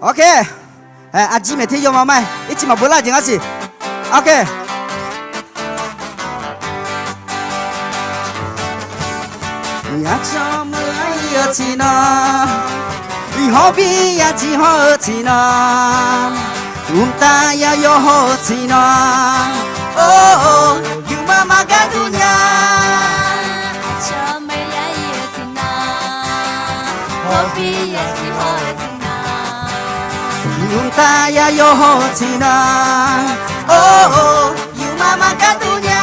OK， 哎，阿基每天用妈妈一起嘛不拉紧阿是 OK。呀，怎么来呀？起呢？你好比呀，只好起呢？我大呀又好起呢？哦，有妈妈干度娘。怎么来呀？起呢？好比呀，只好起呢？我大呀又好起呢？哦，有妈妈干度娘。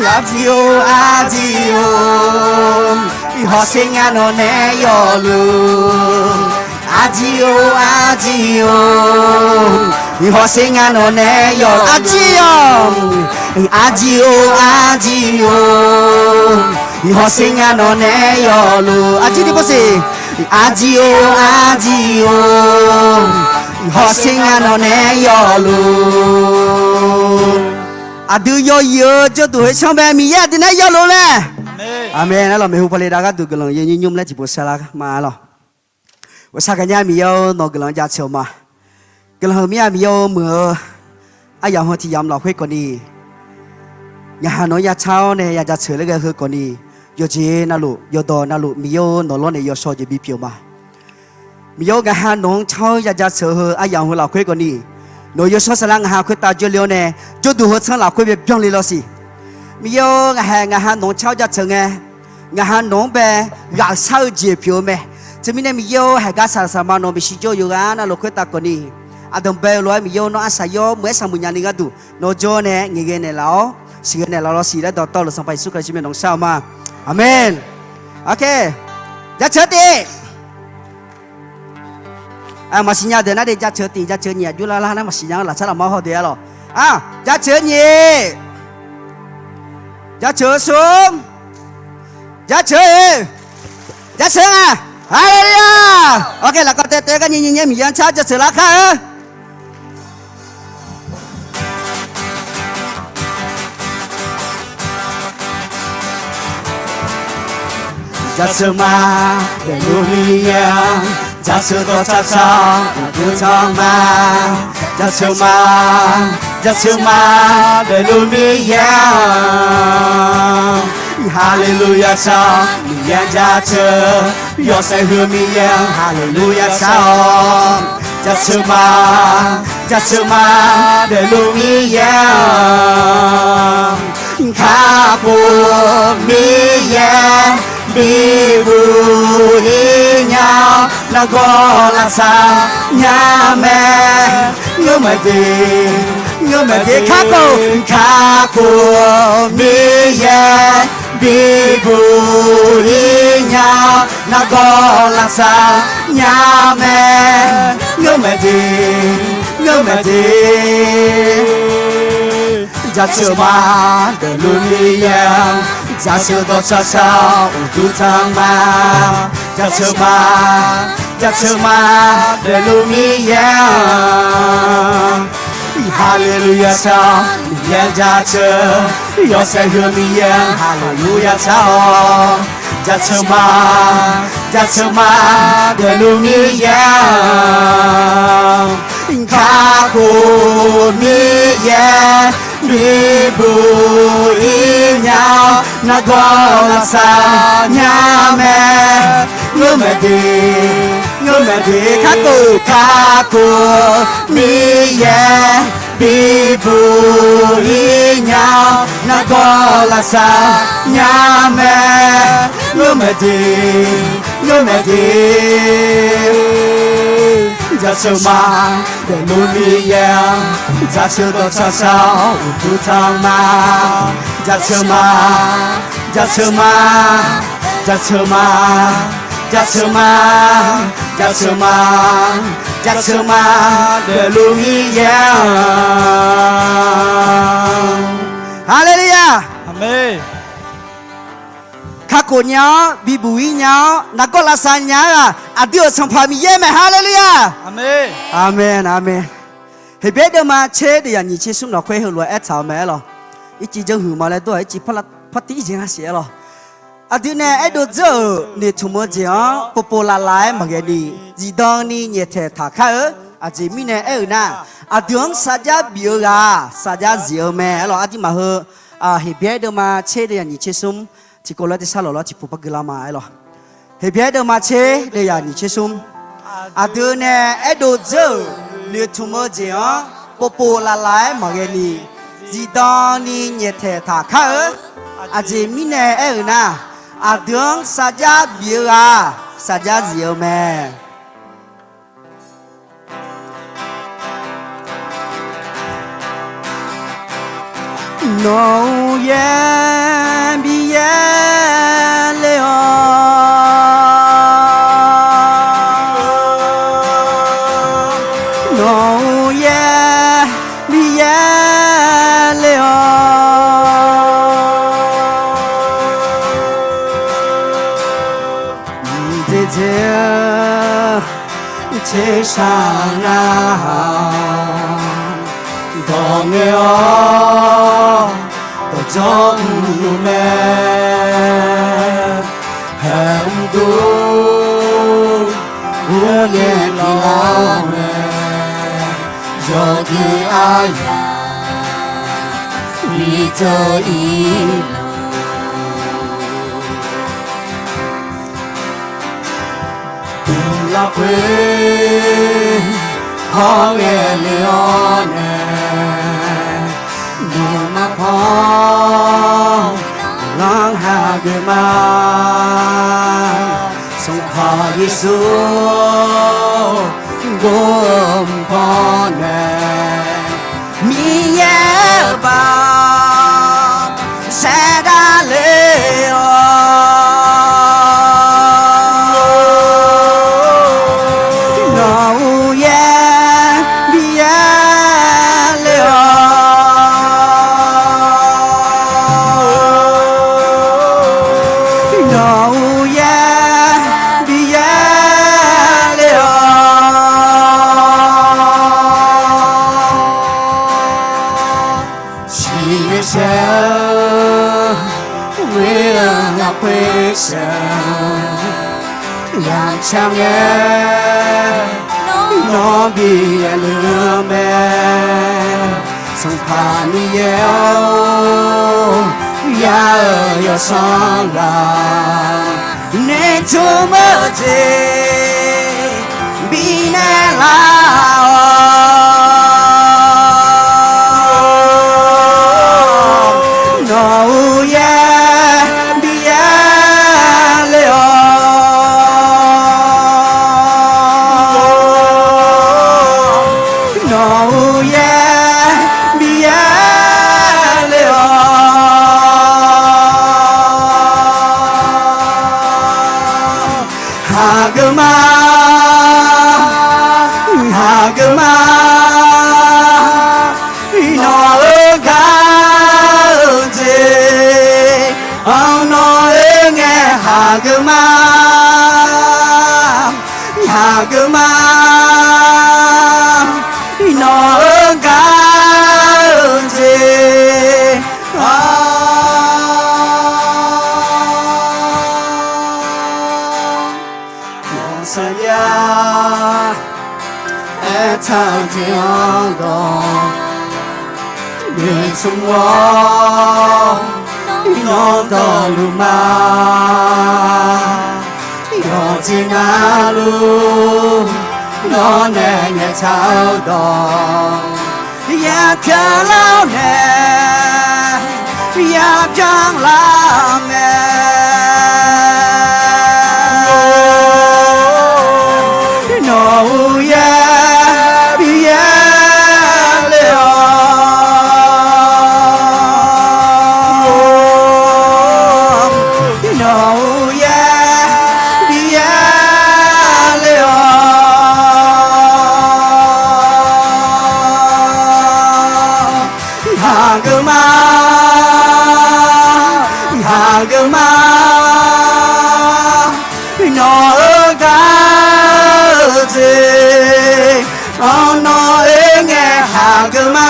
阿基哦，阿基哦，你好生呀侬奈哟路。阿基哦，阿基哦，你好生呀侬奈哟。阿基哦，阿基哦，阿基哦，你好生呀侬奈哟路。阿基你不是？阿基哦，阿基哦，你好生呀侬奈哟路。阿都要有就都会上班，米呀，的那要路嘞。阿妹，那老妹夫婆来大家都个人，因为们来直播室啦，嘛了。我上个年米要拿个人家车嘛，个人后面米要么，阿样好ที่ยำเรา会ก่อนนี่ยาหนอยาเช้าเนี่ยยาจะเฉยเลยก็คือก่อนนี่โยเจนะลูโยดอนะลูมิโยนอล้อเนี่ยโยชอจะบีเปียวมามิโยกะหาหนองเช้ายาจะเฉยอาอย่างเราคุยก่อนนี่โนโยชอสลังหาคุยตาจุเลียวเนี่ยจุดดูหัวเช้าเราคุยแบบย่องเลยล่ะสิมิโยกะหาหนองเช้าจะเฉยไงกะหาหนองแบบอยากเช้าเจียเปียวไหมจะมีเนี่ยมิโยให้กาสาสมาโนมิชิโจอยู่กันนะเราคุยตาก่อนนี่อาดมเบลลอยมิโยโนอาศัยโยเมื่อสมุญญาณิกาดูโนโจเนี่ยเงี้ยเนี่ยเราสิ่งเนี่ยเราสีแล้วต่อเราสัมไปสุขชีวิตของชาวมาอาเมนโอเคจะเชิดดีมาสิญญาเดินนะเดี๋ยวจะเชิดดีจะเชิดเนี่ยยุลาลานะมาสิญญาหลังฉันเรามาหอเดียวหรอจะเชิดเนี่ยจะเชิดสูงจะเชิดจะเชิดฮาเลลูยาโอเคแล้วก็เตะกันยิ่งมียันชาจะเชิดราคาจะเชื่อมาเดินลุยยังจะเชื่อต่อจะทำดูทางมาจะเชื่อมาเดินลุยยังฮาเลลูยาชามียังจะเชื่อยอดใส่หัวมียังฮาเลลูยาชาจะเชื่อมาเดินลุยยังข้าปูมียังบีบูฮิญาณกอลาสาญาแม่เงือมาดีข้ากูมีแยบีบูฮิญาณกอลาสาญาแม่เงือมาดีจะเชื่อมาเดินลุยยังจะเชื่อต่อจะทำดูทางมาจะเชื่อมาเดินลุยยังฮาเลลูยาชามียังจะเชื่อยอดใส่หัวมียังฮาเลลูยาชาจะเชื่อมาเดินลุยยังข้ากูมียังบีบูอิญาณกอลาสาญาแม่เงือมาดีข้ากูมีแยบีบูอิญาณกอลาสาญาแม่เงือมาดีจะเชื่อมาเดินลุยยังจะเชื่อต่อจะทำดูทางมาจะเชื่อมาเดินลุยยังฮาเลลูยาอาเมนข้ากูเนาะบีบุยเนาะนักก็ลาซาเนาะอาดิโอสัมภามีเย่ไหมฮาเลลูยาอาเมนเฮ้เบเดมาเชเดียนี่เชสุนเราคุยหัวแอดสาวแม่หรออีจีจะหือมาเลยตัวอีจีพัดตีจริงฮะเสียหรอ အဒီနဲ့အဲ့တို့ဇောနေထုမကြပပလာလိုက်မကဒီဇီဒေါနီညေထဲထားခါအဂျီမီနဲ့အဲ့နာအဒုံစာကြဘီယာစာကြဇီယမဲအဲ့လိုအဒီမဟဟေဘဲဒမချေတဲ့ညချေဆုံချီကိုလာတဲ့ဆာလောချီပပကလာမအဲ့လိုဟေဘဲဒမချေတဲ့ညချေဆုံအဒုနဲ့အဲ့တို့ဇောနေထုမကြပပလာလိုက်မကဒီဇီဒေါနီညေထဲထားခါအဂျီမီနဲ့အဲ့နာအဒုံစာကြဘီယာစာကြဇီယမဲNo yeah be yeah leo No yeah be yeah leo Che sana Dong yo To jong lu me Hem du Ua ye ki la me Yo ki aya Vì cho ý La quê Ho nghe leone Nụ ma po Lang ha gê ma Sông kha Giê-xu Gồm po nè Mi ye ba Sẽ đa lê Yang chang ye no bi ye lu me sang pa ni ye o ya yo sang la ne chu mo je bi na la no ye Hagama no gaunze Saya etang tiang dong Ni semua non daluma Yo jina lu no ne ne chao dong Ya piang lao ne Ya piang lao ne No ya bi ya leo No ya Hagama no gaunze oh no enge Hagama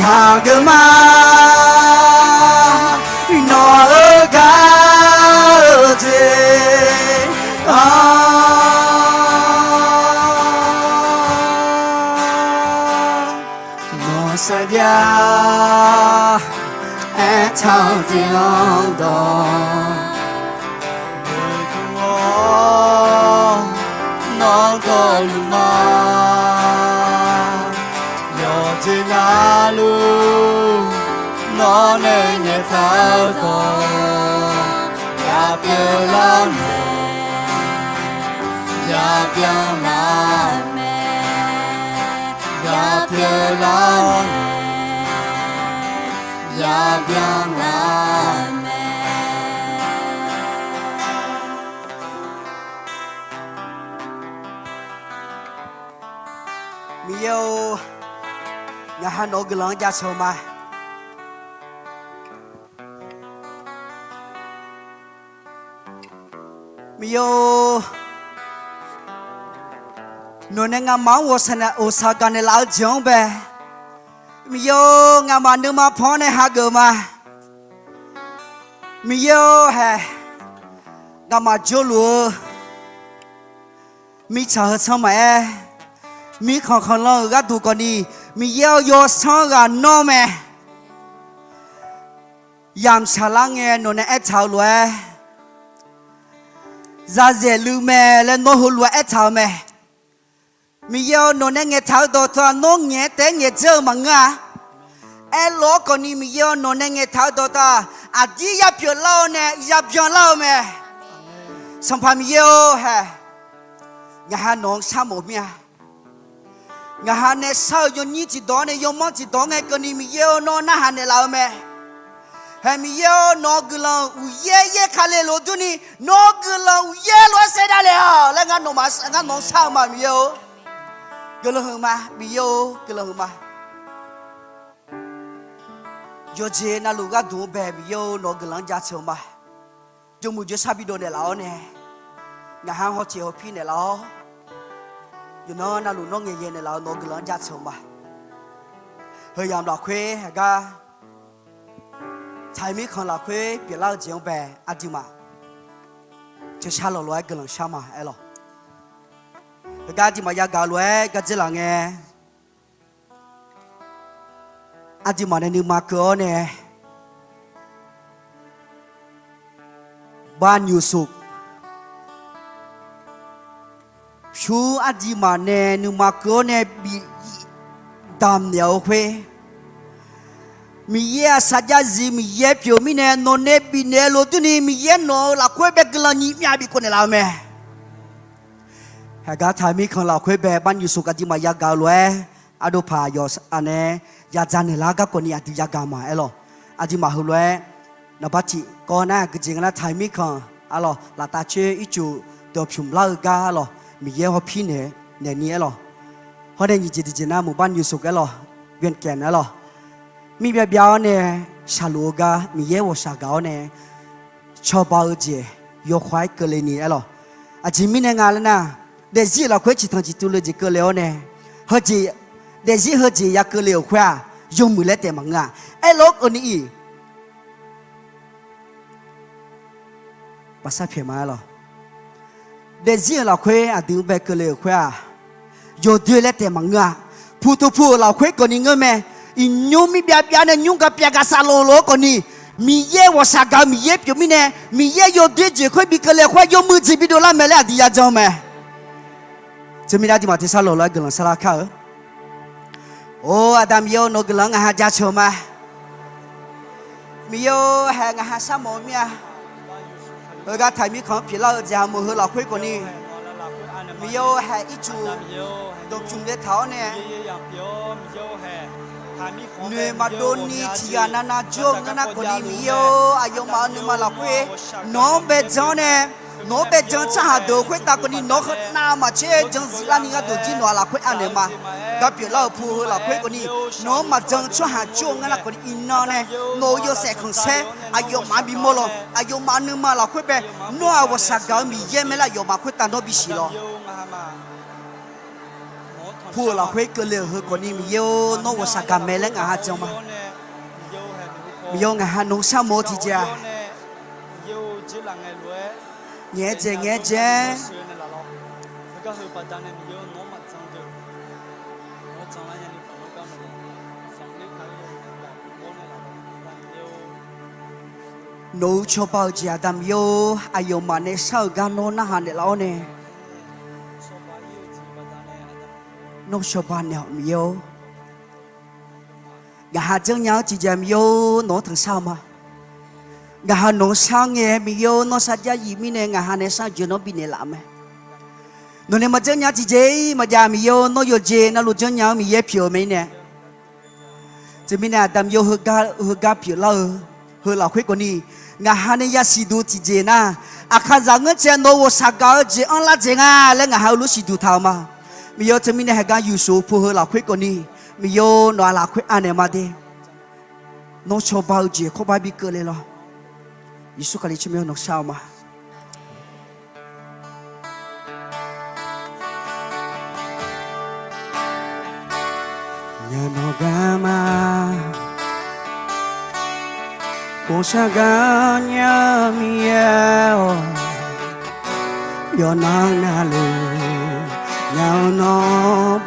Hagama no องดอน้องก็ลุมาโยจิงาลูน้องในเงยเท้าดออย่าเปลี่ยนล้างอย่าเปลี่ยนล้างอย่าเปลี่ยนล้างอย่าเปลี่ยนล้างมีเยอะอย่าหันออกหลังจากชมมามีเยอะโน่นงามังวสนาโอซากันในลาวจงเบมีเยอะงามันนึกมาพอในฮักเกมามีเยอะแฮงามาจูลูมีชาชมามีของเราก็ดูก่อนดีมีเยอะโยสองกันโนแมยามชาลังเงโน่นเอชาวลัวซาเจลูแมและโนหุลัวเอชาวแมมีเยอะโน่นเงชาวตัวตัวโนเงแต่เงเจอมังอ่ะโลกนี้มีเยอะโน่นเงชาวตัวตัวอาจียับเปล่าเนี่ยยับเปล่าแมสัมผัสมีเยอะแฮงาน้องชาโมเมียงาเนี่ยสาวยนี่จิตดอนเนี่ยยมจิตดอนไงก็นี่มีเยอะโน่นนะฮะเนี่ยเราแม่เฮมีเยอะโนกุลาอุเย่คาเลโลดูนี่โนกุลาอุเย่โลเสดาเลยอ่ะแล้วงั้นน้องสาวมามีเยอะกุลาหืมามีเยอะกุลาหืมาโยเจน่าลูกก็ดูแบบมีเยอะโนกุลาจัดเชื่อมาจมูกจะซาบิโดเนี่ยเราเนี่ยงาหางหัวเจียวพี่เนี่ยเราอยู่น้องน่าลูกน้องเย็นเนี่ยเราโนกุลาจัดเชื่อมาเฮียยามเราคุยก็ใช้มีคนละคุยเปลี่ยนเล่าเจียงแบบอาจิมาจะชาลอยกันหลังชามาเอลก็อาจิมายากาลอยก็จะหลังเงอาจิมาในนิมาเกอเนี่ยบ้านอยู่สุขชูอาจิมาในนิมาเกอเนี่ยบีดำเหนียวคุยมีเย่สัจจิมีเย่เปียวมีเนี่ยนนเนบิเนโลตุนี่มีเย่โนละคุยเบกลานีมีอาบิคนเนี่ยเราแม่ฮะก็ทายมีคนเราคุยเบบ้านอยู่สุขจิมายากาลวยอดูพายอสอันเนยาจานเนลาก็คนนี้อดียากามาเอลอจิมาหุลวยนบัติก่อนหน้าก็จริงนะทายมีคนอะลอลาตาเชอิจูตัวพิมพ์ลากาลอมีเย่หัวพี่เนี่ยนี่เอลเขาได้ยินจินะหมู่บ้านอยู่สุขเอลเวียนแก่นเอลมีแบบยาวเนี่ยชาลูกามีเยวชาเกาเนี่ยชอบเอาเจยกควายเกลือนี่เอลอาจิมีเนี่ยงานแล้วนะเดจิเราคุยจิตทางจิตตุลจิเกลือเนี่ยเฮจิเดจิเฮจิอยากเกลือควายยงมือเล็ดแต่มังงะโลกอันนี้ภาษาเพียมาหรอเดจิเราคุยอาดูแบบเกลือควายยงดูเล็ดแต่มังงะผู้เราคุยคนนี้เงยแม่อิญูมีแบบเนี่ยยุงกับเปียกาซาโลโลคนนี้มีเย่วสากามีเย่เปียวมีเนี่ยมีเย่โยดีเจค่อยบิกเลยค่อยยมือจีบิโดลาเมล่าดียาจอมแม่จะมีอะไรที่มาที่ซาโลโลกันหลังสลาข้าวโอ้อาดามโยนกหลังอาหารจ่าชมามีโยแห่งอาหารสามมีอ่ะก็ถ่ายมีของพี่เราจะมือเราคุยคนนี้มีโยแห่อีจูตกจุ่มเล็ดเท้าเนี่ยเนื้อมาโดนนี่ที่อานานาจงนาคนนี้มีโยอายุมาหนึ่งมาละคุยน้องเบจอนเนี่ยน้องเบจอนจะหาดูคุยตาคนนี้น้องหน้ามาเชื่อจังสิลานี่ก็ดูจีนว่าละคุยอันเดียมาก็เปลี่ยนเราพูดละคุยคนนี้น้องมาจังช่วยหาจงนาคนนี้อินนอเนี่ยน้องโยเสกของเสอายุมาบิโมโลอายุมาหนึ่งมาละคุยไปน้องว่าสักการมีเยี่ยมละโยมาคุยตาน้องบิชิโลผู้เราคุยกันเลยคือคนนี้มีเยอะน้องว่าสักการเมลังอาหารจังมามีเยอะอาหารน้องสาวโมทีจ้าเงี้ยเจ nô cho bao giờ đam yêu ai yêu mà nè sao gan nô na han để lao nè nô cho bao nèo yêu gà hà chân nhau chỉ dám yêu nô thằng sao mà gà hà nô sao nghe mi yêu nô sát giá gì mi nè gà hà nè sao chưa nô bị nè làm nô nè mà chân nhau chỉ dễ mà dám yêu nô yêu dễ nó luôn chân nhau mi yêu phiêu mấy nè chỉ mi nè đam yêu hư gà phiêu lao hư lao khuyết con đi ngà hà nè ya si du chỉ dễ na à khá rằng ngất chân nô vô sát gà dễ ăn lá dễ ngà lên ngà hà lu si du thao mà mi yêu chân mi nè gà yêu số phù hư lao khuyết con đi mi yêu nó là khuyết anh em mà đi nó cho bao giờ không bao bị cơ lên lo Giêsu cái chuyện mình nó sao mà nhà nó gama cô sa ga nhà mi yêu yo nang na lu nhau nó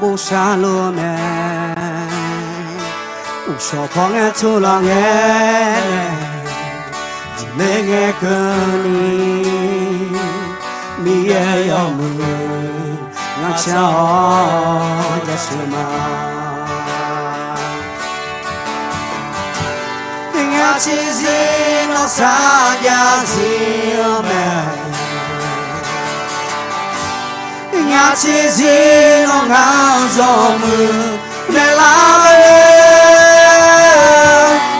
bố sa lu mẹ cho phong nghe thu lo nghe chỉ lệ nghe cơn đi mi e yo mu ngã chao ya suma ngã chỉ gì nó xa ya gì mẹ ngã chỉ gì nó ngã gió mưa để la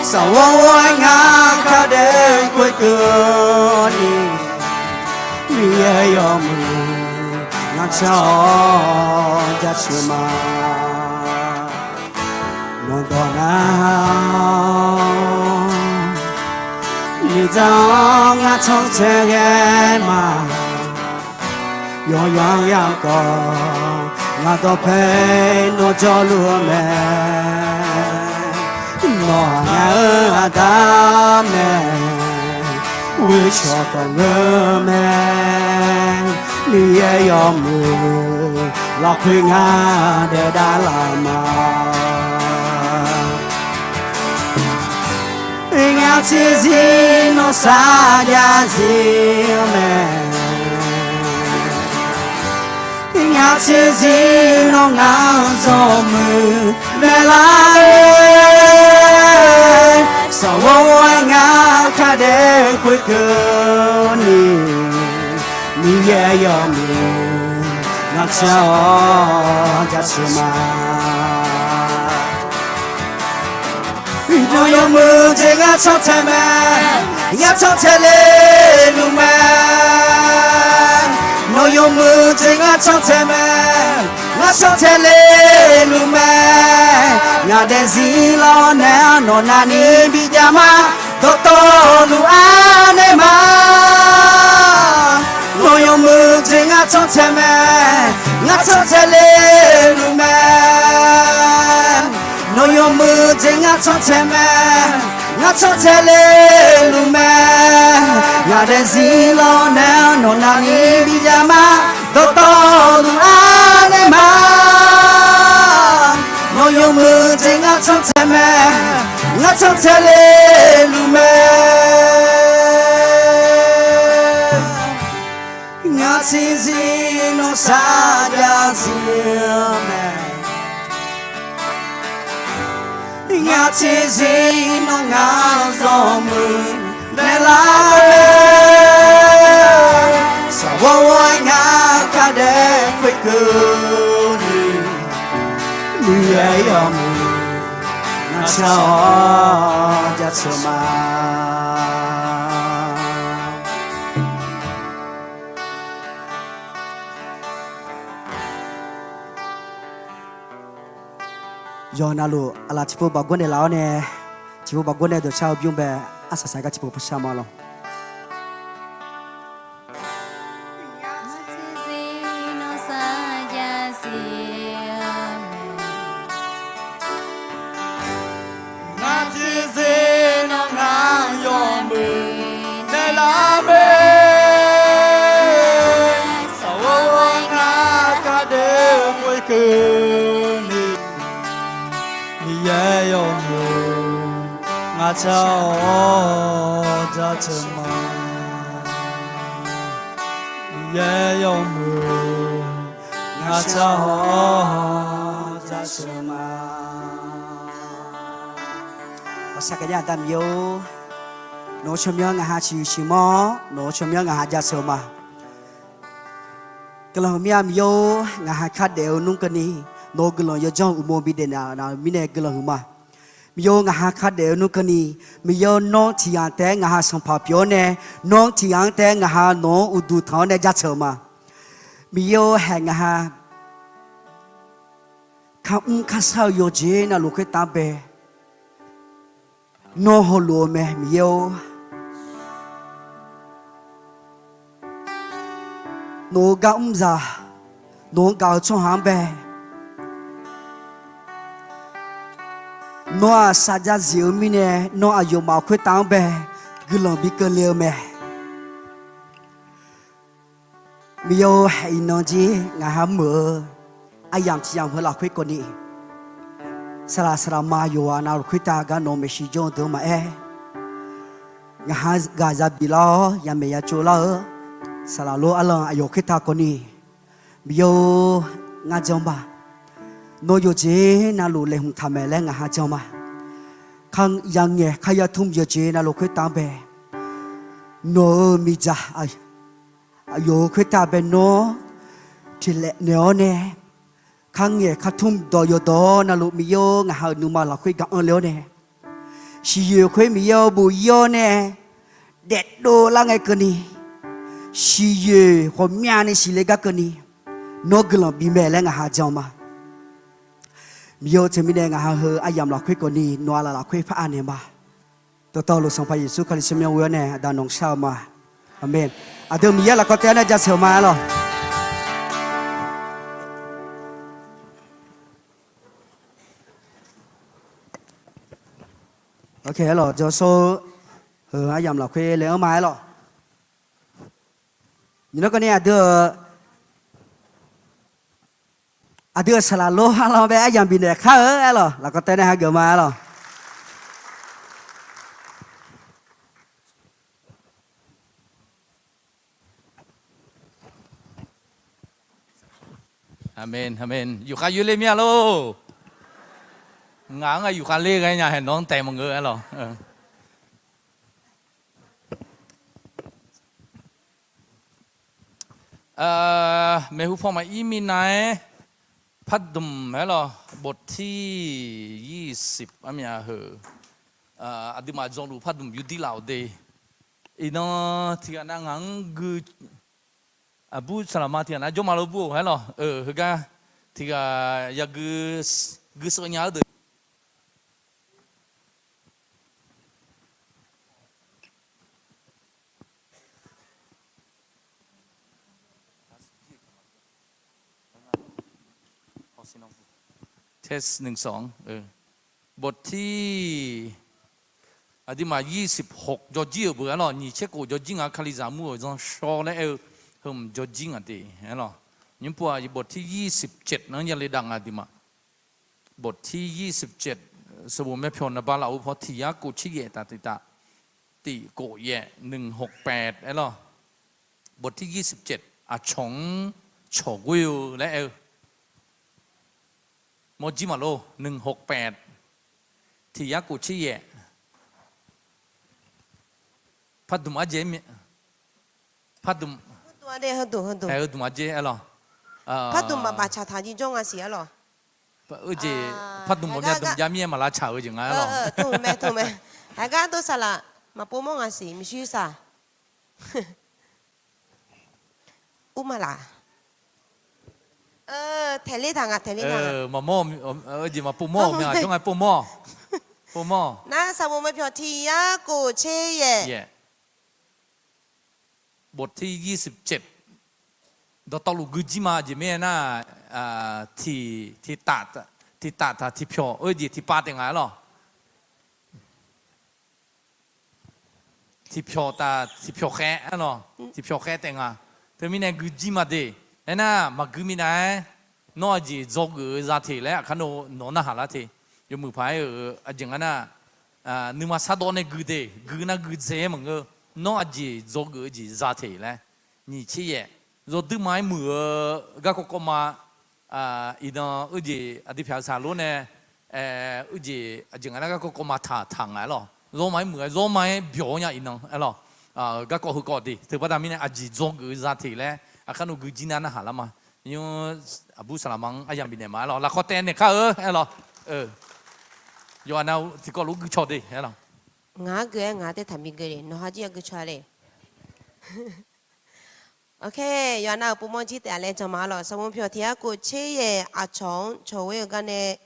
sao anh ngã cả đêm cuối cửa đi mi ai om ngã chao ya chuma non nào ni zao ngã trong thế mà yo yang yang có ngã to pe nó cho lúa mẹ nó ngã ta mẹ vui cho con ngơ mẹ mi ai om lo khuyên ngã để đã làm mà ngã chỉ gì nó xa ya gì mẹ ngã chỉ gì nó ngã gió mưa để lại sao anh ngã cả đêm cuối cửa ni mi ye yo mi ngã chao ya chuma tôi yêu mưa chỉ ngã trong thế mẹ ngã trong thế lệ lu mẹ tôi yêu mưa chỉ ngã trong thế mẹ ngã trong thế lệ lu mẹ ngã đến gì lo nè nó nani bị jama toto lu ane ma tôi yêu mưa chỉ ngã trong thế mẹ ngã trong thế lệ lu mẹ tôi yêu mưa chỉ ngã trong thế mẹ ngã trong thế lệ lu mẹ ngã đến gì lo nè nó nani bị jama toto lu ane ma tôi yêu mưa chỉ ngã trong thế mẹ ngã trong thế lệ lu mẹ ngã chỉ gì nó xa ya gì mẹ ngã chỉ gì nó ngã gió mưa để lại sao anh ngã cả đêm phải cứ đi mi ai om ngã chao ya chuma yo na lu ala chipo bagun de lao ne chipo bagun de do chao byung be asa sai ka chipo pasha ma lo ngã chao ya 这么也有木那叫在什么？我下个年代没有，农村苗俺还去什么？农村苗俺还在什么？กลางมีอามีโยงาหาคัดเดวนุ่งกันนี่โนกลางยอจงอุโมบิเดนามีเนกลางมามีโยงาหาคัดเดวนุ่งกันนี่มีโยน้องที่ยังแต่งาหาสัมภาระเนน้องที่ยังแต่งาหาน้องอุดุทานเนจัดเชมามีโยแห่งาหาข้าข้าสาวโยเจนะลูกตาเบน้องฮัลโหลแม่มีโยโนกาซาโนกาชงหางเบโนอาซาจาซิลมิเนโนอายุมาคุยตังเบกลองบิกเลวเมมีโยให้นองจีงาหามืออายามที่ยามหัวหลักคุยคนนี้สลาสลามาอยู่อานาคุยตากันโนเมชิจงตัวมางาหากาซาบิลายามเมียจูลาสลาโลอัลลังอายุคิดตาคนนี้มีโยงาจงบ้าโนโยเจนาลูเลหุงทำเมลงาหาจงบ้าขังยังเงขยะทุ่มโยเจนาลูคิดตาเบโนมิจ่าอายุคิดตาเบโนที่เละเนื้อเน่ขังเงขทุ่มดอยโดนาลูมีโยงาหานุมาลาคุยกันเลี้ยวเน่ชิโยคุยมีโยบุโยเน่เด็ดโดละไงกันนี่ชีเย่ขมีอันนี้สิเลกกันนี่นกกลางบินเมลังหาจอมามีโยเทมิเนงหาเฮอายามลักคุยกันนี่นัวลักคุยพระอันเนี่ยมาตัวลูกสังพยิสุคริสเมียวัวเนี่ยดานองชาวมาอาเมนอาเดิมมีอะไรก็เต้นจะเสือมาหรอโอเคหรอจะโซ่เฮออายามลักคุยเลี้ยงไม้หรอ你那个呢？阿德是啦，罗哈老板养病的卡尔了，那个带那还干嘛了？อาเมนอาเมนอยู่ข้าอยู่เลยเมียโลงางอยู่ข้าเล่กันเนี่ยเห็นน้องแต่มงเงอหรอเมหุพ่อมาอีมีนายพัดดุมไหมล่ะบทที่20อ่ะมีอะไรเหรออดีมาจงรู้พัดดุมอยู่ที่ลาวเดย์อีน้องที่กันนั่งกูบูสลามาที่กันจงมาลูบูเหรอเฮกะที่กันอยากกูสักอย่างเดย์เทส1-2บทที่อดีมา26จอจีเบื่อหรอนี่เช็คกูจอจิงอ่ะคาลิซามูจงชอแล้วหุ่มจอจิงอ่ะดีเหรอยิ่งปัวบทที่27นั่นยังเลยดังอ่ะดีมาบทที่27สมุนไม่พอนะบ้านเราพอที่ยากูชิเยตาติโกเย168เหรอบทที่27ชงฉกวิวและโมจิมาโล168ที่ยากุชิเยพัดดุมอาเจมิพัดดุมตัวเดียวตัวดุมอาเจอะไรพัดดุมมาบาชาทาจิจงอาเสียหรอเจพัดดุมผมจะดุมยามีมาลาชาจริงไงหรอถูกไหมไอ้ก้าตัวสละมาปูมองอาศิมิชื่อซาอุมาลาเทเลทางอ่ะมาโม่จีมาปูโม่เนี่ยจงไงปูโม่น่าสมุนไม่พอที่ยากูเชยบทที่27ดอตลูกุจิมาจีเมน่าที่ตัดที่เพียวที่ปาดยังไงหรอที่เพียวที่เพียวแค่หรอที่เพียวแค่แต่งอ่ะเธอมีเนี่ยกุจิมาเดน่ะมากุมินายนอจีจกซาเทแล้วขนมนนหาละเทยมือพายจังงั้นน่ะนึกมาซาโดนในกุเดกุน่ะกุเจมึง น้องอาจีโจกอจีซาเทเลยนี่เชี่ยโจดึกไม้เหมือก็มาอีน้องอุจีอดีตภาษาโลเนี่ยอุจีจังงั้นก็มาทางไงหรอโจไม้เหมือโจไม้เบียวเนี่ยอีน้องหรอก็คือก็ดีถือว่าตามนี้เนี่ยอาจีโจกอซาเทเลยอาการอุกจีน่าหาละมายูอบูสลามังอายังบินเนี่ยมาหรอแล้วเขาเต้นเนี่ยข้าหรอยอนาที่ก็รู้กูชอบดีหรองา그 ngā te tamī gari no haji ya gu chale Okay yana pu mo ji te ale chama lo samu phyo thia ko che ye a chong chowe ga ne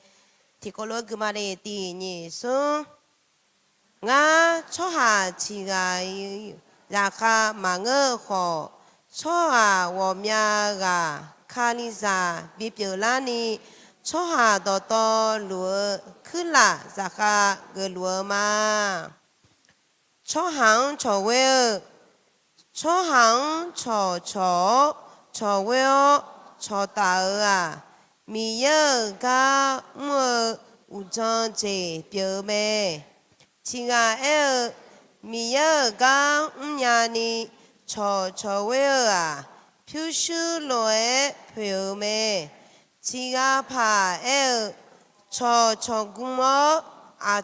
ti ko lo gu ma re ti ni su nga cho ha chi ga ya kha ma nge kho cho ha wo mya ga kha ni za bi pyo la ni cho ha do lu khu la za kha ge lu ma cho hàng cho quê cho hàng cho quê cho tao mi nhớ cả mua u chân chế biểu mê chỉ ngà mi nhớ cả nhà ni cho quê phiêu sư lối biểu mê chỉ ngà pa cho cũng mơ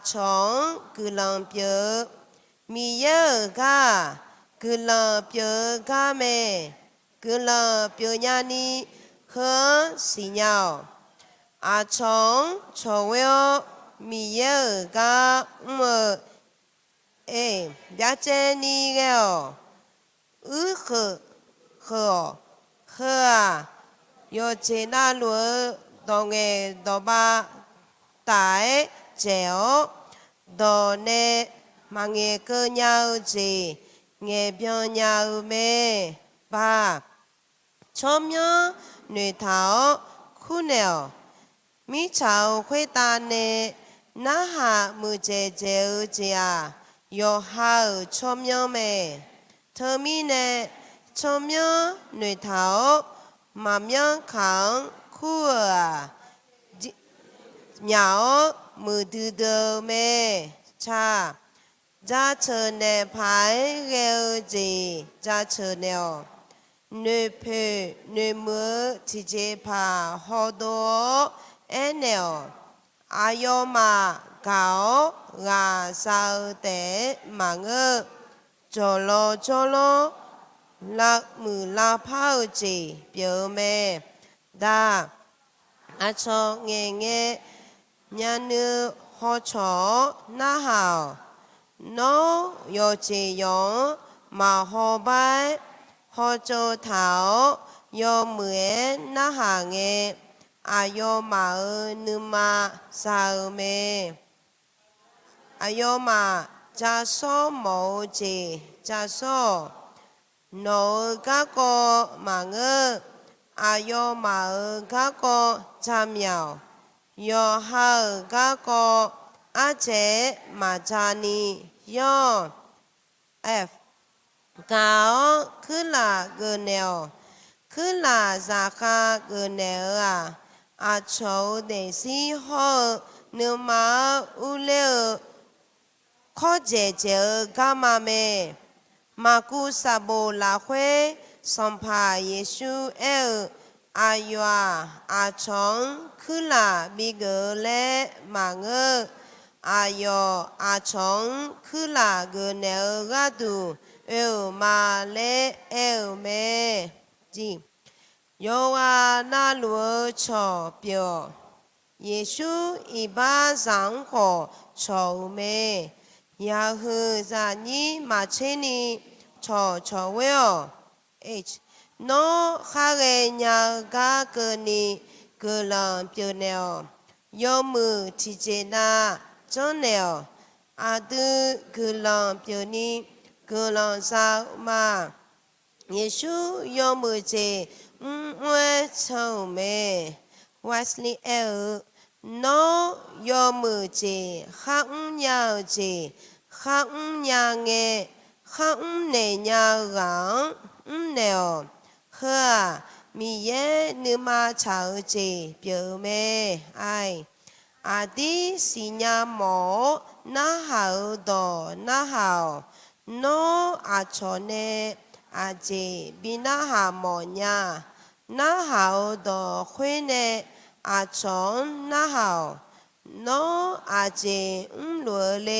chong cứ lòng biểu mi nhớ cả cứ lo biểu cả mẹ cứ lo biểu nhà ni hơn xí nhau chong cho vợ mi nhớ cả mờ bây giờ ni cái khờ yo chế na lúa đồ nghề đồ ba tải chéo đồ nè mà nghe cơ nhau gì nghe biểu nhau mê ba chôm nhớ女thảo khu nèo mi chào khuê ta nè na hạ mù chê chê chê yo hao chôm nhớ mê thơ mi nè chôm nhớ nữ thảo mà miếng kháng khu nhỏ mù tư tư mê cha gia chờ nè phải gheo gì gia chờ nèo nơi phê nơi mưa chỉ chế phá hồ đồ nèo ayo mà gạo gà sao tế mà ngơ cho lo lạc mù la phao gì biểu mê đa cho nghe nhà nữ họ cho na hào nó yo chỉ yo mà họ bay họ cho thảo yo mười na hàng nghe yo mà nữ mà sao mê yo mà cha so mẫu chỉ cha so nó các cô mà ngơ yo mà các cô cha mèo yo ha các cô chế mà cha ni yo f cao cứ là gờ nèo cứ là giá ca gờ nèo cháu để si ho nếu mà u leo khó dễ dễ gamma mê mà cú sa bồ la khuê song pa Giêsu ayo chong cứ là bi gờ lệ mà ngơ ayo chong cứ là gờ nèo ga du mà lệ mê gì yo na lúa cho biểu Giêsu ba giảng khổ cho mê ya hư ra ni mà chế ni cho vợ h nó khá ghê nhà ga cơ ni cơ lòng biểu nèo yo mù chỉ chế na cho nèo tư cơ lòng biểu ni cơ lòng sao mà Giêsu yo mù chế ngoe cho mê Wesley nó yo mù chế khác nhau chế khác nhau nghe khác nề nhau gắng nèo hơ mi ye nữ ma chào chế biểu mê ai đi xì nhà mỏ na hào đỏ na hào โนอาชอเนอาเจบินาหาหมอญานาหาวดอควยเนอาชอนนาหาวโนอาเจลัวเล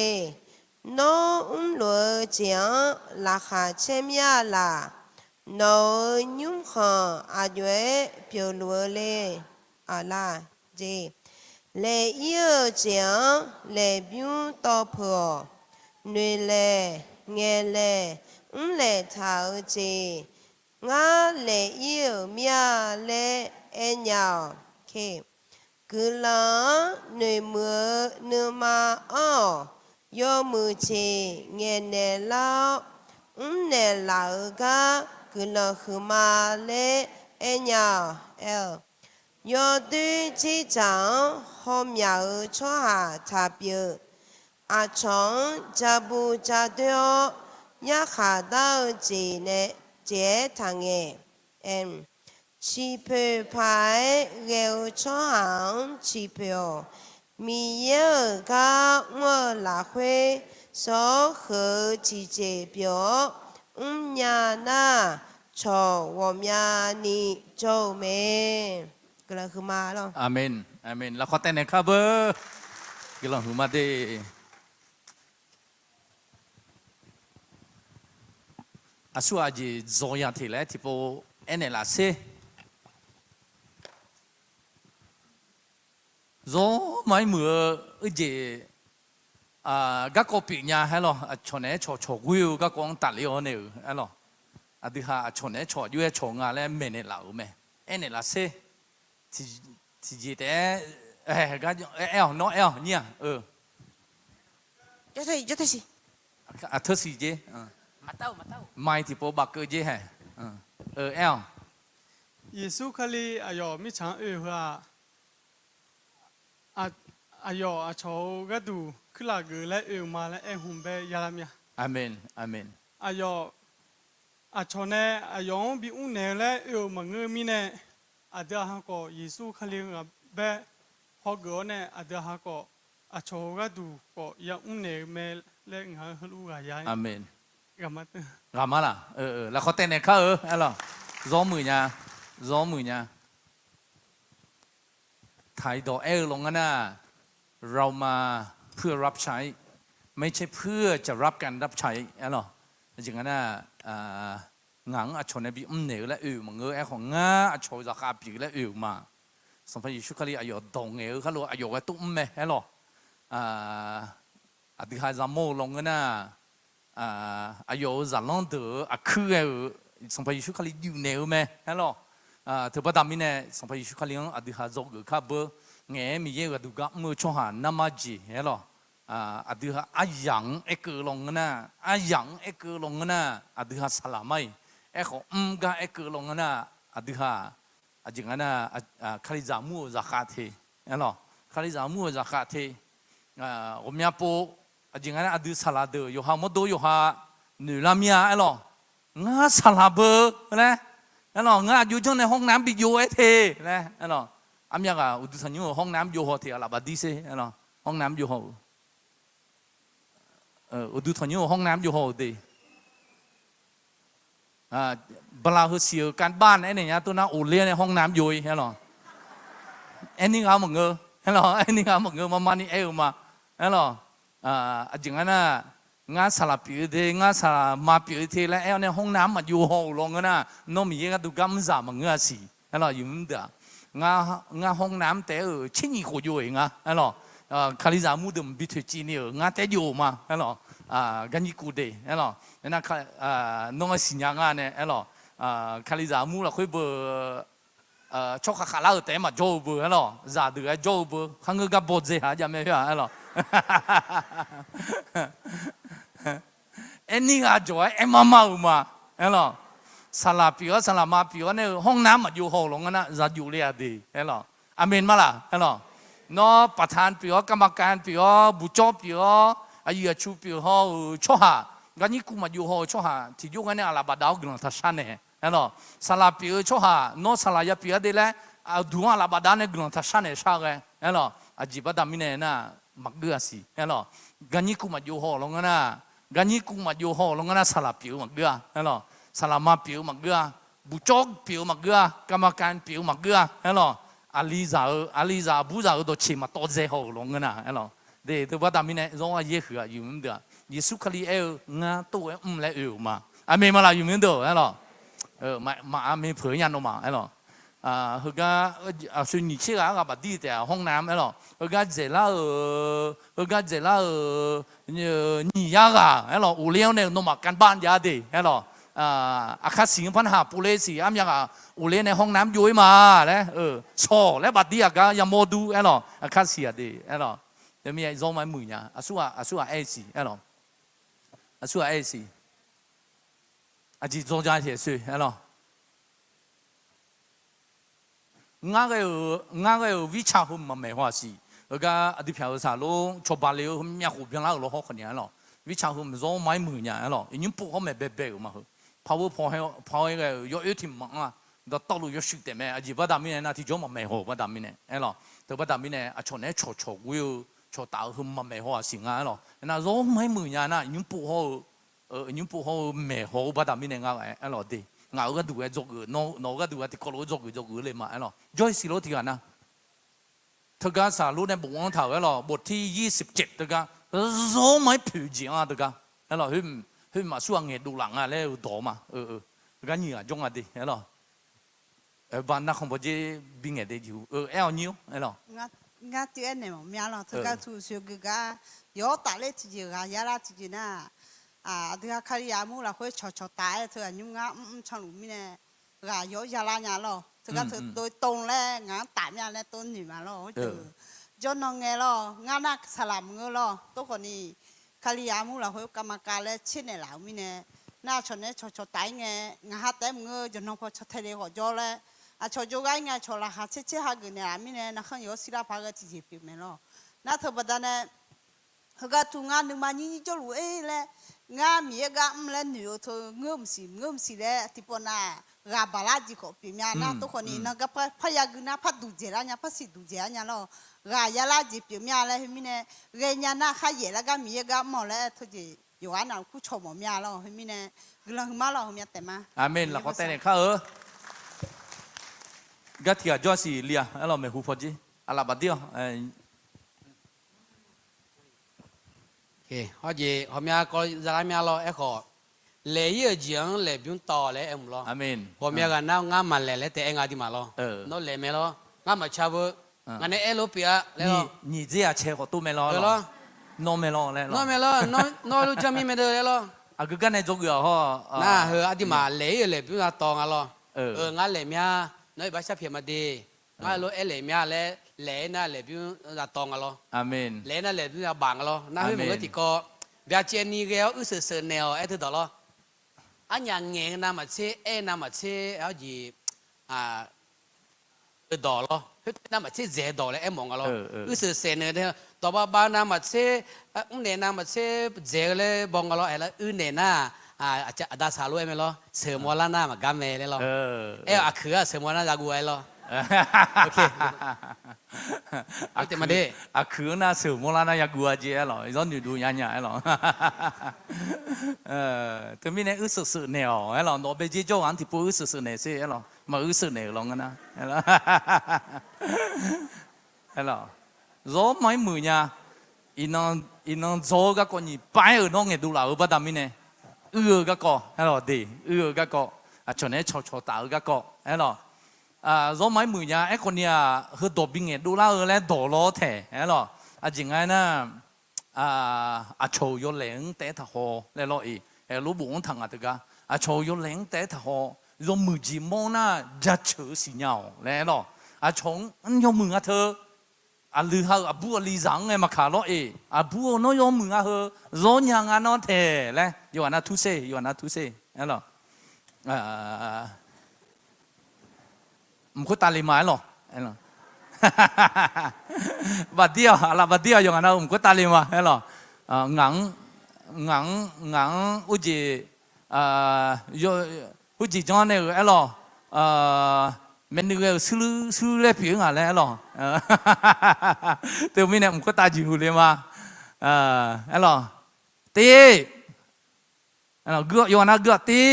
โนลัวเจียงราคาเชมยาลาโนยุ่มขันอาเยเปียวลัวเลอาลาเจเลเยเจียงเลบิวตอพอหน่วยเลเงเลเลเท้าเจงาเลเยเมียเลเอ็นยาวเคกุลังหน่วยมือเนื้อมาอ้อยอมือเจเงเนลาวเนลาวกะกุลังคือมาเลเอ็นยาวเอลยอดูจีจังหอมยาวชัวหาทาเปียอาชงจะบูจะเดียวยาขาดาวจีเนเจทางเอ็มชีเพพายเร็วชัวหางชีเพอมีเยอะกะเมื่อลาเวสอเหอจีเจเปียญาณาชอวอมยานิโจเมก็เลยคือมาแล้ว อาเมนอาเมนแล้วขอแต่ในข้าเบอร์กำลังหูมาเดอาชัวจีโซยาทีแลที่พอเอ็นเอลาเซโซไม่เหมือจีก็ก็ปีนี้ฮะล่ะชนเนชอวิวก็กองตัดเลี้ยวเนี่ยฮะล่ะดีฮะชนเนชอยู่ชงอะไรเมนเนลาอุเมเอ็นเอลาเซที่จีแต่ก็เอลน้อเอลเนี่ยจะได้สิเธอสิเจมาเต้าไม่ที่พอบักเกอเจฮะเอล耶稣克里哎呦，没尝话哎呦，朝个度去那个来嘛来红白亚拉米。อาเมนอาเมน哎呦，朝呢哎呦比乌呢来嘛个米呢，เดี๋ยวฮะก็耶稣克里แบบพอเกิดเนี่ยเดี๋ยวฮะก็朝个度ก็ยังอุนเนี่ยไม่เล่นหาลูกอะไรอาเมนกันมารามาล่ะแล้วเขาเต้นในข้าอะไรร้องมือเนี่ยร้องมือเนี่ยไทยดอกลงกันนะเรามาเพื่อรับใช้ไม่ใช่เพื่อจะรับการรับใช้อะไรจริงๆนะหงังอชนในบีเหนือและมังเงอของง่าอชนราคาปีและมาสมัยยุคคลีอายุดงเขารู้อายุว่าตุ้มแม่เหรออธิษฐานจำโมลงกันนะอายุจะลองเดือคือสมัยยุคคลีอยู่เหนือแม่เหรอถือว่าดำมินเนี่ยสมัยยุคคลีอธิษฐานจงข้าเบอเงี้ยมีเยอะดูกับมือช่วงหานามาจีเหรออธิษฐานอายังเอกลงกันนะอายังเอกลงกันนะอธิษฐานสลามัยของก็เอกลงกันนะอธิษฐานจริงๆนะคาริจามูจะขาดเทเหรอคาริจามูจะขาดเทผมอยากพูดจริงๆนะอธิษฐานสลาเดออยู่หาหมดดูอยู่หาหนูลามีเหรองาสลาเบอร์นะเหรองาอยู่ช่วงในห้องน้ำบิโยเทนะเหรออามีก็อุดสัญญูห้องน้ำอยู่หอเทียร์ลาบดีเซ่เหรอห้องน้ำอยู่หออุดสัญญูห้องน้ำอยู่หอดีบลาคือเสียการบ้านไอ้เนี่ยตัวน่าอุ่นเลี้ยในห้องน้ำยุยเหรอไอ้นี่เขาเหมือนเงอเหรอไอ้นี่เขาเหมือนเงอมานี่มาเหรอจริงๆนะงานสลับปีเดงานสลับมาปีเทแล้วในห้องน้ำมันอยู่หอลงกันนะน้องมีเงี้ยดูกัมซามันเงอสิเหรออยู่นั่นเด้องานห้องน้ำแต่ชิ้นยี่ขวดอยู่เองเหรอคาริจามูดมบิทจีนี่งานแต่อยู่มาเหรอกันยี่กูเดเหรอนั่นน้องสิญญางานเนี่ยเหรอคาริจามูเราคุยเบอร์ชกขาลาแต่มาโจเบอร์เหรอซาดูไอ้โจเบอร์ข้างเงกับบดเสียจะไม่ใช่เหรอไอ้นี่ก็โจไอ้มามาเหรอสลาปิโอสลามาปิโอเนี่ยห้องน้ำมันอยู่ห้องลงกันนะจะอยู่เรียดีเหรออเมนมาล่ะเหรอน้อประธานปิโอกรรมการปิโอบุจบปิโออายุชูปิโอชัวหากันนี่กูมาอยู่ห้องชัวหาที่อยู่กันเนี่ยอาลาบดาวกลางทัศน์เนี่ยเหรอสลาปิโอชัวหาน้อสลายปิโอเดลดูอาลาบดาวเนี่ยกลางทัศน์เนี่ยใช่ไหมเหรออาจิบดามิเนี่ยนะมักเดือสิเหรอกันนี่กูมาอยู่ห้องลงกันนะ กันนี้กูมาอยู่ห้องลงกันนะสลับผิวมาเกลือเห็นหรอสลับมาผิวมาเกลือบุจกผิวมาเกลือกรรมการผิวมาเกลือเห็นหรออาลีซาบูซาตัวชิมาตัวเจ้าห้องลงกันนะเห็นหรอเดี๋ยวว่าตามนี้เนี่ยร้องว่าเยอะเหรออยู่มั้งเด้อเยซูคริสต์งาตัวเลยมาอาเมมาละอยู่มั้งเด้อเห็นหรอมาอาเมเผยยันออกมาเห็นหรอเขาก็ส่วนนี้เชื่อก็แบบดีแต่ห้องน้ำเห็นหรอเขาก็เจล่านี่ยากะเห็นหรออุเลี้ยวเนี่ยน้องมากันบ้านยาดีเห็นหรออาคาสิงพันหาปุเรสีอ้ำยังอุเลี้ยในห้องน้ำย้อยมาแล้วชอแล้วบัดดีก็ยังโมดูเห็นหรออาคาเสียดีเห็นหรอเดี๋ยวมีไอ้ร้องไม้มือเนี่ยอาสุเอซีเห็นหรออาสุเอซีอาจี中间铁碎เห็นหรอ我个为啥会没话事？我个啊啲票啥咯，做白了，咩湖边那个好可怜咯。为啥会唔做买门呀？咯，因不好买白白嘛好，跑一个要挺忙啊，到道路要修点咩？啊，而不打面那提早没好，不打面呢，哎咯，都不打面呢，啊，从那坐我要坐大去没好行啊咯，那做买门呀那因不好，因不好没好不打面呢哎咯的。ngạo cái đuôi dọc người nó cái đuôi thì có lối dọc người lên mà nó joy xí lối thì cả na thực ra sao lúc này bộ ông thảo cái lo bột thi 27 thực ra gió mấy phù gì à thực ra cái lo him mà suang nghe đủ lặng à lấy đổ mà cái gì à trong à đi cái lo bạn nào không bao giờ bị nghe đấy chịu eo nhiêu cái lo ngã tiếng này mà mẹ lo thực ra thu xưa cái gió tạt lên chỉ cái giá ra chỉ na thứ hai khai mu là khối cho tái thứ hai nhung ngã trong lũ mi này gà gió gia la nhà lo thứ hai thứ đôi tông lên ngã tạm nhà lên tôn nhỉ mà lo từ cho nó nghe lo ngã na salam ngơ lo tôi còn đi khai mu là khối kamaka lên trên này lão mi này na cho này cho tái nghe ngã hát tem ngơ cho nó có cho thay để họ cho lên cho cho cái nghe cho là hát chết hát cái này mi này nó không có xí ra phá cái gì gì mi lo na thứ ba đàn này cái tu ngã đừng mà nhìn cho lũ ấy lên ngã mía gà lên nhiều thôi ngâm xì đấy thì bọn na gà bà la chỉ có bị mía na tôi còn đi nó cái phải ya guna phải đủ dễ ra nhà phải xì đủ dễ nhà lo gà ya la chỉ bị mía là hôm nay gà nhà na khai dễ là gà mía gà mỏ là thôi chỉ nhiều anh nào cũng chồng mỏ mía lo hôm nay cái là hôm nào hôm nay tệ mà amen là có tên này khác cái thì cho xì lia là mình hụt gì là bắt điêu họ gì họ mẹ có ra mẹ lo em họ lễ yêu giếng lễ biếng to lễ em lo amen họ mẹ cái nào ngã mà lễ thì em ngã đi mà lo nó lễ mẹ lo ngã mà cha vợ ngã này em lo bia lễ lo你这样切我都没lo lo nó没lo lẽ nó mẹ lo nó lo cho mi mẹ được lễ lo cái này做个哈na hờ đi mà lễ biếng là to ngã lo ngã lễ mẹ nói bác sắp hiện mà đi ngã lo em lễ mẹ lễ na lễ biếng là to ngã lo amen lễ na lễ biếng là bằng lo na hơi một cái thì có bây giờ ni cái sờ nèo em thứ đó lo anh nhà nghe nam mà chơi em nam mà chơi ở gì cái đó lo nam mà chơi dễ đó là em mong lo sờ nèo thế đó ba nam mà chơi nè nam mà chơi dễเลยbong lo ấy là nè na đã xả luôn em lo sờ mua la na mà gam mè đấy lo em khứa sờ mua la ra gu ấy lo okแต่มาดิคือน่าสื่อโมลานาอยากกัวเจ้หรอย้อนดูยันยันหรอแต่ไม่เนี่ยสื่อเนี่ยหรอหรอโนเบจิโจอันที่พูดสื่อเนี่ยสิหรอมาสื่อเนี่ยลงกันนะหรอร้องไม่มือเนี่ยอินองโจก็คนนี้ไปน้องเงี้ยดูเราบ้าดามิเนี่ยก็ก็หรอดีก็ก็ชนเนี่ยชดตาก็ก็หรอrồi mấy mười nhà ấy con nhà hơi đổ bình nghe đu la lên đổ ló thẻ ấy lo chính ai na chầu yo leng té thà hồ lên lo ý lúc bụng thằng à thực ra chầu yo leng té thà hồ rồi mười chỉ mong na ra chữ xì nhau lên lo chồng anh yo mười thơ lư hao bua lì răng em mà khá lo ý bua nó yo mười hơ rồi nhà nó thẻ lên yo anh thu xe ấy lo không có tài liệu lo, bắt điêu dùng anh không có tài liệu mà, lo, ngang, uji, uji cho anh lo, mình được xử lý phiền à lo, từ mình không có tài liệu mà, lo, thế, အဲ့တော့ဂေါယောနာဂေါတေ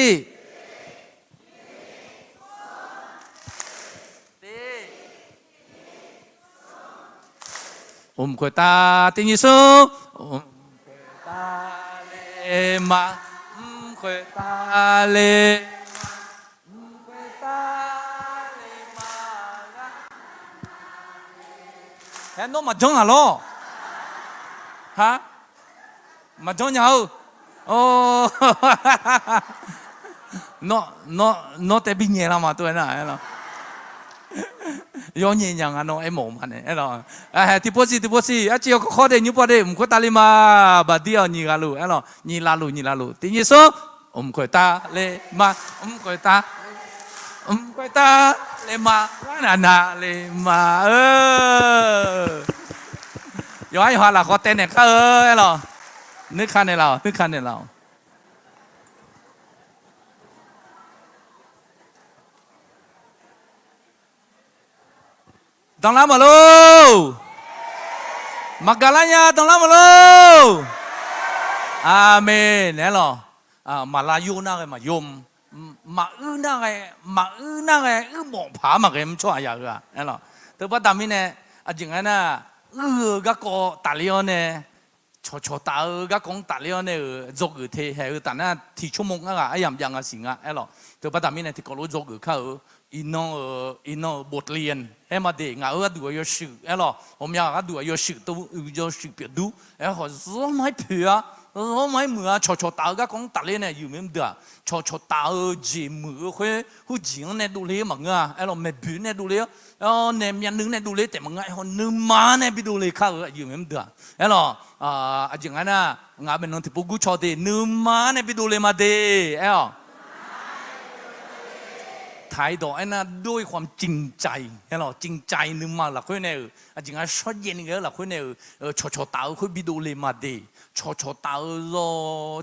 ခွေတာတင်းယေဆုခွေတာလေမခွေတာလေခွေတာလေမဟဲ့နော်မဂျုံalorsဟာမဂျုံညာဟုတ်အိုးနော်တဲ့ပြီးညလာမှာတွေ့နာအဲ့တော့ရောညင်ညာငါတော့အဲ့မုံမနဲ့အဲ့တော့ဒီပိုစီအချီကိုခေါ်တယ်ညပေါ်တယ်မခွတာလီမာဘာဒီအောင်ညီကလို့အဲ့တော့ညီလာလို့တင်းယေဆုခွတာလေမခွတာလေမနာလေမย้อยละขอเต้นเนี่ยเหรอนึกคันเนี่ยเราต้องรับมาลูมักกะลาญาต้องรับมาลูอาเมนเนี่ยเหรอมาลายูน่าไงมายมมาอื้อน่าไงหมองผามาไงมันชั่วอย่างเงี้ยเนี่ยเหรอแต่ว่าตามนี้เนี่ยจริงๆนะก็ตาเลียวเนี่ยชอตาก็คงตาเลียวเนี่ยจกอยู่ที่เหรอแต่น่ะที่ชั่วโมงอ่ะยังสิ่งอ่ะไอ้หรอแต่ว่าตามนี้เนี่ยที่ก็รู้จกอยู่เขาอินโนบทเรียนไอ้มาเด็กงาดูอยู่สื่อไอ้หรอผมอยากดูอยู่สื่อตัวอยู่สื่อเปียดูไอ้เขารู้ไหมเผื่อรู้ไหมมือชอตาก็คงตาเลียวเนี่ยอยู่ไม่เดือชอตาจีมือเขาจีนเนี่ยดูเลี้ยมั้งอ่ะไอ้หรอไม่บื้อเนี่ยดูเลี้ยเนี่ยยันนึงเนี่ยดูเลยแต่มึงไงคนนึงมาเนี่ยไปดูเลยข้าวอยู่ไม่เดือดเอ้หรอจริงๆนะงานเป็นนนทิปุกุชอเดนึงมาเนี่ยไปดูเลยมาเดเอ้หรอไทยดอกไอ้น่ะด้วยความจริงใจเอ้หรอจริงใจนึงมาหลักคนเนี่ยจริงๆชอบเย็นเงี้ยหลักคนเนี่ยชอตาคนไปดูเลยมาเดชอตารอ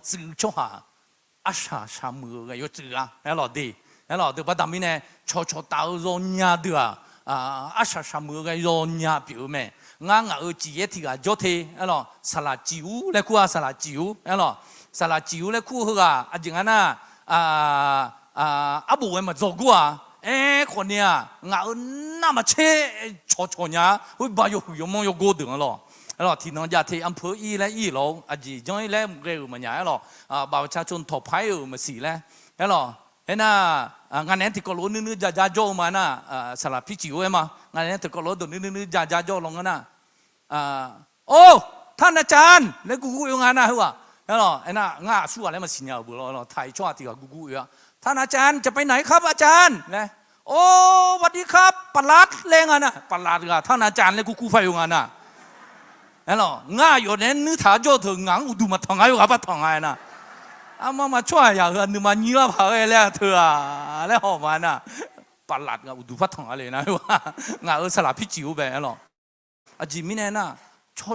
จื้อช่วงหาอาชามือไงยจื้อเอ้หรอเดเอ้หรอเดี๋ยวป้าดำนี่เนี่ยชอตารอญาเดืออาชามือก็ย้อนยาผิวแม่งาจีเอที่ก็จดเทอหรอสลัดจิ๋วแล้วคู่สลัดจิ๋วอหรอสลัดจิ๋วแล้วคู่เขาก็จริงๆนะอาบุเอมาจกูคนเนี้ยงาหน้ามาเช่ชอเนี่ยหุ้ยบายอยู่มองอยู่กูดึงอหรอที่น้องยาเทอำเภออีและอีหลงจีจ้อยแล้วเร็วมันใหญ่อหรบ่าวชาชนถบไพ่มาสี่แล้วอหรอเห็นน่ะงานนี้ที่ก็รู้นึกจะโจมาน่ะสลับพิจิวเอ็มงานนี้ที่ก็รู้ตัวนึกจะโจลงกันน่ะโอ้ท่านอาจารย์แล้วกูอยู่งานน่ะหัวแล้วหรอไอ้น่ะง่าสู้อะไรมาสิเนี่ยบุหรอไทยชอบที่กับกูอยู่ท่านอาจารย์จะไปไหนครับอาจารย์นะโอ้สวัสดีครับปลัดเล่งอ่ะนะปลัดกับท่านอาจารย์แล้วกูไฟอยู่งานน่ะแล้วหรอง่าอยู่เนี่ยนึกถ่ายโจถึงงานอุดมทองไงอยู่กับทองไงน่ะมาช่วยอย่างนึงมาเนื้อผาแล้วเธอแล้วหอมมันน่ะปลัดกับอุดมพัดทองอะไรนะว่างาสลับพิจิวไปหรอจีมิเนี่ยน่ะ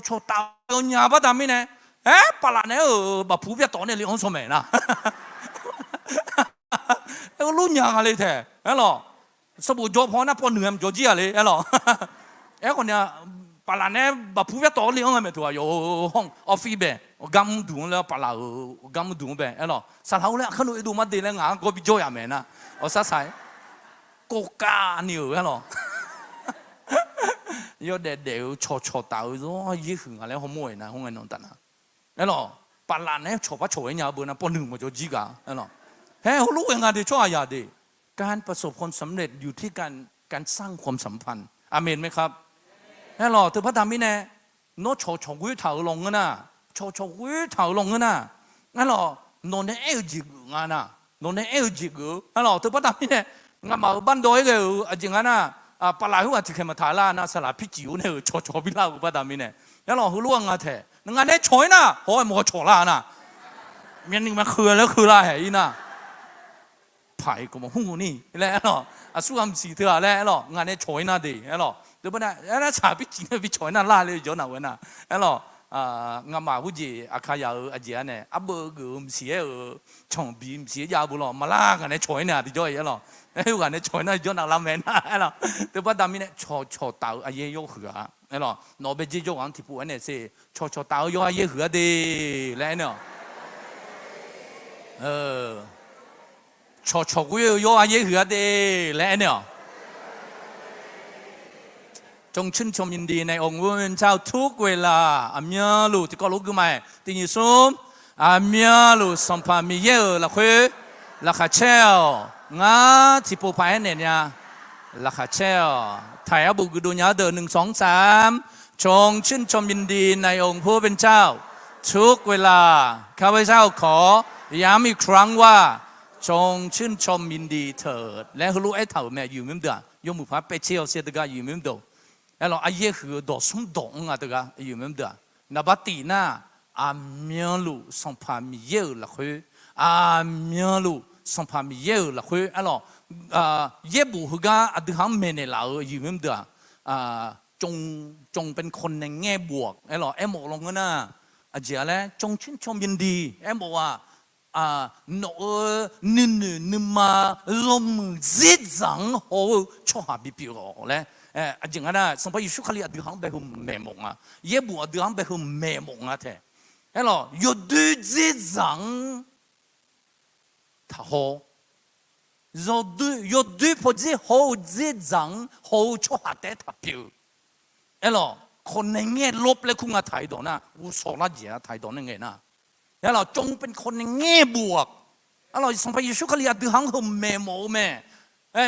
ชอตาโยนยาบ้าตามิเนี่ยปลัดเนี่ยแบบผู้เบี้ยต่อเนี่ยเลี้ยงสมัยน่ะรุ่นยังอะไรแท้หรอสบู่จอพอนะพอเหนื่อยจอจี้อะไรหรอคนเนี่ยปลัดเนี่ยแบบผู้เบี้ยต่อเลี้ยงอะไรตัวอยู่ห้องออฟฟิศแบบกำดูแล้วปลากำดูแบบหรอสาวเลยขนุนดูมาดีแล้วงานก็ไปจ่อยแม่นะสักสายก็กาเนี่ยหรอยอดเดี๋ยวชอตายี่ห้ออะไรเขาโมยนะห้องเงินนนตันนะหรอปลาเนี่ยชอบเนี่ยบุญนะปนหนึ่งมาจ่อจีกาหรอเขารู้ยังไงเดี๋ยวช่วยอะไรดีการประสบความสำเร็จอยู่ที่การสร้างความสัมพันธ์อาเมนไหมครับหรอถือพระธรรมนี่แน่โน้ตชอกุ้ยเถาลงกันนะชกุ้ยเถาลงกันนะงั้นหรอนนเอลจิกงานนะนนเอลจิกงั้นหรอถือพระธรรมนี่แน่งานมาบ้านดอยเลยจริงๆนะปลาหัวที่เคยมาถ่ายล่านะสลับพิจิวเนี่ยชอพิลาอุปดามิเนี่ยงั้นหรอเขาล่วงงานแท้งานนี้ช่วยนะโอ้ยมัวชอล่านะมีนึงมาคือแล้วคือล่าเหรอนะไผ่ก็มาหูนี่แล้วหรอสู้คำสีเถื่อแล้วหรองานนี้ช่วยนะดีแล้วหรอเดี๋ยวนะแล้วสาพิจิเนี่ยพิช่วยนะล่าเลยย้อนเอาไว้นะแล้วหรองานมาผู้จีอาคายาอาเจียเนี่ยอับเบอร์ก็ไม่เสียช่องบีไม่เสียยาบุหรอมาล่ากันเนี่ยช่วยเนี่ยที่จ่อยแล้วหรอไอ้กันเนี่ยช่วยนะย้อนเอาละแม่นะแล้วหรอเดี๋ยวพอดามิเนี่ยชอตาอาเยโยหัวแล้วหรอนอเบจิโยอันที่พูดเนี่ยสิชอตาโยอาเยหัวดีแล้วเนี่ย ชอกุยโยอาเยหือเดและเนี่ยจงชื่นชมยินดีในองค์พระผู้เป็นเจ้าทุกเวลาอาเมียลูที่ก็รู้กันไหมติยิสุมอาเมียลูสัมภามีเยอะละคุยละข้าเช่างาที่ปูไปเนี่ยละข้าเช่ถ่ายบุกดูญาเดิน1 2 3จงชื่นชมยินดีในองค์พระผู้เป็นเจ้าทุกเวลาข้าพเจ้าขอย้ำอีกครั้งว่าจงชื่นชมยินดีเถิดและรู้ไอ้เถ่าแม่อยู่มั้งเด้อยมุพระไปเชี่ยวเสียดกาอยู่มั้งเด้อแล้วอาเยหือดอสมดงอ่ะเด้ออยู่มั้งเด้อนับตีน่าอาเมียลูสัมภามีเยอะละคุยอาเมียลูสัมภามีเยอะละคุยเยบุฮกาอดหังเมเนลาอยู่มั้งเด้อจงเป็นคนในแง่บวกไอ้หรอไอ้หมกลงก็น่าอาเจียแล้วจงชื่นชมยินดีไอ้บอกว่าโนนึมาลมจิตจังโหชอบบิบิโรเลยจริงๆนะสมัยยุคขลีอดีตหังไปหุ่มเมมงอ่ะเย็บบัวอดีตหังไปหุ่มเมมงอ่ะเถอะไอ้หรอยอดจิตจังท่าโหยอดพอดีโหจิตจังโหชอบแต่ท่าบิวไอ้หรอคนในแง่ลบเลยคุณมาถ่ายตัวนะอุศลเจียถ่ายตัวนั่นไงนะแล้วเราจงเป็นคนในแง่บวกแล้วเราสัมภาระชุกขลีอดีตหังหุ่มเมโมแม่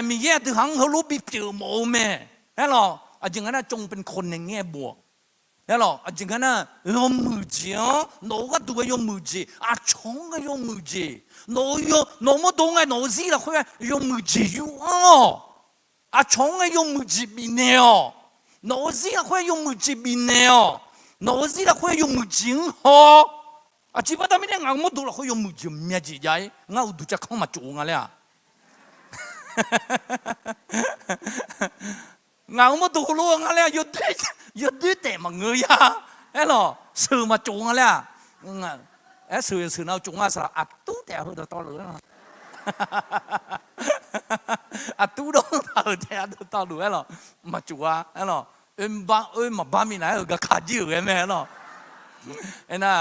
มีแย่อดีตหังเขารู้บิบจิ๋วโมแม่แล้วเราจริงๆนะจงเป็นคนในแง่บวกแล้วเราจริงๆนะยอมมือจีโนก็ดูว่ายอมมือจีชงก็ยอมมือจีโนไม่ตรงไงโนสิละคุยยอมมือจีอยู่ชงก็ยอมมือจีบินเนาะโนสิละคุยยอมมือจีบินเนาะโนสิละคุยยอมมือจีฮอจีบตาไม่ได้งานไม่ดูละคุยยอมมือจีเมียจีใหญ่งานดูจะเข้ามาจูงอะไรงานมาดูลูกอะไรยุดแต่มาเงยเอ้หรอสื่อมาจงอะไรสื่อเราจงมาสระอัดตู้แต่หัวต่อเลยอัดตู้ดงต่อแต่ต่อเลยเอ้หรอมาจูอ่ะเอ้หรอมาบ้ามีไหนก็ขาดยืดเลยแม่เอ้หรอไอ้น่ะ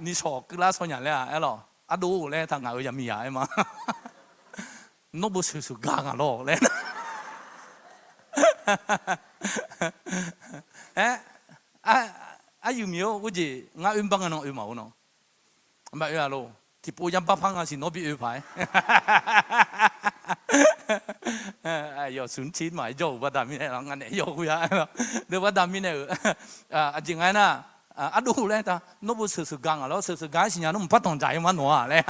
นี่ชอบกล้าสอนอย่างเลยเอ้หรออัดดูเลยทางงานยังมีอะไรมาโน้ตบุษสุกางอ่ะหรอเลยอยู่มี哦，估计我运帮个喏有冇喏，唔係呀咯，啲波音北方啊是攞邊去排，又存錢買咗不但咩啦，銀又佢啊，你不但咩咧，正係啦，都咧，但攞部時間啊，攞時間時間都唔不同仔嘛，我啊咧。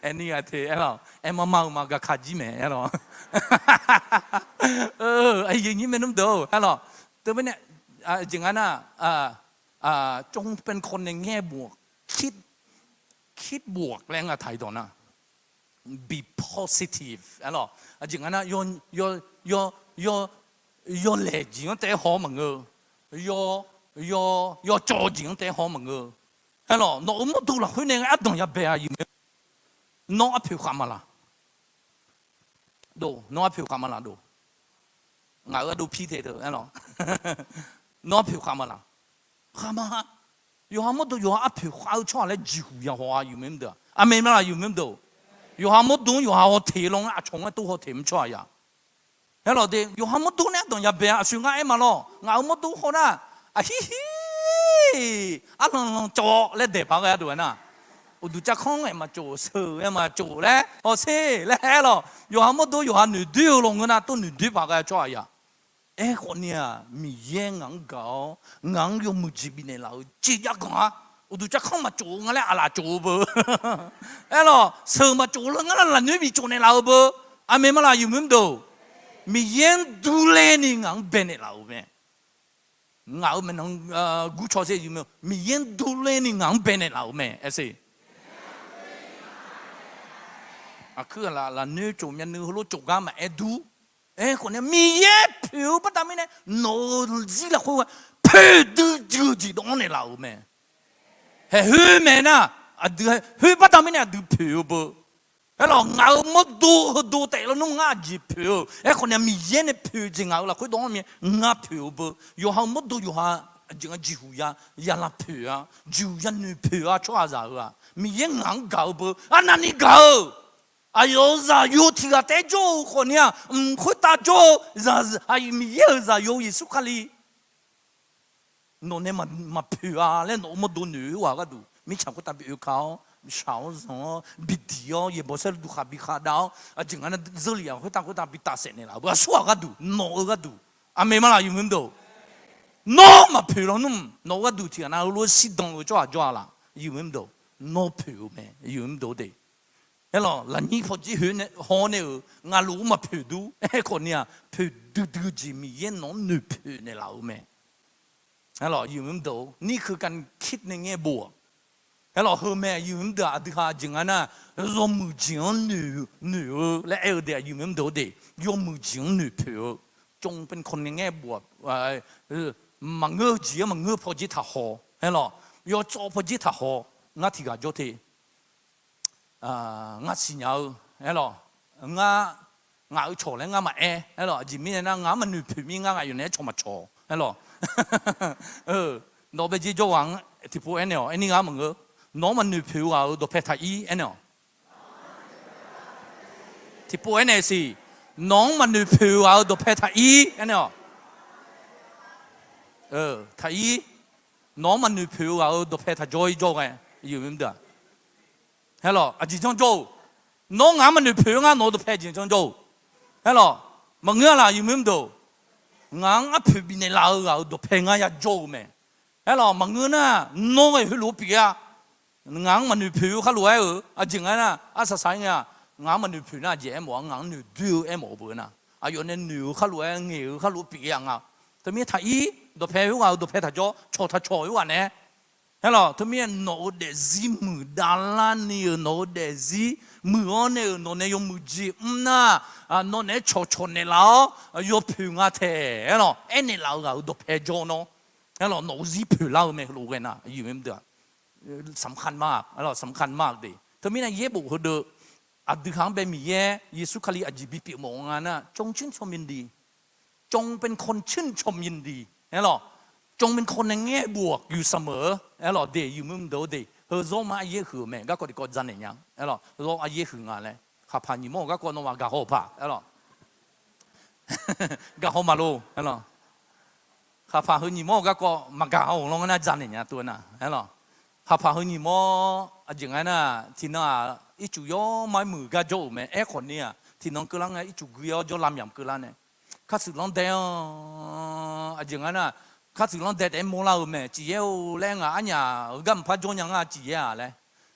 อันนี้อะเธอเหรอไอ้มากับขาจิเมะเหรอไอ้อย่างนี้ไม่ต้องดูเหรอแต่ไม่เนี่ยจริงๆนะจงเป็นคนในแง่บวกคิดบวกแรงอะไทยตัวนะ be positive เหรอจริงๆนะยอเล่จริงแต่หอมมึงยอจอจริงแต่หอมมึงเหรอน้องไม่ดูละคนในอัดดงยาเบียอยู่น้องอภิวขามาละดูน้องอภิวขามาละดูงานก็ดูพี่เถอะเหรอน้องอภิวขามาละขามาอยู่ห้ามดูอยู่ห้าอภิวขาชอบอะไรจิ๋วยาหัวอยู่มั้งเด้อไม่มาอยู่มั้งเด้ออยู่ห้ามดูอยู่ห้าหัวเทลงชงตู้หัวเทมช่วยยาเหรอเด้อยู่ห้ามดูเนี่ยดงยาเบียสุงไอ้มาละงานไม่ดูคนน่ะฮิลองจ่อแล้วเด็กพากันดูนะดูจะคล้องไอ้มาจ่อเสือไอ้มาจ่อแล้วเซ่แล้วหรออยู่ห้ามดูอยู่ห้าหนึ่งเดียวลงกันนะตัวหนึ่งเดียวพากันจ่อยอ่ะคนเนี่ยมีแย่งเก่างยมือจีบินเนี่ยเราจีบกันอ่ะดูจะคล้องมาจ่องั้นแล้วอะไรจ่อเบอร์หรอเสือมาจ่อแล้วงั้นแล้วนี่มีจ่อในเราเบอร์ไม่มาละอยู่มึงดูมีแย่งดูแลนี่เป็นในเราเนี่ยงานมันกูชอบเสียอยู่มั้ยมีเย็นดูแลนี่งานเป็นในเราไหมเอสิคือละเนื้อจุ่มยันเนื้อหัวจุกกันมาดูคนนี้มีเย็นผิวปะตามิเนี่ยโน้จีละคนผิวดูจีตรงในเราไหมเฮ้ยแม่น่ะดูเฮ้ยปะตามิเนี่ยดูผิวบ่แล้วงานมันดูแต่ละนุ่งงาจีผิวคนนี้มีเย็นผิวจริงเราคุยตรงนี้งาผิวบ่อยู่ห้องมันดูอยู่ห้า จึงจิวอยาลาเผือจิวยันนูเผือชัวร์จ้ามียังงังเก่าบ่อันนั้นนี่เก่าอายุจะอยู่ที่กแต่โจ้คนเนี้ยคุยตาโจ้จะอายุมีเยอะจะอยู่ยิสุขลีโน่นเนี่ยมาเผือแล้วโน่นมาดูหนูว่าก็ดูมีชาวก็ตาไปเขาชาวสองบิดเดียวยังบ่เสร็จดูขาบิขาดาวจึงอันนั้นเจริญคุยตาบิดตาเสร็จเนี่ยละบ่ชัวร์ก็ดูโน่ก็ดูอเมริกาอยู่เหมือนเดิมโน่มาเผือนุ่มโน่ก็ดูที่นั่นรู้สิดงก็จ้าละอยู่เหมือนเดิมโน่เผือแม่อยู่เหมือนเดิมเด้เฮ้ยล่ะหลังนี้พอจีเห็นฮอนเนี่ยงารู้มาเผือดูคนเนี่ยเผือดูจีมีเย็นน้องหนูเผือเนี่ยเราแม่เฮ้ยล่ะอยู่เหมือนเดิมนี่คือการคิดในแง่บวกเฮ้ยล่ะเฮแม่อยู่เหมือนเดิมที่หาจริงอ่ะนะยอมมือจริงหนูและเออเดียอยู่เหมือนเดิมเด้ยอมมือจริงหนูเผือจงเป็นคนในแง่บวกมังเงอจีมังเงอพอจีท่าหอเฮ้ยล่ะยอดจอพอจีท่าหองาที่กาจอเทงาสิญญาเฮ้ยล่ะงาเอาโฉเลยงามาเฮ้ยล่ะจีมีเนี่ยงามันหนุนผีมีงาอยู่เนี่ยโฉมาโฉเฮ้ยล่ะโนเบจีจวังที่พูดเนี่ยไอ้นี่งามังเงอโนมันหนุนผีว่าโดเพทาอีเนี่ยที่พูดเนี่ยสิน้องมันหนุนผีว่าโดเพทาอีเนี่ยทาอีน้องมันหนุนผีว่าโดเพทาจอยจอยอยู่เหมือนเดิมเฮ้ยล่ะอาจิจงโจน้องงามันหนุนผีงาโนโดเพจิจงโจเฮ้ยล่ะมังเงอละอยู่เหมือนเดิมงาอ่ะผีบินในลาวอ่ะโดเพงาอยากโจแม่เฮ้ยล่ะมังเงอน่ะน้องไอ้หูรู้ปีอ่ะงามันหนุนผีเขารู้ไอ้อาจิงไงน่ะอาศัยเนี่ยงามันหนุนผีน่ะเจ้าหมองาหนุนดูไอ้หมอเบอร์น่ะอายุเนี่ยหนุนเขารู้ไอ้เงี้ยเขารู้ปีอ่ะงาแต่มีทาอีโดเพอยู่ว่าโดเพทาโจโฉทาโฉอยู่ว่าเนี่ยเฮ้ยล่ะแต่มีโนเดซิมือดารานี่โนเดซิมืออันเนี่ยโนเนี่ยยมือจีน่ะโนเนี่ยโฉเนี่ยเรายผิวงาเทเฮ้ยล่ะเอ็นเนี่ยเราก็โดเพโจเนาะเฮ้ยล่ะโนซิผิวเราไม่รู้กันนะอยู่ไม่เดือดสำคัญมากเฮ้ยล่ะสำคัญมากดิแต่มีเนี่ยเย่บุกเดืออัดดึงหางเป็นมีเย่เยซูคริสต์อจิบิปิมองานน่ะจงชื่นชมยินดีจงเป็นคนชื่นชมยินดีเฮ้ยล่ะจงเป็นคนในแง่บวกอยู่เสมอเฮ้ยล่ะเดี๋ยวอยู่มึงเดี๋ยวเดี๋ยวโซมาเย่หือแม่ก็ดีก็จันเนี่ยยังเฮ้ยล่ะโซอาเย่หืองานเลยข้าพานิโมก็โนวากาโฮปะเฮ้ยล่ะกาโฮมาโลเฮ้ยล่ะข้าพาหือนิโมก็มากาโฮลงนั่นจันเนี่ยตัวน่ะเฮ้ยล่ะข้าพาหือนิโมจริงไงน่ะที่น่ะอีจุยอไม่มือก็โจแม่คนเนี่ยที่น้องกำลังอีจุกุยอโจลำยำกำลังเนี่ยข้าสึกลองเดียวจริงไงน่ะข้าสึกลองเด็ดโมลาแม่จีเอวแรงอันยากัมพัดจงยังจีเออะไร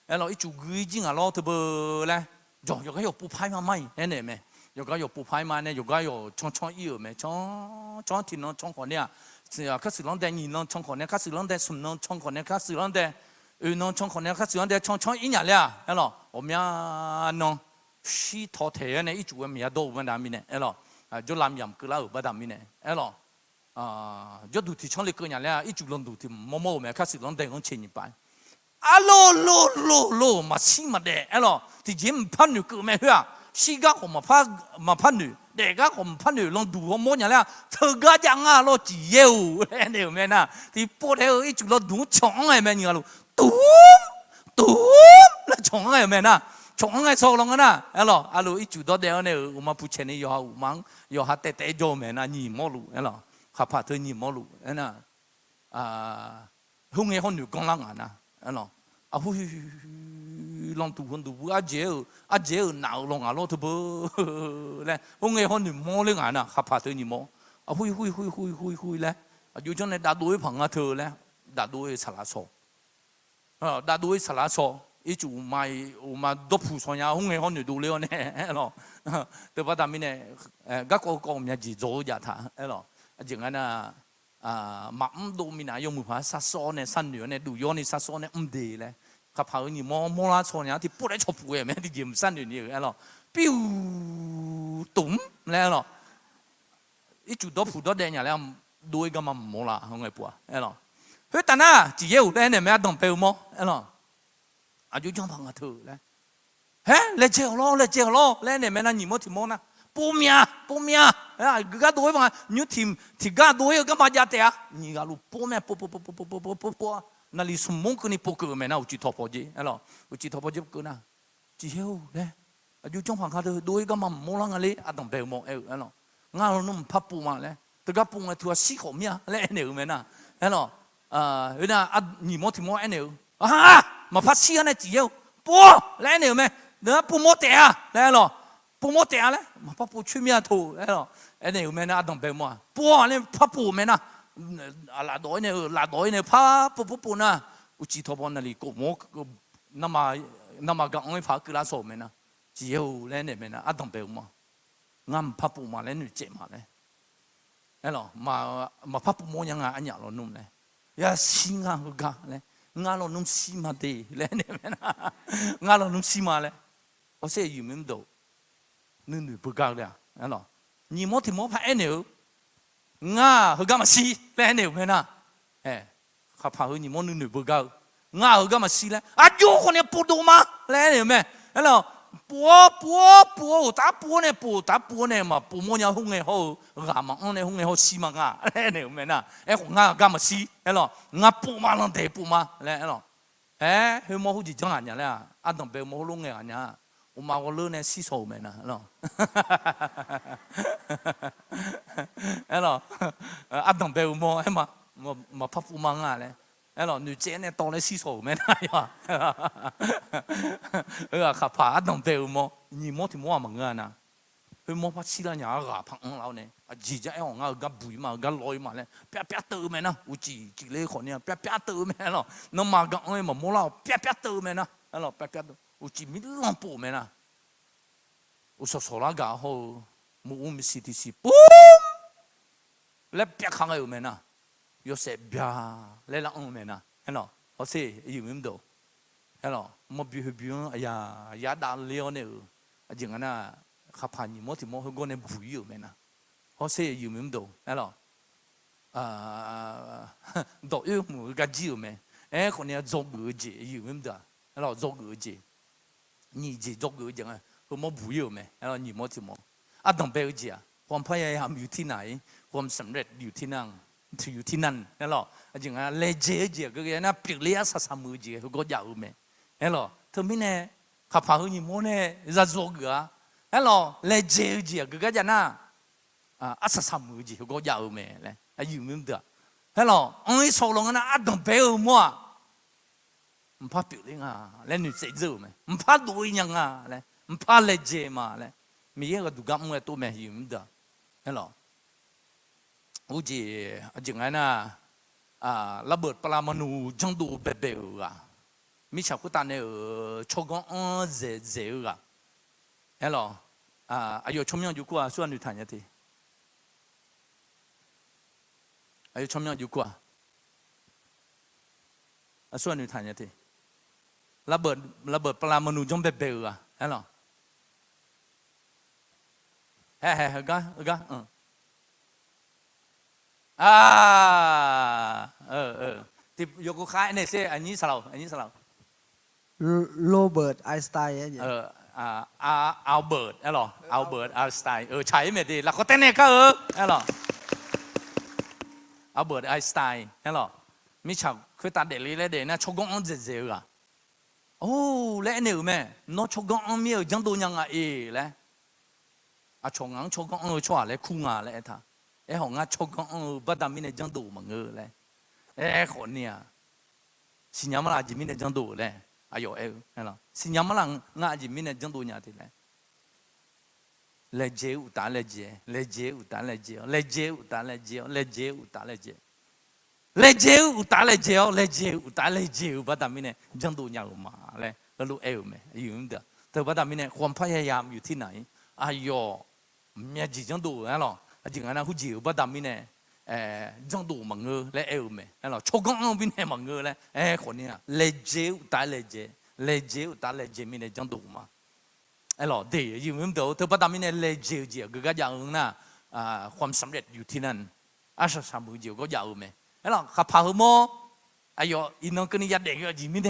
แล้วอีจุกุยจริงเราเถอะเบอร์เลยจงก็อยู่ปูพายมาไม่เนี่ยแม่อยู่ก็อยู่ปูพายมาเนี่ยอยู่ก็อยู่ช่องอีแม่ช่องที่น้องช่องคนเนี่ยข้าสึกลองเด็ดนี่น้องช่องคนเนี่ยข้าสึกลองเด็ดสุนน้องช่องคนเนี่ยข้าสึกลองเด็ดน้องช่องคนเนี่ยข้าสึกลองเด็ดช่องอีเนี่ยเลยแล้ว我们น้องชีทอเทียเนี่ยอีจุเมียโดมันดามิเนี่ยแล้วจุลามยำก็แล้วบัดดามิเนี่ยแล้วจุดดูที่ช่องเล็กเนี่ยแล้วอีจุลงดูที่โมโม่แม่ข้าสึกลองเด็กของเชนิไปโลมาชิมาเดะแล้วที่ยิ้มพันอยู่ก็ไม่เหี้ยชีก็ผมมาพันอยู่เด็กก็ผมพันอยู่ลองดูโมเนี่ยแล้วเธอก็ยังโลจีเยวเนี่ยแม่น่ะที่ปวดเอวอีจุลดูช่องไอ้แม่เนี่ยลูตุ้มแล้วช่องไอ้แม่น่ะช่องไอ้โซลงกันน่ะแล้วอีจุดเดียวเนี่ยมาพูดเช่นนี้ยอมังยอฮัตเตโจแม่น่ะนี่มอลูแล้วข้าพเจ้านี่มอลูน่ะหุ่งเงี้ยคนอยู่กองลังอ่ะนะแล้วหูลองดูคนดูอาเจ้าหนาวลงอ่ะรถเบอร์เลยหุ่งเงี้ยคนอยู่มอเรื่องอ่ะนะข้าพเจ้านี่มอหุยเลยอยู่จนในดาดูให้พังอ่ะเธอแล้วดาดูให้สารโซดาดูให้สารโซอีจูมาดูผู้ชายหุ่งเงี้ยคนอยู่ดูเรื่องเนี่ยแล้วแต่ว่าตอนนี้เนี่ยก็มีจีโจยาท่าแล้วจริงๆนะมัมดูมีนายมือพาซัสโซเนี่ยสันเหนือเนี่ยดูย้อนในซัสโซเนี่ยดีเลยข้าพเจ้านี่มอลาโซเนี่ยที่พูดได้ชอบพูดแม่ที่ยิ้มสันเหนือเนี่ยแล้วปิ้วตุ้มแล้วอีจุดดูผู้ดูเด่นอย่างแล้วดูอีกมันมอลาของไอ้ปัวแล้วเฮ้ยแต่น่ะจีเอวได้เนี่ยแม่ต้องเปลวมั้งแล้วอายุจังพังอ่ะเธอแล้วเฮ้ยเลเจอร์ล้อแล้วเนี่ยแม่น่ะหนีมดที่มอนะปูเมีย กะตัวมานิวทีมที่กะตัวก็มาจัดอ่ะนี่กะลูปอแม่ปอนั่นลิสมงค์นี่ปอคือแม่นะอุจิทอปอจีอุจิทอปอจีก็นะจีเฮลเลยอยู่จงฟังเขาตัวก็มาโมลังอะไรอ่ะต้องเบลมองงาเรานุ่มพับปูมาเลยแต่ก็ปูมาทัวร์สีขมเนี่ยเลยเนี่ยแม่นะเวลานี่มอที่มอเนี่ยมาพัดเสียเนี่ยจีเฮลปูเลยเนี่ยแม่เนื้อปูมอเตะเลยปูมอเตะเลยมาพับปูช่วยเมียถูเนี่ยแม่นะต้องเบลมองปูเนี่ยพับปูแม่นะลาดอยเนี่ยพับปูนะอุจิทอปอนั่นลิกูมอน้ำมากังไม่พักกระสอบแม่นะจีเฮลเลยเนี่ยแม่นะต้องเบลมองงามพับปูมาเลยหนูเจ็บมาเลยมาพับปูมยังไงอันนี้เรานุ่มเลยยาสีงาหกาเลยงาเรานุ่มสีมาดีเลยเนี่ยนะงาเรานุ่มสีมาเลยโอ้เสียอยู่ไม่ดูนู่นบุกาเลยนี่มอที่มอพัดเนี่ยงาหกามาสีเลยเนี่ยนะข้าพาหุ่นนี่มอนู่นบุกางาหกามาสีเลยอายุคนนี้ปูดูมาเลยเนี่ยปู打ปูเนี่ยมาปูมอยังหุ่งเงี้ยเขางามันเนี่ยหุ่งเงี้ยเขาสีมางาเนี่ยแม่นะงากามาสีงาปูมาลังเดปูมาเลยเฮ้ยมอหุ่นจีจังอันเนี่ยอันต้องเป็นมอหุ่งเงี้ยอันเนี่ย我妈我乐呢洗手没呢，阿东被我摸，嘛拍不忙啊嘞，女仔呢当你洗手没呢呀，可怕阿东被我摸，你摸就摸忙啊呐，佢摸拍起啦呀个拍老呢，啊姐姐我个个背嘛个來嘛咧，啪啪倒咩呐，有幾咧可能啪啪倒咩咯，那嘛個我嘛摸啦啪啪倒咩呐，啪啪倒。有幾米浪波咩啦？有說說那個好，冇咪是的是，boom，你別看個有咩啦？有些別，你啦有咩啦？我說有咩多？我比佢比哎呀大了呢，就咁啦，佢怕你冇啲冇佢講你唔有咩啦？我說有咩多？都有冇個字咩？可能做個字有咩多？做個字。你只做個樣啊，佢冇唔要咩？你冇條冇，啊當俾佢知啊，ความพยายามอยู่ที่ไหนความสำเร็จอยู่ที่นั่นอยู่ที่นั่นนั่นหรอจริงอ่ะเลเจเจียก็แค่น่ะปิดเลี้ยสัสมือเจียเขาก็ยาวไหมนั่นหรอเธอไม่แน่ข้าพาเขาหยิบโม่เนี่ยจะโจกอ่ะนั่นหรอเลเจเจียก็แค่น่ะสัสมือเจียเขาก็ยาวไหมเลยอยู่ไม่ได้นั่นหรออันนี้สองคนน่ะอ่ะต้องไปเอามั่ว唔怕表演啊，你女仔做咩？唔怕女人啊，咧唔怕嚟接嘛，咧咪一個都咁嘅都未用得，係咯？好似淨係嗱ระเบิดปรมาณูจังดูเบลอ่ะมีชาวกุตันเนี่ยชกกันเจ๋ออ่ะ係咯？อายุชมยังอยู่กว่าส่วน女團一啲，อายุชมยังอยู่กว่าส่วน女團一啲。ระเบิดปรมาณูจังเบลอ่ะเห็นหรอเฮ้ก็ที่ยกขาเนี่ยเสียอันนี้สลาวโรเบิร์ตไอน์สไตน์อัลเบิร์ตเหรออัลเบิร์ตไอน์สไตน์ใช่ไหมดีแล้วก็เต้นเนี่ยก็เหรออัลเบิร์ตไอน์สไตน์เหรอมิชาคือตาเด็กเลยเด็กนะชกกงเจ๋ออ่ะโอ้แล้วเนี่ยแม่น้องชกกงมีจังตัวยังไงเลยชกกงชัวร์เลยคุ้งอ่ะเลยท่าของชกกงบัดดามินจังตัวมังเลยคนเนี่ยสิญญามาลาจิมินจังตัวเลยอยู่เหรอสิญญามาลางาจิมินจังตัวเนี่ยที่เลยเลเจอุตาเลเจเลเจอุตาเลเจเลเจอุตาเลเจเลเจอุตาเลเจเลเจอุตาเลเจเลเจอุตาเลเจบัดดามินจังตัวเนี่ยมาเลยรู้ไหมอยู่มั้งเด้อแต่บัดดามินความพยายามอยู่ที่ไหนอยู่มีจีจังตัวเหรอจริงๆนะผู้จีบัดดามินจังตัวมังเงและไหมเหรอชกกงบินมังเงเลยคนนี้เลเจอุตาเลเจเลเจอุตาเลเจมินจังตัวมาเหรอเดี๋ยวอยู่มั้งเด้อแต่บัดดามินเลเจเจียก็อย่างน่ะความสำเร็จอยู่ที่นั่นสามีจีก็ยาวไหมเหรอข้าพาหัวอยู่อินนองคนนี้ยัดเด็กจิมิน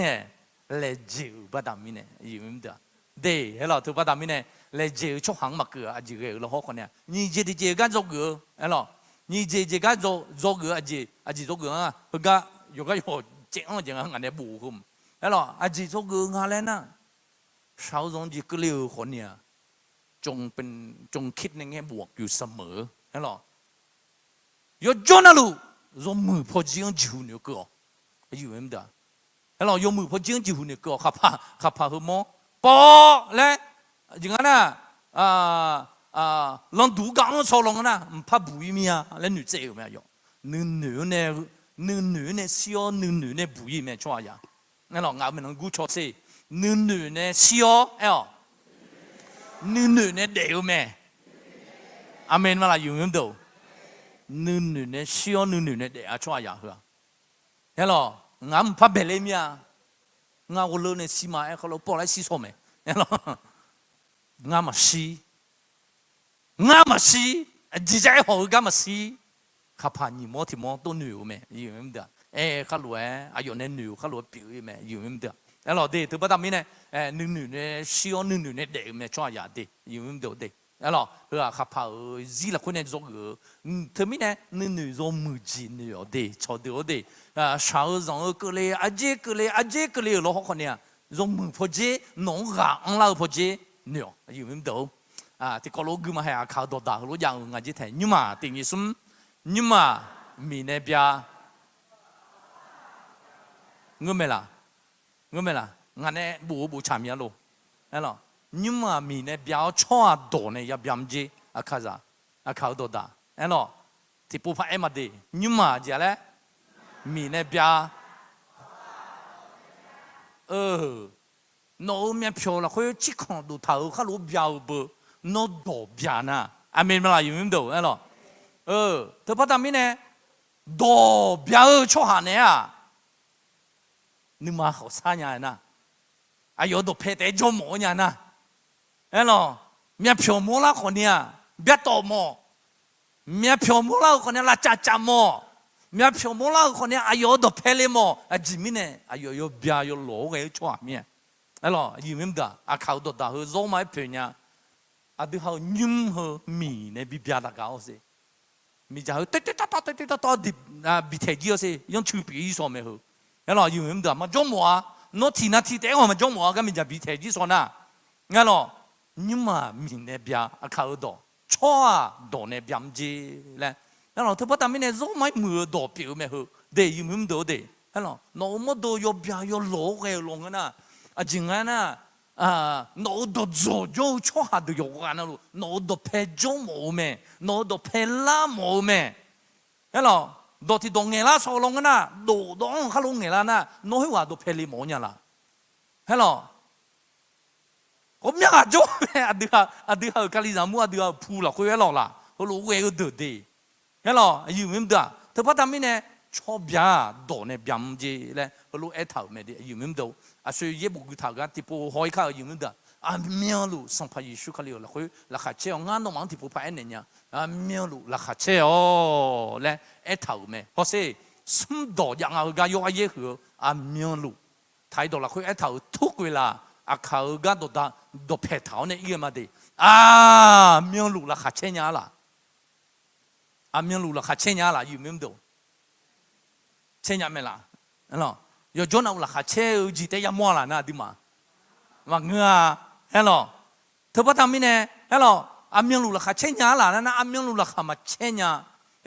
เลเจบัดดามินอยู่มั้งเด้อเดี๋ยวเหรอแต่บัดดามิน来接出行嘛个啊，这个了好看呢。你这的这个做个，哎咯，你这个做个啊这做个啊，佢个有个有这样人哋补咁，哎咯，啊这做个下来呢，少种这个了คนเนี่ยจงคิดในแง่บวกอยู่เสมอไอ้หรอยอจอนะลูรมือพอจริงจิวเนี่ยก็อยู่เหมือนเดิมไอ้หรอยมือพอจริงจิวเนี่ยก็ขับพาหัวมอปอและอย่างนั้นนะลองดูกังโซลงนะพาบุยมีอะและหนูเจ้าไม่ยอหนูเนี่ยเสียวหนูเนี่ยบุยไม่ช่วยยังไอ้หรองานมันกูชอบสิหนูเนี่ยเสียวไอ้หรอหนูเนี่ยเดียวแม่อาเมนมาละอยู่ยังดูหนูเนี่ยเสียวหนูเนี่ยเดียวช่วยยังเหรอเฮ้ยหรองานพับเบลเมียงานกูเลยเนี่ยสีมาไอ้เขาเราปล่อยสีส้มไหมเฮ้ยหรองานมาสีจิตใจหองานมาสีข้าพานี่มอที่มอตัวหนูแม่อยู่ยังดูข้าหลวงอายุเนี่ยหนูข้าหลวงผิวแม่อยู่ยังดูไอ้หรอเด็กถือว่าทำนี่เนี่ยหนูเนี่ยเสียวหนูเนี่ยเด็กแม่ช่วยยังเด็กอยู่ยังดูเด็กไอ้หรอข้าพาจีละคนเนี่ย做个特别呢หนู做母鸡呢的超的的少让个嘞阿姐个嘞老好看呢做母婆姐农行老婆姐呢有没有ที่ก็รู้มาให้อาข่าวต่อๆรู้อย่างงานที่แท้ยุ่งมาติงสุ่มยุ่งมามีเนบยาเงื่อนไหมล่ะงานเนี่ยบูชามีอะไรไอ้หรอยุ่งมามีเนบยาช่อโดนเนี่ยยับยั้งจีอาข่าวต่อๆไอ้หรอที่ผู้พายมาดียุ่งมาเจ้าเลยมีเนบยาน้องเมียพิวละเขาจิกของดูเท้าเขารู้ยาวเบอโนดอบยานะอาเมนมาลาอยู่มั้งดูไอ้หรอเธอพัฒนามิเนี่ยดอบยาชั่วหาเนี่ยนึกมาเขาสร้างยังไงนะอายุดเพเตจมอเนี่ยนะไอ้หรอเมียพิวมัวละคนเนี่ยเบียโตมอเมียพิวมัวละคนเนี่ยละจ่ามอเมียพิวมัวละคนเนี่ยอายุดเพเลมอจิมิเนี่ยอายุเบียโหลเกยชั่วเมียไอ้หรออยู่มั้งดูอาข่าวต่อๆเขาโจมาเพียงเนี่ยอาดูเขายุ่งเขามีเนี่ยบิบยาตะก้าวสิมีจะเขาเตะดิบิเทจิสิยังชูปีอีสอมเขาแล้วเราอยู่เหมือนเดิมมาจงมัวโนทีนาทีเตะเขามาจงมัวก็มีจะบิเทจิสอนะงั้นเรายุ่งมามีเนี่ยบิอาเขาดอชั่วดอเนี่ยบิมจีแล้วแล้วเราถ้าพอทำเนี่ยรู้ไหมมือดอปิวไหมเขาเดี๋ยวอยู่เหมือนเดิมเดี๋ยวแล้วเราโน้มดูยบิยโลกเอลงนะจริงนะ너도 조조 초하도 요구하나로 너도 배조 모음에 너도 펠라 모음에 hello 너티 동해라 소롱나 너도 할롱해라나 너희와도 펠리 뭐냐라 hello 엄냐가 좀 아드가 칼리자무 아드가 풀라 고해라라 홀로 왜거드디 hello 유민다 더파담이네 초비야 너네 뺨지래 홀로 애타메디 유민도所以也不给他个，地不好看有没得？面路上拍艺术可了，会拉下车，俺弄忙地不拍人家，面路拉下车哦，来一头咩？或是什多样啊个有嘢去面路，睇到啦佢一頭突過啦，佢個都拍頭呢依個嘛的，面路拉下車呀啦，面路拉下車呀啦，有沒有？車呀咩啦？喏。有จนเอาราคาเช่จีเตยมัวล่ะนะดิมาว่าเงือเฮ้ยหรอเธอพอทำมิเนี่ยเฮ้ยหรออามีลูกราคาเช่นยาล่ะนะอามีลูกราคามาเช่นยา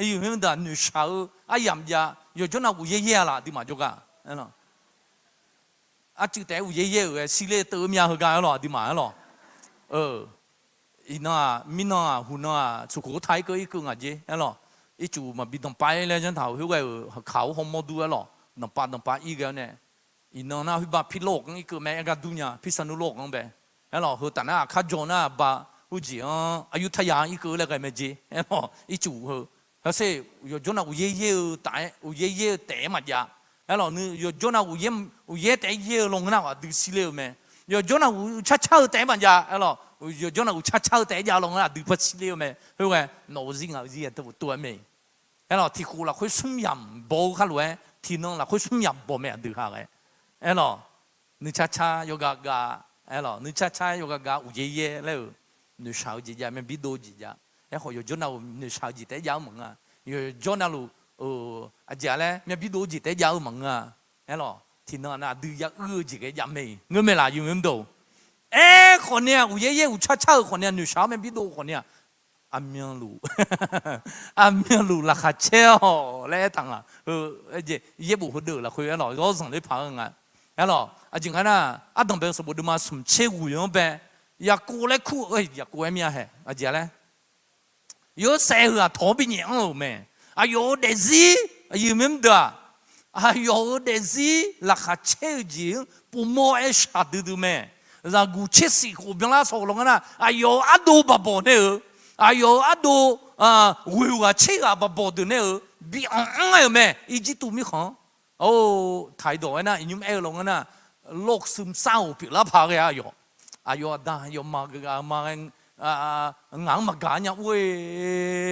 อยู่เหมือนเดิมหนูสาวอายามยา有จนเอาเย่ๆล่ะดิมาจุกะเฮ้ยหรอจีเตยเย่ๆเว้ยสิเลตัวเมียเขากันหรอดิมาหรออีน่ามิน่าหุ่นน่าสุโขทัยก็อีกงอ่ะเจ้เฮ้ยหรออีจู่มาบิดต้องไปเลยฉันถามเขาว่าเขาหอมมาดูหรอน้ำปลาอีกแล้วเนี่ยอีน้องน่าพี่บ้าพี่โลกนี่คือแม่ก็ดูเนี่ยพี่สนุโลกนั่นแบบแล้วเราแต่น่าข้าจน่าบ้าหูจีอายุทยาอีกแล้วก็ไม่จีแล้วอีจู่เขาเสียอยู่จนเอาเย่ๆตายเย่ๆแต่มาจ้ะแล้วเราเนี่ยอยู่จนเอาเย่แต่เย่ลงน่ะว่าดูสิเลยแม่อยู่จนเอาช้าๆแต่มาจ้ะแล้วเราอยู่จนเอาช้าๆแต่ยาลงน่ะดูพัดสิเลยแม่เฮ้ยโน้ตสิ่งตัวแม่แล้วเราที่กูเราคุยสุ่มยำโบข้ารู้ที่น้องเราคุยสุ่มยำบ่แม่ดูข้าเลยเอ้หรอนึกช้าๆโยกะกะเอ้หรอนึกช้าๆโยกะกะอุเย่ๆแล้ว女少几家，没比多几家，然后有就那女少几代家门啊，有就那路阿家嘞，没比多几代家门啊，哎咯，听到那对家几个家没，我没啦，有没有？哎，可能我爷爷我悄悄可能女少没比多可能。阿明路，阿明路ราคาเช่าแล้วต่างอ่ะเย่บุหัวเดือดละคุยอะไรก็ส่งได้พังอ่ะแล้วจริงๆนะอาต้องเป็นสมบูรณ์มาสมเชื่ออยู่ยังเป็นอยากกูเลยคู่อยากกูไม่เหรอเจ้าเลย有谁啊逃避你哦没有的是有没得有的是ราคาเช่าจริงปุ่มไอ้ชาดูดูไม่รากูเชื่อสิกูเป็นละสองลงนะ有阿多巴宝呢阿多为我吃啊不包的呢比有没一直都没看太多那因为哎龙那落ซึมเศร้าปีละพา个ได้มางังมาการเนี่ยเว้ย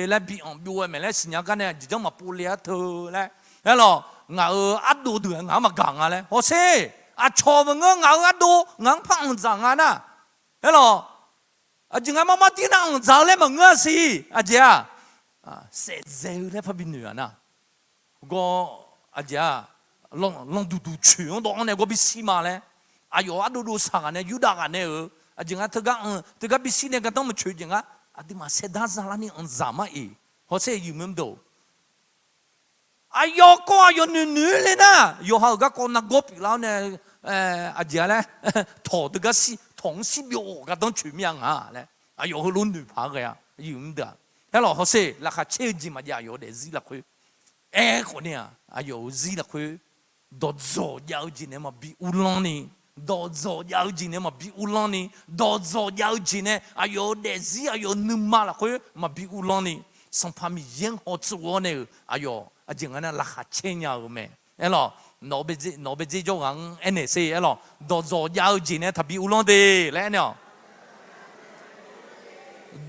แล้วบีด้วยแม่แล้วสิ่งกันเนี่ยจะมาปูเลียเธอแล้วหรองาอัดดูเดือดงังมาการอะไรโอ้เซ่ชอบมึงงังอัดดูงังพังจังนะแล้วหรอจึงไงมาที่นั่งจ้าเล่มึงสิเจ้าเสร็จเจ้าเล่พบินเหนือนะก็เจ้าลองดูชื่อตรงนั้นก็บิสิมาเลยดูสังกันเนี่ยยุดากันเนี่ยจึงไงเธอก็บิสิเนี่ยก็ต้องมาช่วยจึงไงที่มาเสด็จจ้านี่อันจามาเพราะเสียอยู่เหมือนเดิมก็เนื้อเลยนะเขาก็นักกบแล้วเนี่ยเจ้าเลยถอดก็สิ同时有个当全面啊嘞，有个轮流爬个呀，有唔得，哎咯，好些那下车子嘛也有的字了去，哎可能有字了去，到做要紧的嘛比乌浪呢，到做要紧的嘛比乌浪呢，到做要紧的有的字有能嘛了去嘛比乌浪呢，上旁边任何做呢，就那那下车呀个咩，哎咯。nó bây giờ cho ngang NC ấy lo đồ gió giao gì nè thằng bị ulang đi lẽ nhở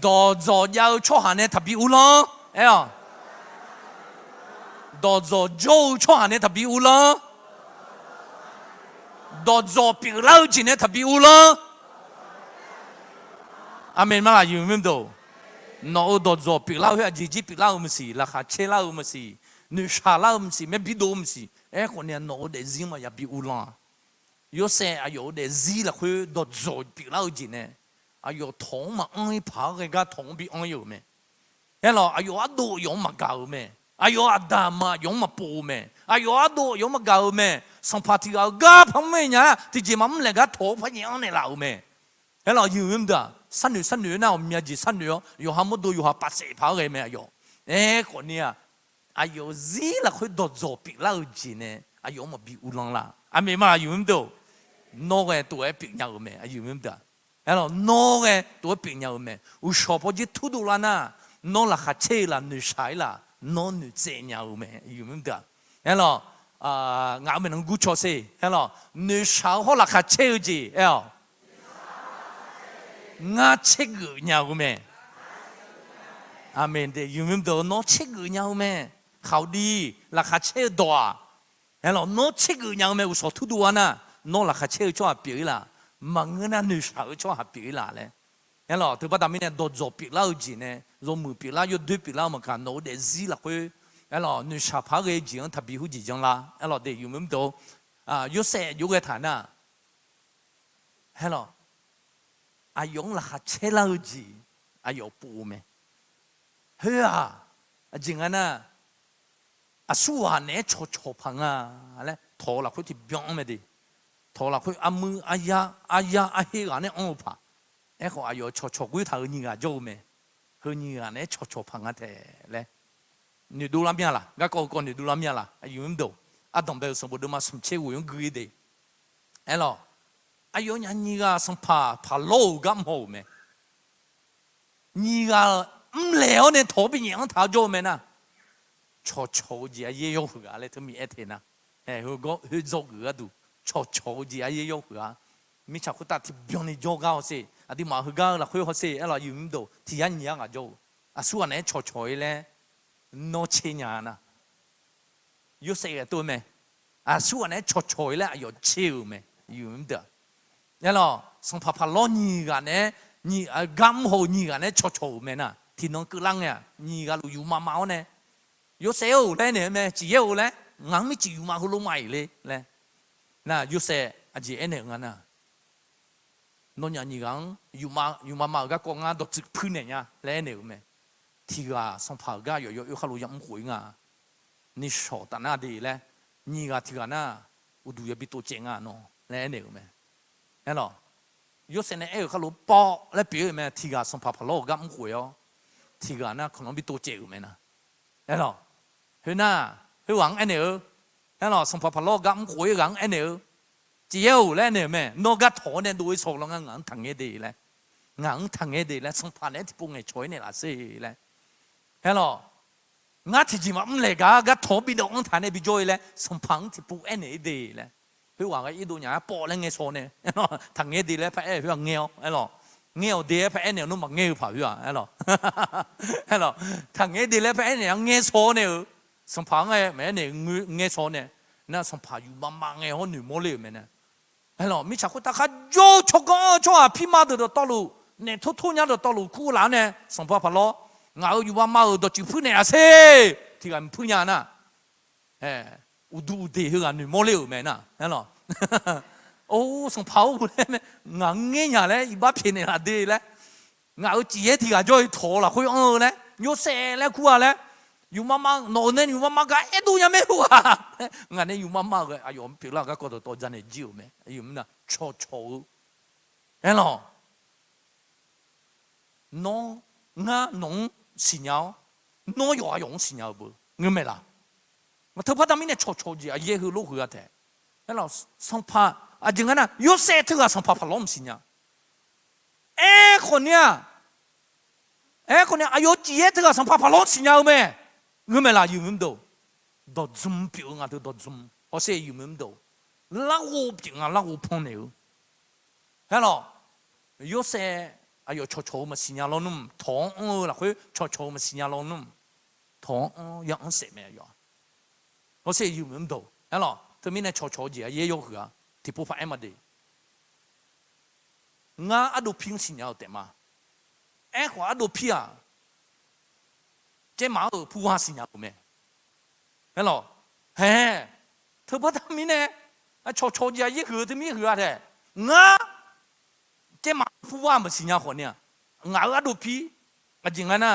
đồ gió giao cho hắn nè thằng bị ulang ấy à đồ gió dâu cho hắn nè thằng bị ulang đồ gió bị lao gì nè thằng bị ulang amen mà là yêu mến đồ nó đồ gió bị lao hay gì bị lao mà xí là khá chế lao mà xí nữ sa lao mà xí mấy bị đồ mà xíคนเนี่ยโน้ตเดซิมาอย่าบิอุลังยศเสียเดซิละคุยดดโจบิเล่าจีเนี่ยทงมาอันพาเกก็ทงบิอันอยู่ไหมเฮ้ยเราอัดดูยงมาเก่าไหมอัดดามายงมาปูไหมอัดดูยงมาเก่าไหมสัมผัสที่เราก็พอไม่เนี่ยที่จริงมันเลยก็โถพยังเนี่ยเราไหมเฮ้ยเราอยู่มั้ยเด้อสันหนูน่ะผมอยากจีสันหนูอยู่หามุดดูอยู่หาปัสสาวะเลยไหมคนเนี่ยซีละคุยดดโจปิเล่าจีเนี่ยมาบิอุลังละไม่มาอยู่มั้ยดูน้องตัวปิกยาวมั้ยอยู่มั้ยดูแล้วน้องตัวปิกยาวมั้ยอุชอพอจีทุดูละนะน้องละขัดเชละหนูชายละน้องหนูเจียยาวมั้ยอยู่มั้ยดูแล้วงาไม่ต้องกูชอเซ่แล้วหนูชายเขาละขัดเชจีงาเชกุยาวมั้ยอาเมนเดอยู่มั้ยดูน้องเชกุยาวมั้ยเขาดีราคาเช่ดัวแล้วน้องเชื่อยังไม่อุตส่าห์ทุดัวนะน้องราคาเชื่อชอบปีละมังเงินนึกสาวชอบปีละเลยแล้วถือว่าตอนนี้เนี่ยโดนจบปีละจีเนี่ยรวมมือปีละอยู่ด้วยปีละมันกันโน้ตเดซี่ละคุยแล้วนึกสาวพักเองจีนทับปีหูจีจังละแล้วเดี๋ยวอยู่ไม่ตัวอยู่เสียอยู่กับฐานะแล้วยงราคาเช่ละจีปูไหมเฮ้ยจริงนะสู้วันนี้ชอบพังอะไรทอละคุยที่บ้องไม่ดีทอละคุยมืออายาเฮกันเนี่ยอ้อผ่าเขาชอบคุยทางนี้ก็โจมไหมเฮนี่กันเนี่ยชอบพังแต่เลยนี่ดูลำยังล่ะก็นี่ดูลำยังล่ะอยู่ไม่ดูต้องไปสมบูรณ์มาสมเชื่ออยู่กุยดีแล้วยันนี่ก็สัมผัสโลกมโหไหมนี่ก็แล้วเนี่ยทอไปยังท่าโจมไหมนะ吵子也有个嘞，他们一天呐，佢做个都吵子也有个，咪查佢打ที่邊你做搞些，啲馬佢搞啦，佢好些，要唔到，ที่人樣做，所以呢吵咧，no 錢呀呐，有些嘅多咩？所以呢吵咧有超咩？有唔得，然後上拍攞你個呢，你刚好你个呢吵吵咩呐？天龙个人呀，你个路有毛毛呢？有谁有嘞呢？咩？只有嘞，俺们只有毛好路买嘞嘞。那有谁啊？只呢个呐？侬讲你讲有毛个光啊都只喷人呀，嘞呢咩？ทีกาสงผากาอยู่ขลุยำหวยงานี่ชอตานาดีแหละนี่กาทีกาน่าอุดูยบิโตเจงอ่ะเนาะแล้วเนี่ยมั้ยเห็นหรอยศเนี่ยขลุปอแล้วเปียมั้ยทีกาสงผาพะโลกำหวยอ๋อทีกาน่าขนมบิโตเจงมั้ยนะเห็นหรอเฮ้ยน่าเฮ้ยหวังไอ้เนี่ยเห็นหรอสงผาพะโลกำหวยหวังไอ้เนี่ยเจียวแล้วเนี่ยมั้ยนกกะถอเนี่ยดูไอ้โซลงงังทังเอดีแหละงังทังเอดีแหละสงผาเนี่ยที่ปุ่งไอ้ช่วยเนี่ยล่ะสิแหละเฮ้ยหรองาที่จีมาเลยกะถอบิดองทานเนี่ยบิจอยเลยสมพังที่ปุ่งไอ้เนี่ยดีเลยเฮ้ยหวังไอ้ดูเนี่ยปอแล้วไงโซเนี่ยเฮ้ยหรอทังเอดีแล้วพระเอ้ยพี่ว่าเงี้ยวเฮ้ยหรอเงี้ยวดีพระเอ้ยเนี่ยนุ่มแบบเงี้ยวผ่าพี่ว่าเฮ้ยหรอเฮ้ยหรอทังเอดีแล้วพระเอ้ยเนี่ยเงี้ยโซเนี่ยสมพังไอ้แม่เนี่ยเงี้ยโซเนี่ยน่าสมพังอยู่มาเงี้ยหัวหนุ่มโมเลยแม่เนี่ยเฮ้ยหรอมิชาคุตาข้าโยชกชัวพี่มาเดือดตลุเนี่ยทุกอย่างเดือดตลุคู่หลานเนี่ยสมพังพะโลงาอยู่ว่ามาเดือดจีพูดเนี่ยเซ่ที่กันพูดอย่างน่ะอุดูดีคือกันหนุ่มโมเลยแม่น่ะเห็นหรอโอ้สมพังเลยแม่งาเงี้ยเลยอีบ้าเพี้ยนอะไรดีเลยงาจีที่กันจ่อยถอละคุยเลยโยเซ่แล้วคู่อะไรอยู่มาโน่นเนี่ยอยู่มาก็ดูยังไม่รู้อ่ะงานนี้อยู่มาก็อายุเปล่าก็ตัวจันเนี่ยจิ้วไหมอยู่มันน่ะโชเห็นหรอน้องงาหนงสิญญาน้องอยู่อายุสิญญาบ่เงี้ยไหมล่ะมาเธอพัฒนาไม่เนี่ยโชจีอ่ะเยอะลูกหัวแท้เห็นหรอสังพาอ่ะจริงๆนะยูเซ่เธอก็สังพาพล้อมสิญญาคนเนี่ยอายุจีเธอก็สังพาพล้อมสิญญาไหมเงี้ยไหมล่ะอยู่มั้งดอซุ่มเปียงอ่ะดอซุ่มเขาเสียอยู่มั้งลักหูเปียงอ่ะลักหูพงเนี่ยเห็นหรอยูเซ่อายุโชมาสิญญาลนุ่มท้องล่ะคุยโชมาสิญญาลนุ่มท้องยังเสียไม่ยอมเขาเสียอยู่มั้งเห็นหรอเธอมีเนี่ยโชจีอ่ะเยอะหัวที่ผู้พันมาดีงาอดูพิงสิญญาเต็มมาหัวอดูพิอ่ะเจ้าหมาผู้ว่าสิญญาบุ้มเห็นหรอเฮ้เธอพัฒนามีเนี่ยโชจีอ่ะเยอะหัวเธอมีหัวแท้งาเจ้าหมาผู้ว่ามันสิญญาคนเนี่ยงาอดูพิอ่ะจริงนะ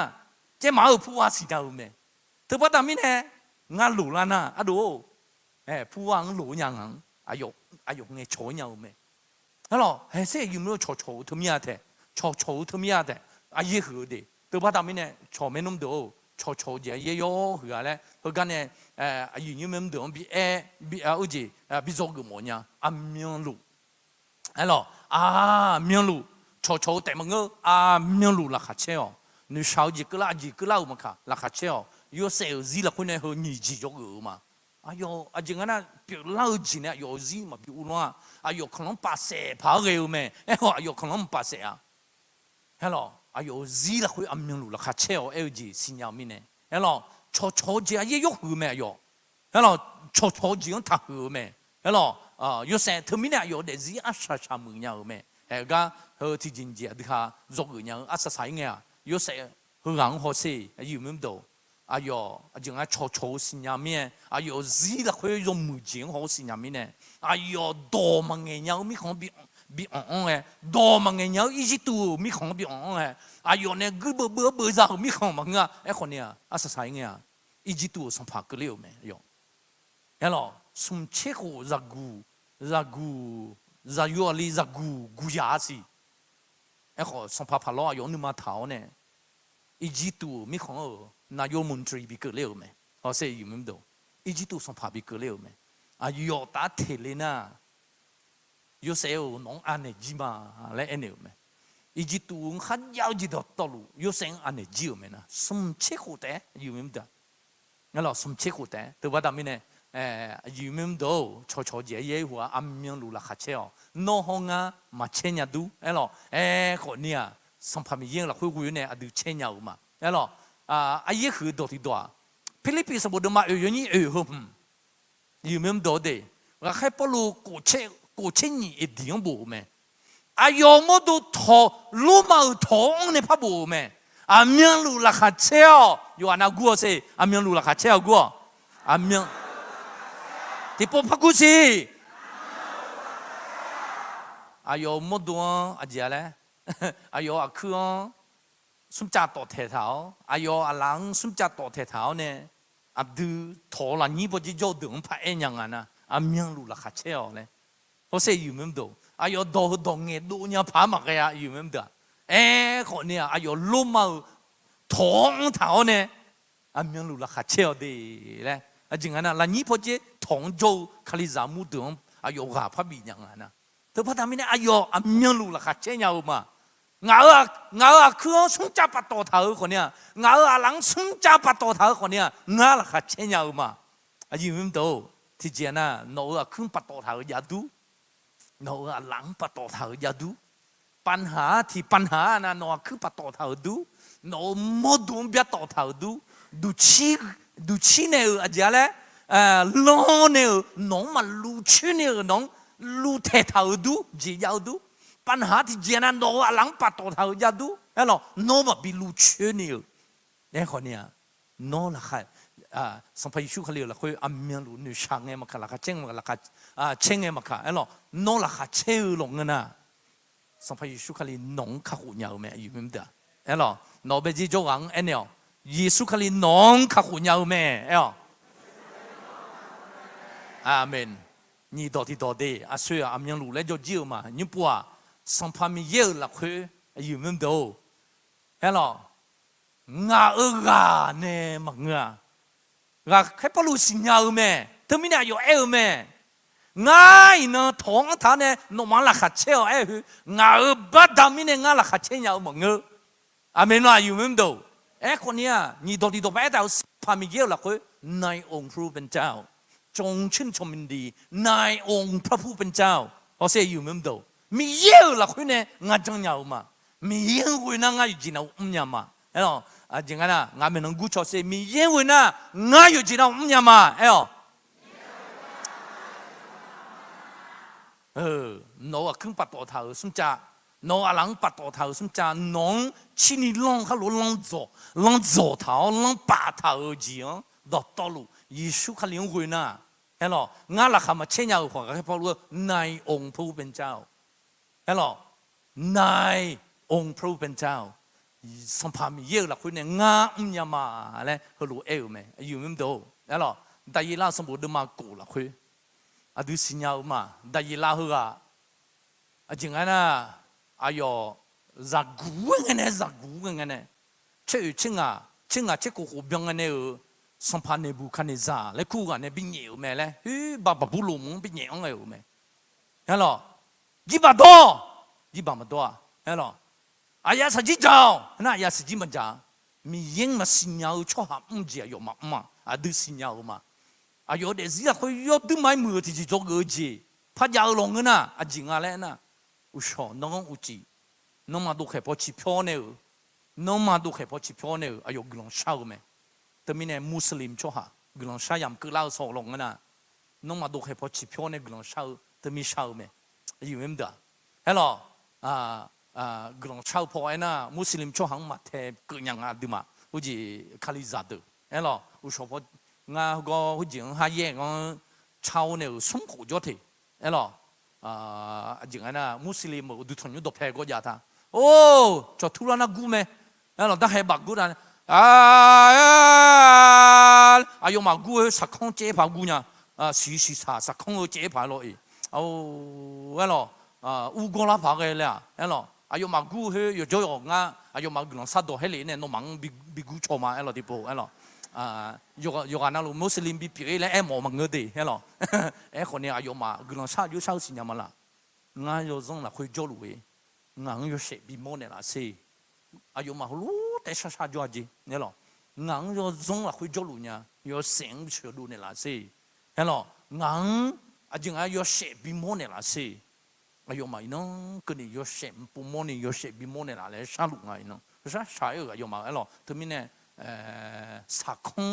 เจ้าหมาผู้ว่าสิญญาบุ้มเธอพัฒนามีเนี่ยงาหลุแล้วนะอดูผู้ว่าหลุยังอายุเงี้ยโชยังบุ้มเห็นหรอเฮ้เสียอยู่มั้งโชเธอมีอะไรโชเธอมีอะไรอายุหัวดีเธอพัฒนามีเนี่ยโชไม่นุ่มดูโชเยอะหัวเลยเพราะกันเนี่ยอายุยังไม่นุ่มดูบีอุจิบีโจกุโมเนี่ยเมียนลูเห็นหรอเมียนลูโชแต่มึงเมียนลูราคาเชียวนี่ชาวจีก็ล่ามันค่ะราคาเชียวยูเซลซีละคนเนี่ยเขาหนีจีจกูมาจริงๆนะเปียเล่าจีเนี่ยยูซีมาเปียอุลว่าขนมปัสเซ่พาเร็วไหมขนมปัสเซ่เห็นหรอซีละคุยเมียนลูราคาเชียวจีสิญญามิเนี่ยเห็นหรอโชจีอายุหัวไหมเห็นหรอโชจียังทักหัวไหมเห็นหรอยูเซเธอมิเนี่ยเดี๋ยวซีอาชามึงเนี่ยไหมก็ที่จริงๆดิค่ะจกูเนี่ยอาศัยเนี่ยยูเซหลังหัวเสียอยู่มั้งดูจริงๆโชสิญญามิเนี่ยซีละคุยยมมือจริงหัวสิญญามิเนี่ยโดมังเงี้ยมีของบีโดมังเงี้ยอีจิตูมีของบีเนี่ยกูเบื่อจะมีของมังเงี้ยคนเนี่ยอาศัยเนี่ยอีจิตูสัมผัสกันเลยไหมเห็นหรอสมเชโกจะอยู่อะไรจะกูยาสิเขาสัมผัสพลอยนึกมาเท้าเนี่ยอีจิตูมีของนายกมนตรีบีเกลียวไหมเขาเสียอยู่มั้งดูอีจิตูสัมผัสบีเกลียวไหมตาเทเลน่ายูเซลน้องอันเนี่ยจีมาและเอเนลไหมอีจิตูขัดยาวจีดตลุยูเซงอันเนี่ยจีไหมนะสมเชโกแต่อยู่มั้งดูงั้นเราสมเชโกแต่แต่ว่าดามิเนี่ยอยู่มั้งดูโชเจียหัวเมียนลูลาคาเชียวน้องงามาเชียดูหรอคนเนี่ยสัมผัสมีเยอะละคุยเนี่ยดูเชียมาหรอยี่คือโดดที่ตัวฟิลิปปินส์บดมาอยู่นี่หุ่มอยู่มั้งดูเดว่าใครปลูกกูเชนี่เดียงบูไหม อายุมดูทอรู้มาทองในพระบุแม่อาเมียงลูราคาเชียวอยู่อันนั้นกูสิอาเมียงลูราคาเชียวกูอาเมียงที่พบพักกูสิอายุมดูอาเจียเลยอายุอาคือสุนจัดต่อเท้าอายุอาหลังสุนจัดต่อเท้าเนี่ยอับดูทอละนี่พอจะโยดึงพระเอ็นยังไงนะอาเมียงลูราคาเชียวเลยเพราะเสียอยู่ไม่ดูอายุโดเงี้ยดูเนี่ยพามาแกอยู่ไม่ดูคนเนี่ยอายุลุ่มมาทองเท้าเนี่ยอาเมียงลูราคาเชียวดีเลยจริงๆนะละนี่พอจะทองโจคาลิซามูดึงอายุกับพระบิดยังไงนะแต่พอทำนี่อายุอาเมียงลูราคาเชียวมาngãคือสงจับปัตโตเท้าคนเนี่ยngãหลังสงจับปัตโตเท้าคนเนี่ยngãละขัดเชียวมาอยู่ไม่ดูที่เจน่ะโน้ขึ้นปัตโตเท้ายาดูโน้หลังปัตโตเท้ายาดูปัญหาที่ปัญหานะโน้ขึ้นปัตโตเท้าดูโน้โมดุมเบียโตเท้าดูชีเนี่ยอะไรเลยล้อเนี่ยน้องมันลูชีเนี่ยน้องลูเทเท้าดูจียาวดูปัญหาที่เจนันโนหลังปัตโตเท้ายาดูเฮ้ยหรอโนมาบิลูเชนิลเนี่ยคนเนี่ยโนละค่ะสัมภาระชุกเขาเรียกละคุยอเมียลูนิช่างเองมาค่ะละค่ะเจงมาละค่ะเชงเองมาค่ะเฮ้ยหรอโนละค่ะเชื่อลงเงินนะสัมภาระชุกเขาเรียกน้องข้าหุ่นยาวแม่อยู่ไม่ได้เฮ้ยหรอโนเบจิโจวังเอ็นเนี่ยยิสุเขาเรียกน้องข้าหุ่นยาวแม่เฮ้ยอาเมนนี่ดอที่ดอเดอาศัยอเมียลูแล้วจะเจียวมาญี่ปุ่นสัมภาระเยอะละคุยอยู่ไม่ได้เฮ้ยหรองาเนี่ยมังงาแค่พลูสิญญาแม่เธอไม่ได้อยู่แม่ง่ายเนาะท้องท่านเนี่ยน้องมันละขัดเชี่ยวงาบัดดามิเนี่ยงาละขัดเชี่ยวมังอาเมนว่าอยู่ไม่ได้คนเนี้ยนี่ตัวที่ตัวแม่แต่พามีเยอะละคุยนายองค์พระผู้เป็นเจ้าจงชื่นชมยินดีนายองค์พระผู้เป็นเจ้าเพราะเสียอยู่ไม่ได้มีเยอะละคุยเนี่ยงาจังยาวมามีเยอะคุยนะงาอยู่จีน่าอุ้มยามาเนาะจริงๆนะงาไม่能กูชอบเสียมีเยอะนะงาอยู่จีน่าอุ้มยามาน้องขึ้นปัตโตเท้าสมจ่าน้องหลังปัตโตเท้าสมจ่าน้องชินี่ลองเขาลองจ่อเท้าลองป่าเท้าจีอ๋อดอกตอลูยิสุเขาเลี้ยงคุยนะเฮ้ยหรองาละคำมาเชี่ยวยาหัวก็แค่พอรู้นายองค์พระผู้เป็นเจ้าเฮ้ยหรอนายองค์พระผู้เป็นเจ้าสัมภาระเยอะละคุยเนี่ยงายามาอะไรเขารู้ไหมอยู่ไม่ดูแล้วหรอแต่ยีราสมบูรณ์มากูละคุยดูสิญญามาแต่ยีราหัวจริงๆนะอายุจักกูเงี้ยจักกูเงี้ยเชื่อเชื่อกูหูบิงเงี้ยสัมภาระบุคคลเนี่ยแล้วคู่กันเนี่ยบินเหนียวแม่เลยบ้าบุลุมบินเหนียวเงี้ยแม่แล้วหรอยี่บามาตัวเฮ้ยหรออายาสจิจ้าน่ะอายาสจิมันจ้ามียังมาสิญญาชอบมุ่งเจียอยู่มาดูสิญญามาอายุเด็กสิเขายอดดูไม่มือที่จะ做个จีพัดยาวลงนะจริงอะไรนะอุชอน้องอุจิน้องมาดูแค่พอชิพอเนี่ยน้องมาดูแค่พอชิพอเนี่ยอายุกลางเช้าไหมแต่มีเนี่ยมุสลิมชอบกลางเช้ายามกลางสองลงนะน้องมาดูแค่พอชิพอเนี่ยกลางเช้าแต่มีเช้าไหมอยู่ไม่ได้เฮ้ยหรอกลางเช้าพอไอ้น่ะมุสลิมชอบหังมาเทก็ยังงาดูมาอุจิคาลิซาดูเฮ้ยหรออุชอพองาก็อุจิหายก็เช้าเนี่ยสมขู่จอดที่เฮ้ยหรอจริงๆนะมุสลิมดูทุนยุดแพ้ก็ยาท่าโอ้จะทุรนากูไหมเฮ้ยหรอได้บักกูนะอายุมากูสักครั้งเจ็บพากูเนี่ยสีสักครั้งเจ็บพาเลยเอาเฮ้ยหรอ乌干拉爬个了，哎咯，哎呦嘛古去又做用啊，哎呦嘛古杀到迄里呢，侬忙比古错嘛，哎咯地步，哎咯，又那路穆斯林比别个哎毛嘛个的，哎咯，哎可能哎呦嘛古杀又烧死人嘛啦，我又种啦会做路诶，我又食比毛呢啦是，哎呦嘛路得杀做子，哎咯，我又种啦会做路呢，又生吃路呢啦是，哎咯，我就又食比毛呢啦是。อายุมาอิน้องก็นี่ยศเสมปุ่มนี่ยศเสบิโมเนี่ยอะไรชาลุงไงน้องใช่อายุมาเออหรอทมิเนี่ยสักครั้ง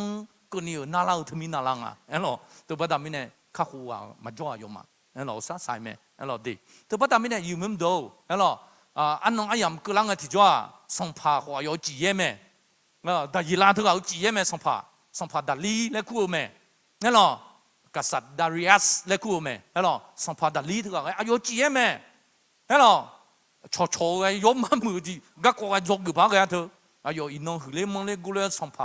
ก็นี่น่าเล่าทมิน่าลังอ่ะเออหรอตัวประดามิเนี่ยข้าหัวมาจ่ออายุมา အဲ့လိုစားဆိုင်မယ်အဲ့လိုဒီတပတ်တာမင်းနဲ့ယူမမတော့အဲ့လိုအန်နောင်အယမ်ကလန်ကတိကြွာဆောင်ဖာဟောယောကြည်ရဲမယ်ဒါရီလာတော့ကြည်ရဲမယ်ဆောင်ဖာဒါလီလက်ခုမယ်အဲ့လိုကဆတ်ဒါရီယတ်လက်ခုမယ်အဲ့လိုဆောင်ဖာဒါလီတော့အယောကြည်ရဲမယ်အဲ့လိုချောကယောမမှုဒီကကောကဇောကဘာကရတော့အယောအင်းနော်ဟလေမလေကူလဲဆောင်ဖာ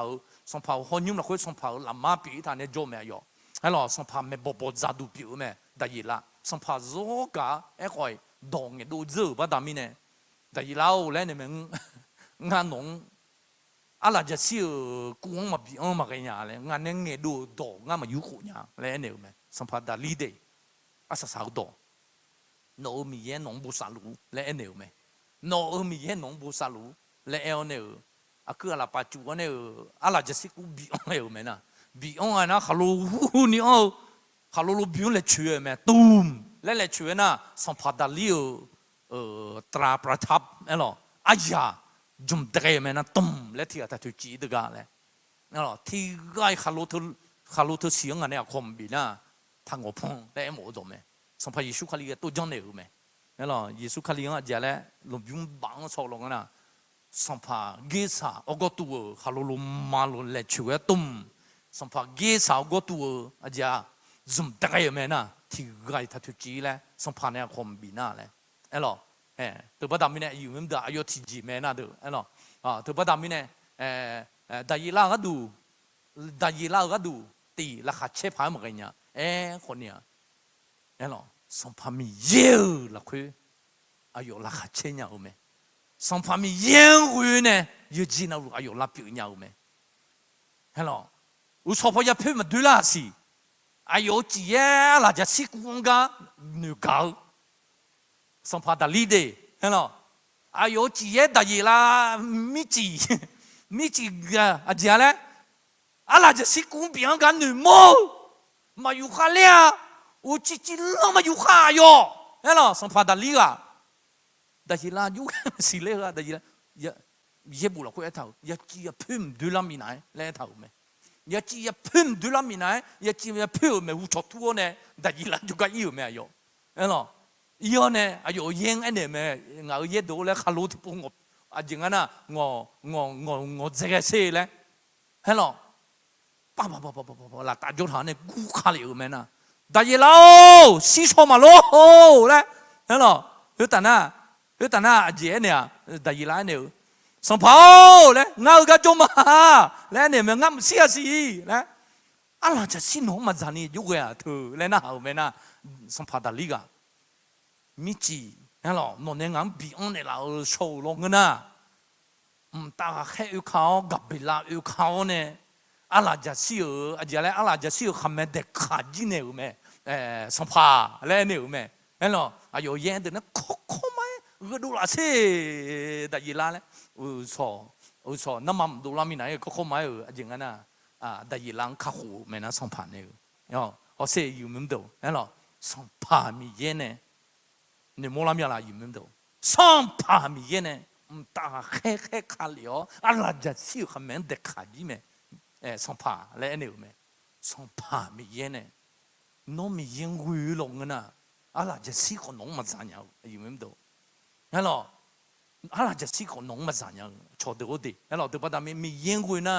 ဟောညုံလခွေဆောင်ဖာလာမပီတာနဲ့ဂျိုမယ်ယောအဲ့လိုဆောင်ဖာမေဘောဇာဒူပြူမယ်ဒါရီလာဆောင်ဖာဇောကအဲ့ခွိဒုံငေဒူဇေဘာဒါမီနဲ့ဒါရီလာလဲနေမငါနုံအလာဂျစီကူမဘီအောင်မကညာလဲငါနဲ့ငေဒူတော့ငါမယူခုညာလဲနေမယ်ဆောင်ဖာဒါလီဒေအဆဆာတော့နိုမီရဲ့နုံဘူဆာလူလဲနေမယ်နိုမီရဲ့နုံဘူဆာလူလဲအဲနေအခုအလာပါချူနေအလာဂျစီကူဘီအောင်လဲမယ်နာဘီအောင်အနာခလိုဟူနီအောင်ခလိုလိုဘီအောင်လဲချွေမယ်တူမ်လဲချွေနာဆောင်ဖာဒါလီတရာပရသပ်အဲ့လိုအယာဂျုံတရေမနာတုံလက်တီအတတူကြည့်တကားလဲအဲ့လိုတီဂိုင်ခလိုထစီငါနဲ့အခွန်ဘီနာထငောဖုံလဲမို့တော့မယ်ဆောင်ဖာယေရှုခလီကတူဂျန်နေဦးမယ်အဲ့လိုယေရှုခလီကကြလဲလုံဘုံဘန်းဆောလုံးကနာဆောင်ဖာဂေစာအဂတူခလိုလိုမာလိုလက်ချွေတုံဆောင်ဖာဂေစာအဂတူအကြာဂျုံတရေမနာတီဂိုင်ထတူကြည့်လဲဆောင်ဖာနဲ့အခွန်ဘီနာလဲအဲ့လိုသူပတ်တာမင်းနဲ့ယူမင်းဒါအယောတီဂျီမဲနာတို့အဲ့လိုသူပတ်တာမင်းနဲ့ဒါရီလာကဒူတီလာခချက်ဖာမကညာခွန်ညာအဲ့လိုစံဖာမီယေလာခွေအယောလာခချက်ညာဦးမဲစံဖာမီယေဝင်းနဲ့ယူဂျီနာအယောလာပြညာဦးမဲအဲ့လိုဦးစောဖရဖေမဒူလာစီအယောကြည်လာကြစီကွန်ကနူကောဆောင်ဖာဒါလီဒေဟဲ့နော်အယောကြည်ရဲ့ဒါရီလာမိချီကအကြလဲအလာဂျစီကွန်ပြန်ကန်နူမိုမယူခါလျာဦးချီလောမယူခါယောဟဲ့နော်ဆောင်ဖာဒါလီကဒါရီလာယူစီလေကဒါရီလာယေဘူလာခွဲထောက်ယချီဖင်ဒူလာမီနိုင်လဲထောက်မယ်ယချီဖင်ဒူလာမီနိုင်ယချီဖေမဲဦးချောတူနဲ့ဒါရီလာယူကယူမဲယောဟဲ့နော်ယောနဲ့အယောရင်းအဲ့နေမဲ့ငါရဲ့တို့လဲခလို့တပုံငအကျင်ကနာငောဇေကဆေလဲဟဲ့လောပါလာတာကြိုထားနေကူခါလေဦးမဲနာဒါရီလောစီဆောမလို့လဲဟဲ့လောဟတနာအကျဲနေဒါရီလာနေစံဖောလဲငါကကြုံမလဲနေမငါစီစီလဲအလာချစီနိုမဇာနီယူရသူလဲနာဟောမဲနာစံဖာဒါလီကမိချီဟဲ့လောနော်နေငမ်ဘီအွန်နေလာဆိုလောငနာတာခဲဥခေါဂဘီလာဥခေါနဲ့အလာဂျာစီအကြလဲအလာဂျာစီခမဲတဲ့ခါဂျီနေဦးမဲစံဖာလဲနေဦးမဲဟဲ့လောအယောရဲတဲ့ခေါမဲရဒူလာစေဒါရီလာလဲဦးဆောနမမ်ဒူလာမီနိုင်ခေါမဲအကျင်ကနာဒါရီလန်ခါခုမဲနာစံဖာနေယောဟောစေယူမင်းတို့ဟဲ့လောစံဖာမီရဲနဲ့နေမောလာမြလာယူမင်းတို့စံဖာမီရဲနဲ့တာခဲခါလျောအလာဂျတ်စီခမန်တဲ့ခါကြီးမဲစံဖာလဲနေဦးမဲစံဖာမီရဲနဲ့နော်မီရင်ဝီလုံငနာအလာဂျတ်စီကိုနော်မဇာညာယူမင်းတို့ဟဲ့လောအလာဂျတ်စီကိုနော်မဇာညာချော်တို့ဒီဟဲ့လောတပတ်တာမီရင်ဝီနာ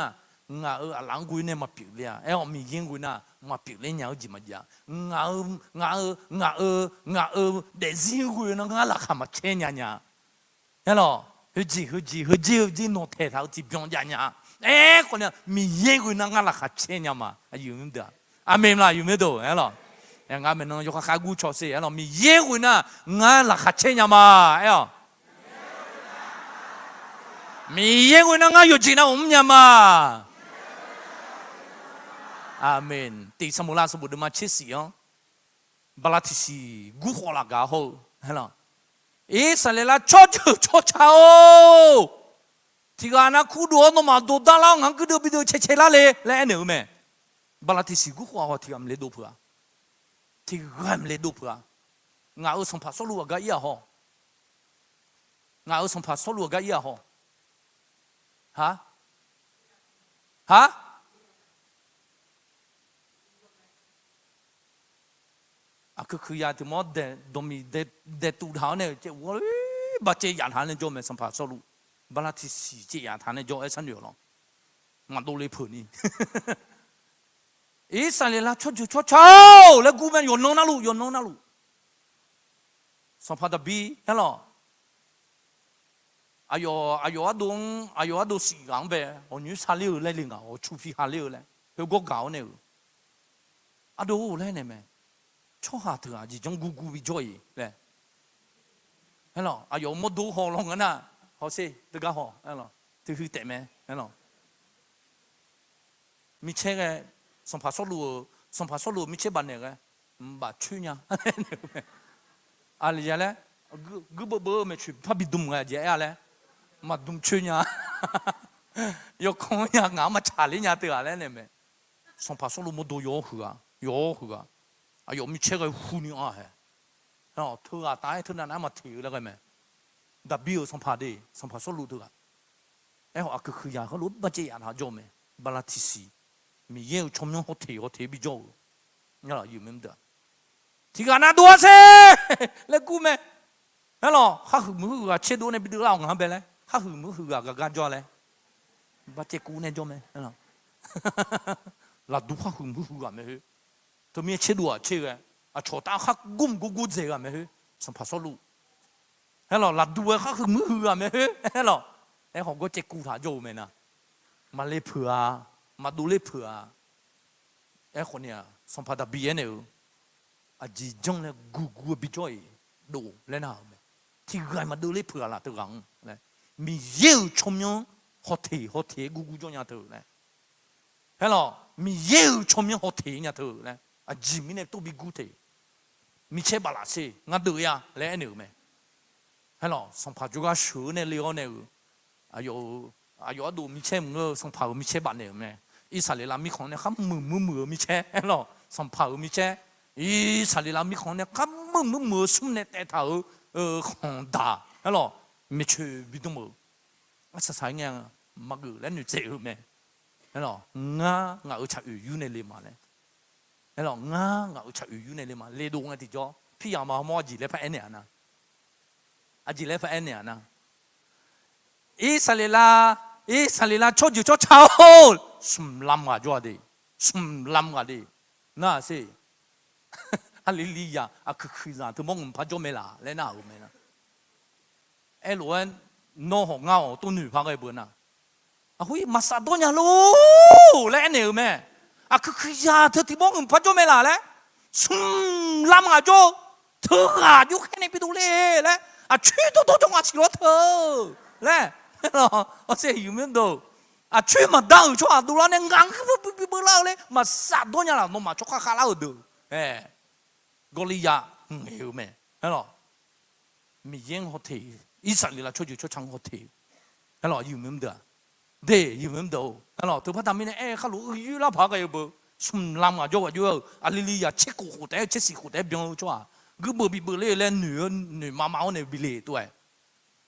ငါအလောင်းကွေးနဲ့မပြူလျာအဲ့မီရင်ကွေးနာမပြူလဲညာကြည့်မကြငါဒဲဇင်းကွေးနာငါလာခမချဲညာညာဟဲ့လောဟဂျီနိုထဲထောက်ကြည့်ပြောင်းကြညာခုနမီရင်ကွေးနာငါလာခချဲညာမအယူမင်းတို့အာမင်လားယူမင်းတို့ဟဲ့လောငါမနော်ယောခါကူချောစေဟဲ့လောမီရင်ကွေးနာငါလာခချဲညာမအဲ့မီရင်ကွေးနာငါယူချင်နာဦးညာမ阿门。第三幕拉是不得嘛切西哦，巴拉提西古火拉嘎好，係啦。咦，實嚟啦，錯哦。提個那苦多no嘛，多大啦，俺嗰度邊度切啦咧，嚟呢咩？巴拉提西古火好提咁嚟到鋪啊，提個咁嚟到鋪啊，俺有從拍收入個嘢嗬，俺有從拍收入個嘢嗬，嚇？ คือยาที่มอเดดมีเดตูเท้าเนี่ยเจ้าว่าบาเจียนหาเนี่ยจอมสัมผัสสรุบาลาที่สี่เจียนหาเนี่ยจอมสันเดียวหรอมันโดนเลยผืนนี่อิสราเอลชดชดเช้าแล้วกูมันยนน้องน่าลูยนน้องน่าลูสัมผัสตบีเห็นหรออายุอาดูสี่กังเบอหนูซาเลียวเลยลิงอ่ะชูฟีฮาเลียวเลยเฮก็เก่าเนี่ยอาดูเลยเนี่ยแม่ชอบหาเถอะจีจงกูวิจอยเลยเห็นหรออายุมดดูหอลงกันนะเขาสิตัวก็หอเห็นหรอตัวคือแต่แม่เห็นหรอมิเช่ไงสัมผัสสรุมิเช่บันเนี่ยไงบัดชื่อเนี่ยอะไรอย่างเงี้ยกูเบอร์ไม่ชื่อพับบิดุมไงเจ้าอะไรมาดุมชื่อเนี่ยยกของเนี่ยงามาชาลีเนี่ยตัวอะไรเนี่ยแม่สัมผัสสรุมดดูหัวอายุมิเช่ไงหูนี่อ่ะเหรอเธอตายเธอนั่นมาถือแล้วกันไหมดับบิวสัมผัสสรุตัวเขาคือยาเขารู้บัจเจียนหาจอมไหมบาลาทิซีมีเยอะชมน้องเขาถือบิจอยนี่แหละอยู่ไม่ได้ที่กันน่าดูสิแล้วกูไหมนั่นหรอข้าหือมือเช็ดดูในบิดเราไงไปเลยข้าหือมือกับการจอเลยบัจเจกูเนี่ยจอมไหมนั่นหรอเราดูข้าหือมือไหมตัวเมียเช็ดดูเช็ดอ่ะชดตาข้ากุมกูเจ๋อไหมสัมผัสสรุนั่นหรอเราดูข้าหือมือไหมนั่นหรอไอ้ของก็เจกูถ่ายโจมนะมาเล่เผื่อมาดูเล่เผื่อไอ้คนเนี่ยสัมผัสบีเนี่ยอาจีจงเนี่ยกูบิจอยดูเล่นเอาไหมที่ไงมาดูเล่เผื่อละตัวกังเลยมีเยี่ยวชมยงฮอตเทกูจงเนี่ยเถอะเลยเห็นหรอมีเยี่ยวชมยงฮอตเทเนี่ยเถอะเลยอาจีมีเนี่ยตัวบิกูเทมีเช่บาลาเซ่งาดูยาเล่นเอาไหมเห็นหรอสัมผัสจูกาชูเนี่ยเลี้ยวเนี่ยอายุดูมิเช่มึงสัมผัสมิเช่บ้านเนี่ยแม่อิสราเอลมีของเนี่ยข้ามมือมิเช่หรอสัมผัสมิเช่อิสราเอลมีของเนี่ยข้ามมือสุ่มเนี่ยแต่เท้าของด่าหรอมิเช่บิดมือว่าสายเงี้ยมักแล้วหนูเจ๋อแม่หรองาอุชาอยู่ในเลมาเลยหรองาอุชาอยู่ในเลมาเลดูงานที่จ่อพี่ยามาหม้อจีเล่พระเอ็นเนี่ยนะอาจีเล่พระเอ็นเนี่ยนะอิสราเอลชดอยู่ชดเช้าสุ่มลำกันจ้าดิสุ่มลำกันดิน่าสิฮาเลลูยาคือจ้าทุกมงพัดจอมเมล่าเล่นน่าอุ้มนะไอ้หลวงโน่หงเงาตัวหนุ่มพักไอ้บุญนะหุยมาซาโดเนียลูเล่นเนี่ยแม่คือจ้าเธอที่มงพัดจอมเมล่าเลยสุ่มลำกันจ้าเธออยู่แค่ในปีดูเลยเลยช่วยตัวจงอาชิโรเธอเลยอเสียอยู่เหมือนเดิมช่วยมาดังช่วยดูแลเนี่ยงังคือเบลล์เลยมาสัตว์ตัวเนี่ยล่ะน้องมาช่วยข้าเล่าดูกอลิยาเหี้ยแม่เห็นหรอมีเยี่ยงหัวเทอิสราเอลช่วยอยู่ช่วยช่างหัวเทเห็นหรออยู่เหมือนเดิมอยู่เหมือนเดิมเห็นหรอตัวพัฒนามีเนี่ยข้ารู้อยู่แล้วพักกันอยู่สุ่มลำกันอยู่ลิลิยาเช็คกูหัวเทเช็คสีหัวเทเบี้ยช่วยก็เบอร์บีเบอร์เล่เล่นหนูมาเนี่ยบิเล่ตัว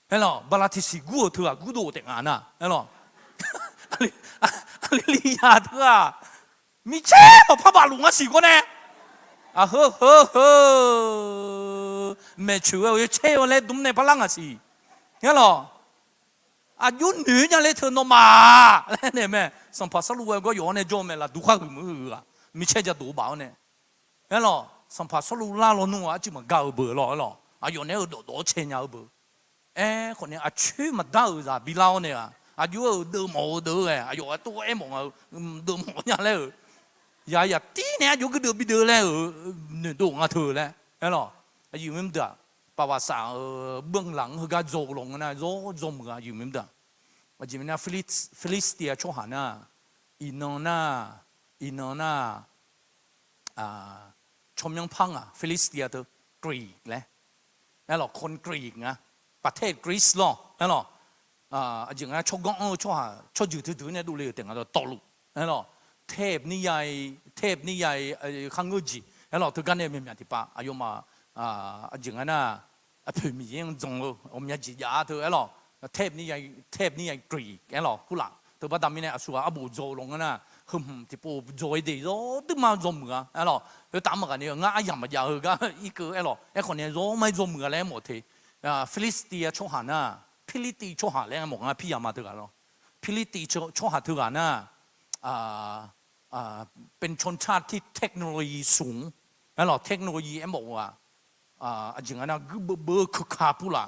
เห็นหรอบาลาทิสิกูเถอะกูโดดแต่งงานน่ะเห็นหรอลิลิยาเถอะมีเช่มาพระบาทหลวงสิกูเนี่ยเฮ้ไม่ช่วยเช่อะไรดุมในพลังสิเห็นหรอยุนหนูยังเลยเธอนมาแล้วเนี่ยแม่สัมผัสสรุปก็ย้อนในจอมแม่ละดูข้ามือมีเช่จะดูเบาเนี่ยเห็นหรอสัมผัสสรุปล่าเราหนูจิมันก้าวเบอร์หรอย้อนเนี่ยโดดเชียร์เบอร์คนนี้ช่วยมาด่าจ้ะบิลาเนี่ยอยู่ดูหมอดูอยู่ตัวหมอดูหมออย่างเลยอย่าตีเนี่ยอยู่ก็ดูบิดเลยเนี่ยดูงาเธอเลยเห็นหรออยู่ไม่ได้ประวัติศาสตร์เบื้องหลังคือการโจลงนะโจมกันอยู่ไม่ได้ว่าจริงๆนะฟิลิสเตียช่วงนั้นอินโนนาชมยังพังฟิลิสเตียตัวกรีกเลยแล้วหรอคนกรีกนะประเทศกรีซหรอนั่นหรออย่างนั้นชกกงชกอยู่ถือเนี่ยดูเลยแต่งกันตลุนั่นหรอเทพนิยายข้างเงืจีนั่นหรอถือกันเนี่ยมีอะไรที่ป้าอายุมาอย่างนั้นเพื่อมีอย่างจงอมยาจิยาเธอนั่นหรอเทพนิยายกรีกนั่นหรอผู้หลังเธอพระดำมีเนี่ยสุอาบูโจลงนะ ที่ปูจอยดีร้อตึ้งมาจมกันไอ้หรอตามมากันเนี่ยง่ายอย่างมันยาวกันอีกไอ้หรอไอ้คนนี้ร้อไม่จมกันแล้วหมดทีฟิลิสเตียโชหานะฟิลิตีโชหาแล้วหมดพี่ยามาถึงกันหรอฟิลิตีโชหาถึงกันนะเป็นชนชาติที่เทคโนโลยีสูงไอ้หรอเทคโนโลยีไอ้บอกว่าจริงๆนะเบอร์คือขาปุระ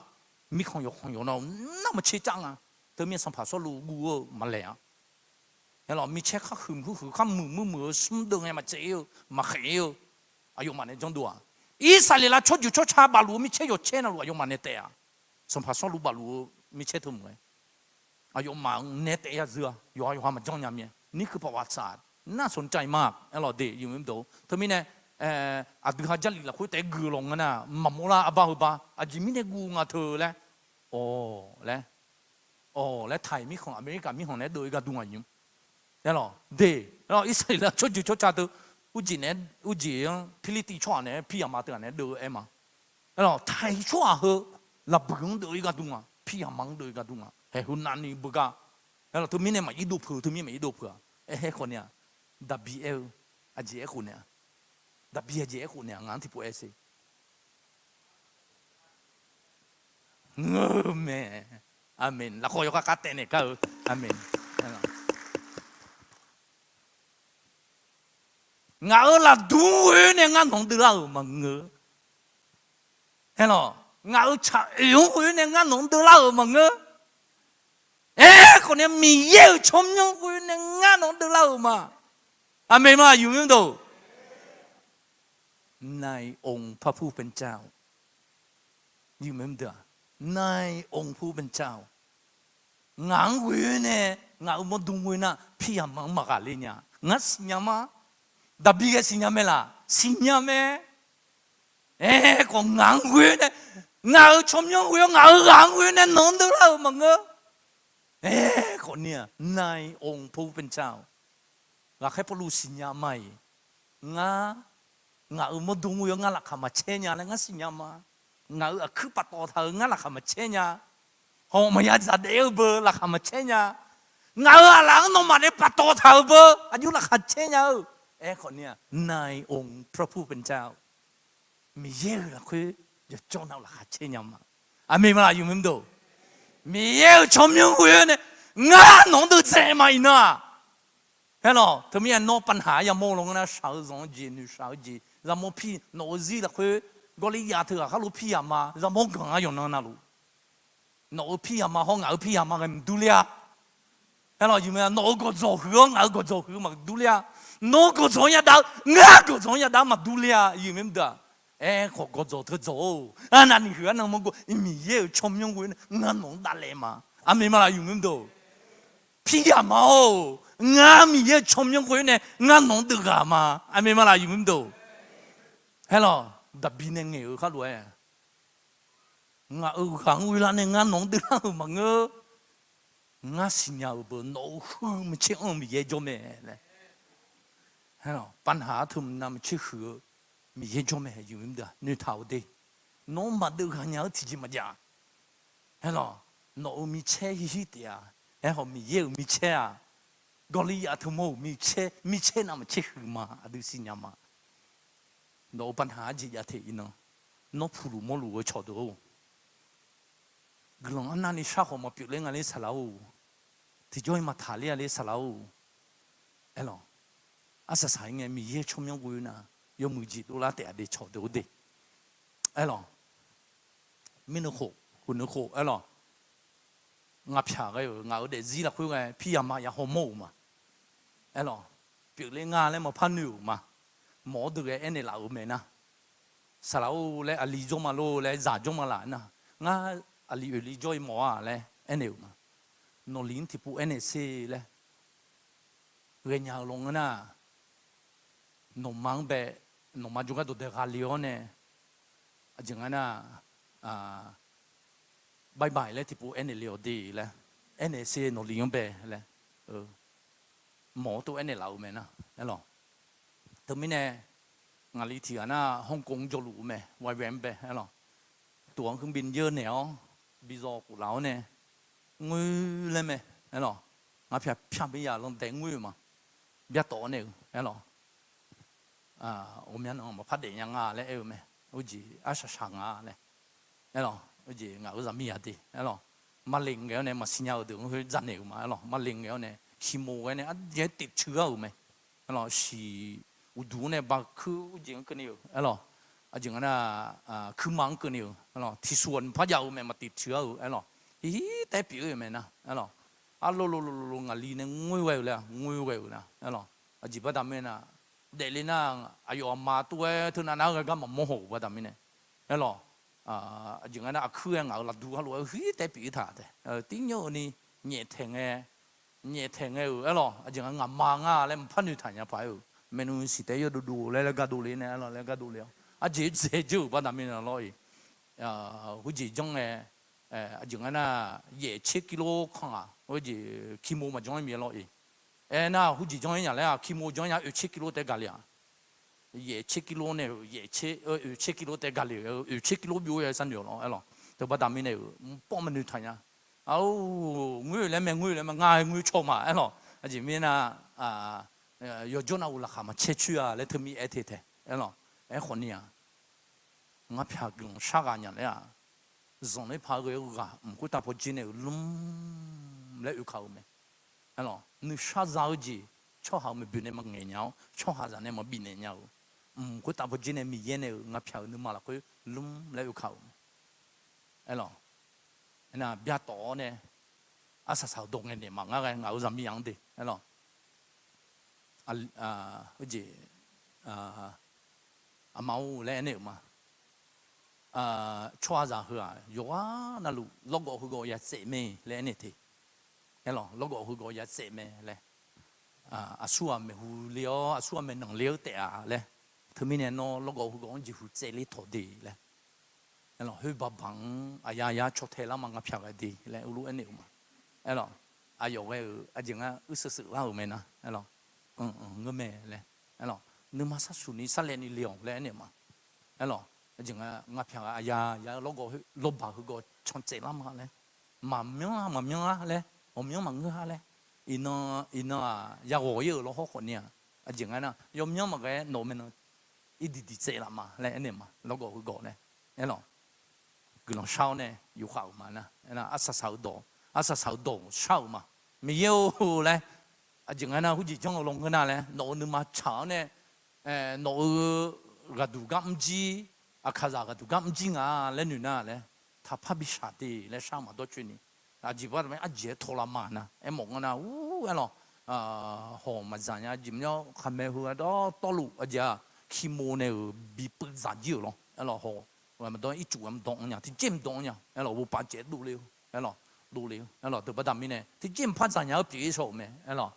มีของอยู่นะน่ามาเชื่อจังอ่ะเธอมีสัมผัสรู้กูมาแล้วแล้วเรามีเช็คข้าหึมข้ามือสุ่มดึงไงมาเจียวมาเขียวอายุมันเนี่ยจังตัวอิสราเอลชดอยู่ชดชาบาลูมีเช็คอยู่เช่นอะไรอายุมันเนี่ยเตะสัมผัสรู้บาลูมีเช็คทุ่มเลยอายุมันเนี่ยเตะเสืออยู่อายุมันจังยังไงนี่คือประวัติศาสตร์น่าสนใจมากแล้วเราเดี๋ยวอยู่ไม่ดูเธอมีเนี่ยดูฮาจัลลีละคุยแต่กูลงกันนะมัมโมลาอับะจิมิเนี่ยกูงาเธอแล้วแล้วไทยมีของอเมริกามีของเนี่ยโดยกันดูงาอยู่แล้วแล้วอิสราเอลชดอยู่ชดชาตัวอุจิเนี่ยพิลิติชั่วเนี่ยพี่ยามาตัวเนี่ยดูเอ็มแล้วไทยชั่วเหรอละบุกโดยกันดูงาพี่ยามังโดยกันดูงาเฮ้ยหุ่นนั่นนี่บุกะแล้วตัวมีเนี่ยมาอีดูเผื่อตัวมีมาอีดูเผื่อเฮ้ยคนเนี่ยดับบีเอลอาจีเอคนเนี่ยดับเบียเจ้าคนเนี่ยงานที่พูดเอสิเงือแม่อาเมนแล้วคอยก็กัดเตเนี่ยก็อาเมนงานละดูเนี่ยงานของตัวเรามังเงือเห็นหรองานชาอยู่เนี่ยงานของตัวเรามังเงือคนเนี่ยมีเยี่ยชมยังเนี่ยงานของตัวเรามาอาเมนมาอยู่ยังดูในองค์พระผู้เป็นเจ้าอยู่เหมือนเดิมในองค์ผู้เป็นเจ้างานวิเนี่ยงานมาดูวินะพี่ยามังมากันเลยเนี่ยงั้นสิญญามาดับบี้ก็สิญญาเมล่ะสิญญาเมก็งานวิเนี่ยงานชมยังวิงานวิเนี่ยนอนดูเรามังเงคนเนี่ยในองค์ผู้เป็นเจ้าเราแค่พอรู้สิญญาไม่งามาดูมืองาหลักขมาเชญาแล้วงาสิญญามางาคือปัตโตเธองาหลักขมาเชญาโอ้มายาจะเดือบเบอร์หลักขมาเชญางาหลังนมาเนี่ยปัตโตเธอเบอร์อายุหลักขมาเชญาคนเนี่ยในองค์พระผู้เป็นเจ้ามีเยอะละคือจะจ้องเอาหลักขมาเชญามาอามีมาอยู่มั้งดูมีเยอะชมยังคุยเนี่ยงาหนองดูเจมาอีน่ะเห็นหรอถ้ามีอันโนปัญหาอย่าโมลงนะสาวสองจีนุสาวจีเราโมพี่โนซีละคือกอลิยาเถอะเขาลูกพี่ยามาเราโมกังอาอยู่นั่นน่ะลูกโนพี่ยามาห้องเอาพี่ยามากันดูเลียเห็นหรออยู่ไหมโนก็โจหัวเอาก็โจหัวมาดูเลียโนก็โจยาดาวงาก็โจยาดาวมาดูเลียอยู่ไหมเด้อเขาก็โจเธอโจนั่นนี่หัวนั่งมันก็มีเยอะชมยงกุนงานน้องตาเลมาอามีมาละอยู่ไหมเด้อพี่ยามาโองามีเยอะชมยังคุยเนี่ยงานน้องตึกอะมาอามีมาละอยู่มั้งดูเฮ้ยล่ะดับบินเงี้ยเขาด้วยงาขังเวลาเนี่ยงานน้องตึกอะมังงาสิญญาอุบลโน้มันเชื่อมีเยอะจมเลยเฮ้ยล่ะปัญหาทุ่มน้ำเชื่อมีเยอะจมอยู่มั้งดูนี่เท่าเดียน้องมาดูขันยาวที่จีมาจ้าเฮ้ยล่ะน้องมีเชื่อฮิตยาเฮ้ยเขามีเยอะมีเชื่อกอลิยาทุ่มมีเชื่อน้ำเชื่อมาดูสิญญามาน้องปัญหาจียาเทียนน้องผู้รู้ไม่รู้ชอบดูกลางอันนั้นนี่ชาเขามาเปลี่ยนเรื่องอะไรสลาวที่จะมาทาเรื่องอะไรสลาวเล่ะอาศัยไงมีเยอะชมยังกูนะยมือจีดูแลแต่เด็กชอบดูเด็กเล่ะไม่นึกโขคุณนึกโขเล่ะงับฉากก็อยู่งับเด็กจีละคุยไงพี่ยามาอย่าหัวโม่มาเล่ะเปลี่ยนเรื่องงานแล้วมาพันอยู่มาหมอดูไอ้เนี่ยเราไม่นะสลาวและอลีจงมาโลและจ่าจงมาหลานนะงั้นอลีจอยหมออะไรเอ็นเอวมานอลินที่ปูเอ็นเอซีเลยเรียนยาวลงนะนมมังเบนมมาจุกันตัวเด็กฮาลิโอเนี่ยจังงั้นนะบายเลยที่ปูเอ็นเอลีโอดีเลยเอ็นเอซีนอลินเบเลยหมอตัวเอ็นเอเราไหมนะนั่นหรอถึงไม่แน่งานลิที่อันน่ะฮ่องกงจะรู้ไหมไวแวมเบนั่นหรอตั๋วเครื่องบินเยอะเหนียวบิโซกูเหลาเนี่ยงื้อเลยไหมนั่นหรองาเพียบไม่อยากลงแต่งื้อมา เบียโตเนี่ยเออหรอ我们那么拍电影啊嘞，哎咩，好似阿啥啥啊嘞，哎咯，好似咬什么啊的，哎咯，马零嘅呢，马新有的，佢真牛嘛，哎咯，马零嘅呢，起毛嘅呢，啊嘢跌出啊咩，哎咯，是有毒呢，把佢整个牛，哎咯，啊整个那佢忙个牛，哎咯，ที่ส่วนพะเยา咩มาติดเชื้อไอ้咯อีแต่ปีเอ้咩นะไอ้咯อ่ะโลงอ่ะลีเนี่ยงวยเวลนะไอ้咯อ่ะจีบดา咩นะเดลิน่าอายุมาตัวทุนนั้นก็มาโมโหว่าทำไมเนี่ยนั่นหรออย่างนั้นเครื่องเอาละดูฮัลโหลเฮ้ยแต่ปีถ่าแต่ติ้งโยนี่เหนียดแทงเออหรออย่างนั้นมาง่าแล้วมันพันอยู่ถ่ายยังไปเมนูสิแต่ยดูแล้วก็ดูเลยเนี่ยแล้วก็ดูแล้วเจ๊ว่าทำไมเนี่ยร้อยหุ่นจีจงอย่างนั้นเหยียด10 กิโลข้างหุ่นจีขี้มูมาจงไม่มีร้อยน่าหุ่นจีจงอย่างไรขี้มูจงอย่าง10 กิโลแต่กะเลยเหยียด10 กิโลเนี่ยเหยียด10 กิโลแต่กะเลย10 กิโลบิวยังสั่นอยู่หรอหรอแต่ว่าทำไมเนี่ยป้อมมันอยู่ถ่ายยังเอางูเลยมันง่ายงูชอบมาหรอจีมีน่ะยอดจนเอาละค่ะมาเชื่อแล้วเธอมีเอทีเท่หรอคนนี้งับพากงชักกันอย่างไรส่งในพากงก็กูตาพอจีเนี่ยลุ่มแล้วอยู่เขาไหมหรอนึกชาจ้าจีชอบเขาไม่บินเนี่ยมันเงี้ยชอบหาจานเนี่ยมันบินเนี่ยกูตาพอจีเนี่ยมีเย็นเนี่ยงับพากงนึกมาละคุยลุ่มแล้วอยู่เขาหรอน่ะเบียต่อเนี่ยอาศัยสาวดงเนี่ยมันอะไรเอาจำมีอย่างเดีหรอ好似阿毛咧呢嘛，抓着佢啊，有啊那路落過去個一隻咩咧呢啲，係咯，落過去個一隻咩咧，阿叔啊咪胡了，阿叔啊咪能了得啊咧，佢咪呢攞落過去個就胡這裡拖地咧，係咯，佢把棒呀出體啦嘛，我漂嘅啲咧，烏魯呢嘛，係咯，阿有嘅阿靜啊，烏實啦後面啊，係咯。ก็แม่เลยไอ้หรอนึกมาสักสุดนี้สักเลนี่เลี้ยงเลยเนี่ยมาไอ้หรอจริงอ่ะงับพยายาโลกลบบ่าคือก็ชนเจริญมาเลยมาเมียเลยผมเมียมังเงาเลยอินอยากโวยเราเขาคนเนี่ยจริงอ่ะนะยมเมียมาแกโนมันอีดีเจริญมาเลยเนี่ยมาโลกคือก็เลยไอ้หรอคือเราเช้าเนี่ยอยู่ข้าวมานะไอ้นะอาศัยสาวโดเช้ามาไม่เยอะเลยจริงๆนะหุ่นจีจงลงกันนะเลยโน่นมาเช้าเนี่ยโน่กระดูกมจีอาคาซากระดูกมจีอ่ะแล้วนู่นน่ะเลยถ้าพับบิชาตีแล้วช่างมาตัวจุนี่จีบว่าไม่เจ็บทรมานนะมองกันนะไอ้หรอหอมมาจังเนี่ยจิมเนี่ยคำเมหัวตัวลูกจ้ะขี้โมเนี่ยบีบจัดเยอะหรอไอ้หรอหอมมันต้องอีจู่มันต้องเนี่ยที่เจ็บต้องเนี่ยไอ้หรอว่าปาเจ็บดูเร็วไอ้หรอดูเร็วไอ้หรอตัวประดามนี่เนี่ยที่เจ็บพันจังเนี่ยปีโฉมเนี่ยไอ้หรอ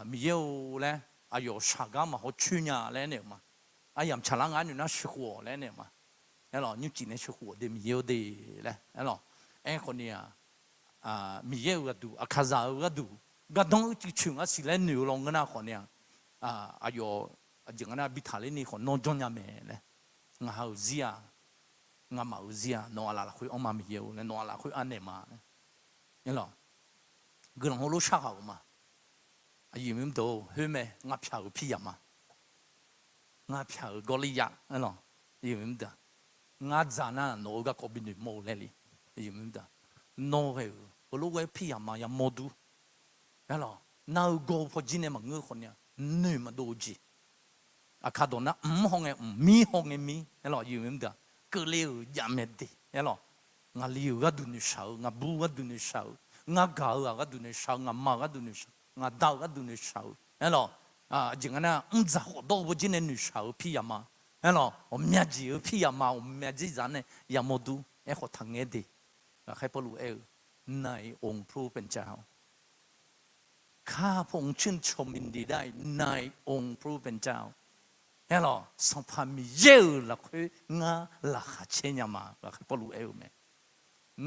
มีเยอะเลยอายุสักมาเขาชื่อเนี่ยเลยเนี่ยมาอายามฉลาดงานอยู่นะชื่อหัวเลยเนี่ยมาแล้วหรอนิ้วจีนเนี่ยชื่อหัวเดี๋ยวมีเยอะดีเลยแล้วหรอคนนี้มีเยอะก็ดูอาคาซาก็ดูก็ต้องจิตชุ่มสิเล่นนิวลงกันนะคนนี้อายุจังนั้นบิทาเลนี่คนนอนจงยามเลยงาเอาเสียงามาเอาเสียนอนอะไรคุยออกมามีเยอะเลยนอนอะไรคุยอันเนี่ยมาเนี่ยหรอก็ลองรู้ชักเอามาอยู่ไม่ดูเฮ้ยแม่งับเผาพี่ยามางับเผากอลิยะนั่นหรออยู่ไม่ดูงัดจานะโนก็กบินโมเลยอยู่ไม่ดูโนเฮ้ยรู้ว่าพี่ยามายามโมดูนั่นหรอน่าโกพอจีเนี่ยมันเงือกคนเนี่ยนี่มาดูจีอาคาโดนะห้องเองมีห้องเองมีนั่นหรออยู่ไม่ดูก็เลี้ยวยามเด็ดนั่นหรองาเลี้ยวก็ดูนิชาวงาบูก็ดูนิชาวงาเกาก็ดูนิชาวงามาก็ดูนิชาวงาดาวก็ดูนิชาวนั่นหรอจริงๆนะจะหัวโตพอจีเนี่ยนิชาวพี่ยามานั่นหรอผมเมียจีพี่ยามาผมเมียจีจันเนี่ยยามโมดูเขาทางเงี้ยดีใครพอรู้ในองค์พระเป็นเจ้าข้าพงชื่นชมยินดีได้ในองค์พระเป็นเจ้าเฮ้ยหรอสัมพันธ์มีเยอะละคืองาละขาเชียมาละใครพอรู้ไหม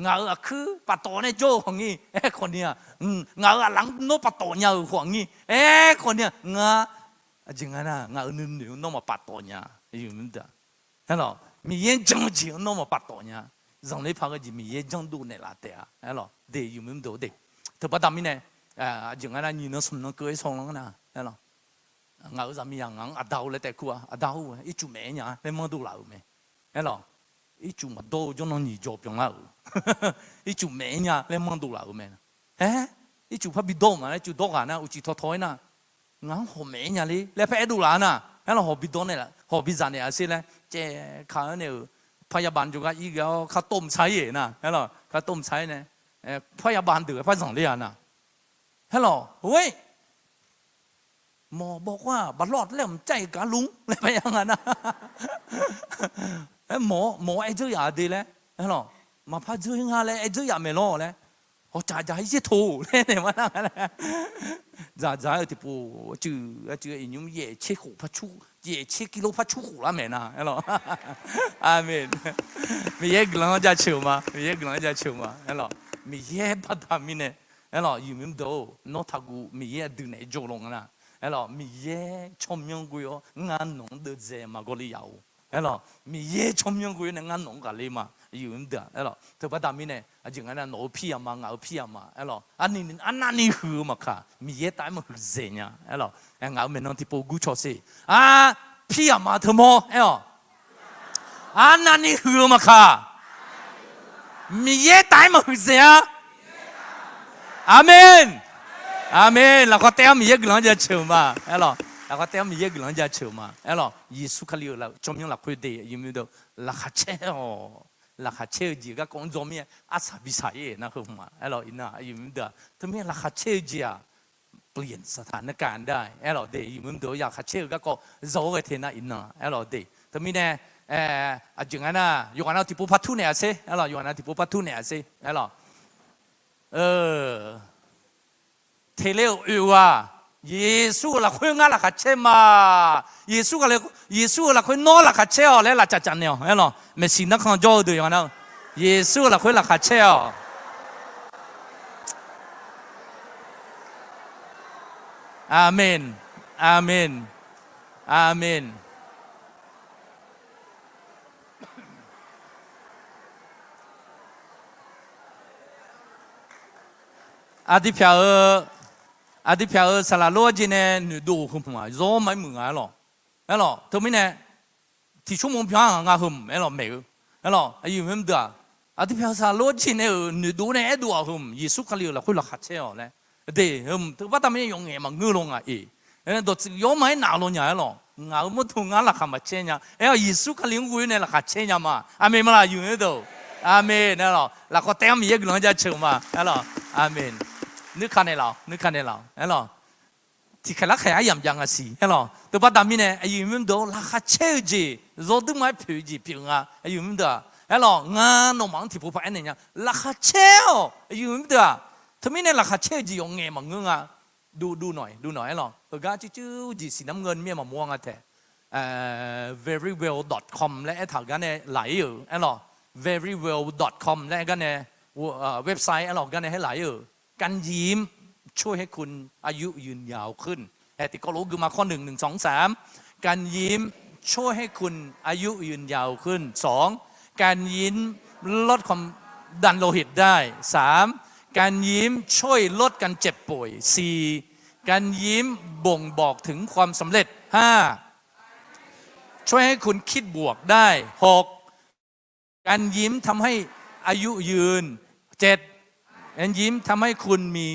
งาคือปัตโตเนี่ยโจ้ของงี้คนเนี้ยงาหลังโนปัตโตเนี่ยของงี้คนเนี้ยงาจริงๆนะงาหนึ่งโนมาปัตโตเนี่ยอยู่นั่นเด้อเฮ้ยหรอมีเย็นจังจริงโนมาปัตโตเนี่ย让你拍个就米也讲都那拉的啊，哎咯，对有没有多的？他不打米呢？就俺那女的什么歌一唱啷个呢？哎咯， ngã ở giảm miếng ngã đau lấy tay cua đau ít chụp mẹ nhá lấy món đồ lão mẹ nghe lo ít chụp mà đồ cho nó nhỉ chụp trong lão ít chụp mẹ nhá lấy món đồ lão mẹ ít chụp phải bị đồ mà lấy chụp đồ cả na uchi thoi thoi na ngã họ mẹ nhá lấy phải đồ lão na nghe lo họ bị đồ này là họ bị giàn này à xí này chế khá nàyพยาบาลจุกอีกแล้วข้าต้มใช้เองนะเห็นหรอข้าต้มใช้เนี่ยพยาบาลเดือดพยาสังเลียนะเห็นหรอเฮ้ยหมอบอกว่าบัดรอดแล้วมันใจกะลุงอะไรไปอย่างนั้นนะหมอไอ้เจ้าอย่าดีเลยเห็นหรอมาพาเจ้ายังไงเลยไอ้เจ้าอย่าไม่รอเลยเขาจ่ายให้ถูกเลยเนี่ยมันอะไรจ่ายที่ปูจื้อไอ้ยุ่งเย่เช็คหูพัชชูเย่เช็คกิโลพัชชูหูละแม่นะเห็นหรออาเมนมีเย่กลังจะเชื่อมามีเย่กลังจะเชื่อมาเห็นหรอมีเย่บัดดามินเนี่ยเห็นหรออยู่ไม่ดูโน้ตทักูมีเย่ดูในโจลงนะအဲ့တော့မီရဲချုံမြုံကိုရောငါနုံတဲ့ဇဲမှာကိုလေးရအောင်အဲ့တော့မီရဲချုံမြုံကိုနဲ့ငါနုံကလေးမှာယူမတဲ့အဲ့တော့သူပတ်တာမင်းနဲ့အကျငါနဲ့နိုဖိရမှာငါဖိရမှာအဲ့တော့အနာနီဟူမခမီရဲတိုင်းမဟူဇဲညာအဲ့တော့ငါမနန်တီပိုဂူချောစေဖိရမှာသမောအဲ့တော့အနာနီဟူမခမီရဲတိုင်းမဟူဇဲအာမင်อาเมนเราก็เต้มมีเยอะกลังจะเชื่อมาเออหรอเราก็เต้มมีเยอะกลังจะเชื่อมาเออหรอเยซูคริสต์เราจอมยังหลักคุยดียังไม่ดูหลักเชื่อหลักเชื่อจีก็คงจอมยังอาศัยพิสัยนะครับมาเออหรออินะยังไม่ดูทำไมหลักเชื่อจีอะเปลี่ยนสถานการณ์ได้เออหรอเดี๋ยวยังไม่ดูอยากเชื่อก็โจ้กันเทน่าอินะเออหรอเดี๋ยวทำไมเนี่ยจังงั้นนะอยู่กันเอาที่ปูพัดทุนเนี่ยสิเออหรออยู่กันเอาที่ปูพัดทุนเนี่ยสิเออหรอเทเลอุวาเยซูละคุยงาละขัดเชมาเยซูก็เลยเยซูละคุยโนละขัดเชอเลยละจัดจันเนี่ยเห็นหรอไม่สินักขังโจดูอย่างนั้นเยซูละคุยละขัดเชออาเมนอาเมนอาเมนอาทิตย์เช้าอาทิตย์เช้าสละโลจีเนี่ยหนูดูหุ่มมาโจไม่เหมือนหรอเออหรอทำไมเนี่ยที่ชั่วโมงเพียงงาหุ่มเออหรอไม่เออหรออายุไม่เดืออาทิตย์เช้าสละโลจีเนี่ยหนูดูเนี่ยดูหุ่มเยซูคริสต์ละคุยละขัดเชี่ยวเลยเดี๋ยวถึงว่าทำไมยังไงมันเงือลงอ่ะเออตัวโยมไม่หนาลงอย่างหรองาไม่ถูกงาละขัดมาเชี่ยเนี่ยเออเยซูคริสต์คุยเนี่ยละขัดเชี่ยมาอาเมนมาละอยู่เนี่ยดูอาเมนเออหรอแล้วก็เต็มมีเยอะกลังจะเชื่อมาเออหรออาเมนนึกขันในเรานึกขันในเราเออหรอที่ขลักขยายยังอ่ะสิเออหรอตัวปัตตามีเนี่ยอายุมันโดราคาเชื่อจีรถดึงไม่ผิวจีผิวอ่ะอายุมันโดเออหรองานน้องมังที่ผู้พันเนี่ยราคาเชื่ออายุมันโดทำไมเนี่ยราคาเชื่อจียังไงมังเงอ่ะดูหน่อยเออหรอตัวกาจิ้วจีสีน้ำเงินเมียมาม่วงอ่ะแต่verywell.com และไอ้ถ่ายกันเนี่ยไหลอยู่เออหรอverywell.com และกันเนี่ยเว็บไซต์เออหรอกันเนี่ยให้ไหลอยู่การยิ้มช่วยให้คุณอายุยืนยาวขึ้นแต่ที่ก็รู้คือมาข้อ1 1 2 3การยิ้มช่วยให้คุณอายุยืนยาวขึ้น2การยิ้มลดความดันโลหิตได้3การยิ้มช่วยลดการเจ็บป่วย4การยิ้มบ่งบอกถึงความสำเร็จ5ช่วยให้คุณคิดบวกได้6การยิ้มทำให้อายุยืน7การยิ้มทำให้คุณมี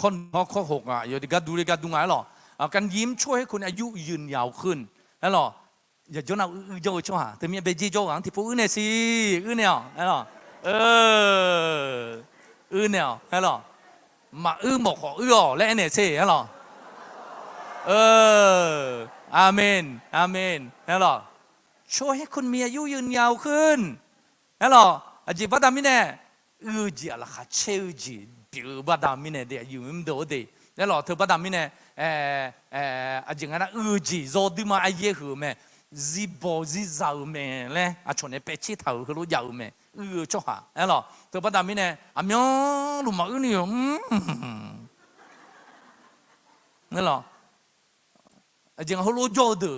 คนข้อ6อ่ะอยู่ดีกันดูดีกันดูไงหรอการยิ้มช่วยให้คุณอายุยืนยาวขึ้นแล้วหรออย่าโยนเอาโยช่วยแต่มีเบจิโจอ่ะที่พูดเนี่ยสิเนี่ยแล้วหรอเนี่ยแล้วหรอมาบอกขอและเนี่ยสิแล้วหรออาเมนอาเมนแล้วหรอช่วยให้คุณมีอายุยืนยาวขึ้นแล้วหรออาจีบัดดามิเนี่ยจีอะไรค่ะเชื่อจีบิวบัดดามิเนี่ยเดี๋ยวอยู่ไม่ดูเดี๋ยวแล้วหรอเธอบัดดามิเนี่ยอาจีงั้นจีโจดีมาไอ้เหี้ยหือแม่จีบจีเจ้าแม่เลยชนเนี่ยเป็ดชี้เท้าคือรู้ยาวแม่ช่วยหาแล้วหรอเธอบัดดามิเนี่ยเมียรู้มาเนี่ยนั่นหรออาจีงั้นเขารู้โจดู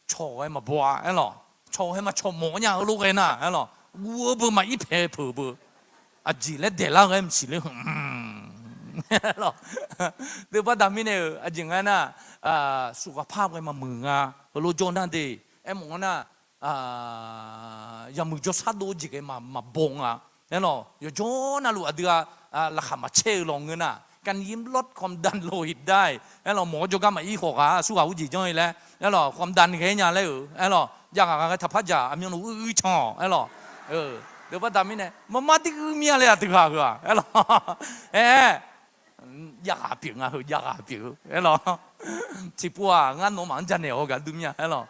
โชว์ให้มาบัวนั่นหรอโชว์ให้มาโชว์หมอเนี่ยเขารู้กันนะนั่นหรอ我不嘛一拍婆婆，啊，几来得那个唔是嘞， หรอเดี๋ยวป้าดามิเนี่ยอย่างนั้นน่ะสุขภาพกันมามึงอ่ะโลจนั่นดีไอ้หมองน่ะยังมึงจะสัตว์ดูจิกมาบงอ่ะนั่นหรออย่าโจน่ะลูกเดี๋ยวราคามาเช่ลงเงินน่ะการยิ้มลดความดันโลหิตได้นั่นหรอหมอจะกำมาอีหกอ่ะสู้เอาจีจ้อยแล้วนั่นหรอความดันแค่ยังเลยนั่นหรออยากอะไรทับพัดจ่าอันยังรู้ช่อนั่นหรอเดี๋ยวป้าดามิเนี่ยมาที่คือมีอะไรอ่ะตึกอ่ะคือนั่นหรออยากหาเปียงอ่ะอยากหาเปียงนั่นหรอที่ปัวงั้นน้องมันจะเนี่ยโอ้กันดูเนี่ยนั่นหรอ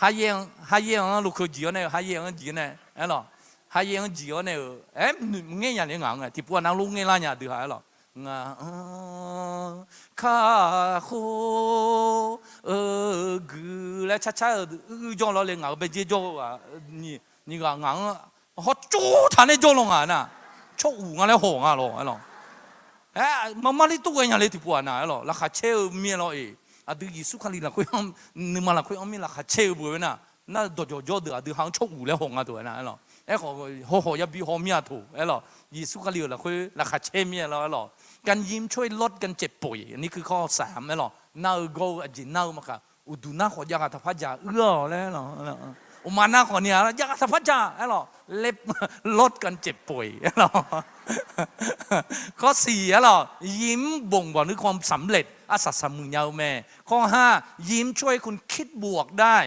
하이엔 로크 지어네 하이엔 지네 알로 하이엔 지어네 에 냥이 냥아 디포 나 롱게라냐 드 알로 nga 카호 그래 차차 의존로 랭아 베지조 니가 강 허쪼 다네 조롱아나 초우가래 홍아로 알로 에 마마리 또 그냥 레 디포 나 알로 라 카체 미엘로 에 아들 이수칼리라 고용 느마라 고용 미라 카체 보이나 나 도저저도 아들 한 초우래 홍아도 나 알로 에거 호호 야비 호미아토 알로 이수칼리라 고이 라 카체 미엘로 알로 การยิ้มช่วยลดการเจ็บป่วยอันนี้คือข้อ3นะหรอน่าโกอจิน่ามาค่ะอุดูน่าขอยากาทพัจจาแล้วหรออุมาน่าขอเนี่ยยากาทพัจจาหรอเล็บลดการเจ็บป่วยหรอข้อ4หรอยิ้มบ่งบอกถึงความสำเร็จอาศัสมือยาวแม่ข้อ5ยิ้มช่วยคุณคิดบวกได้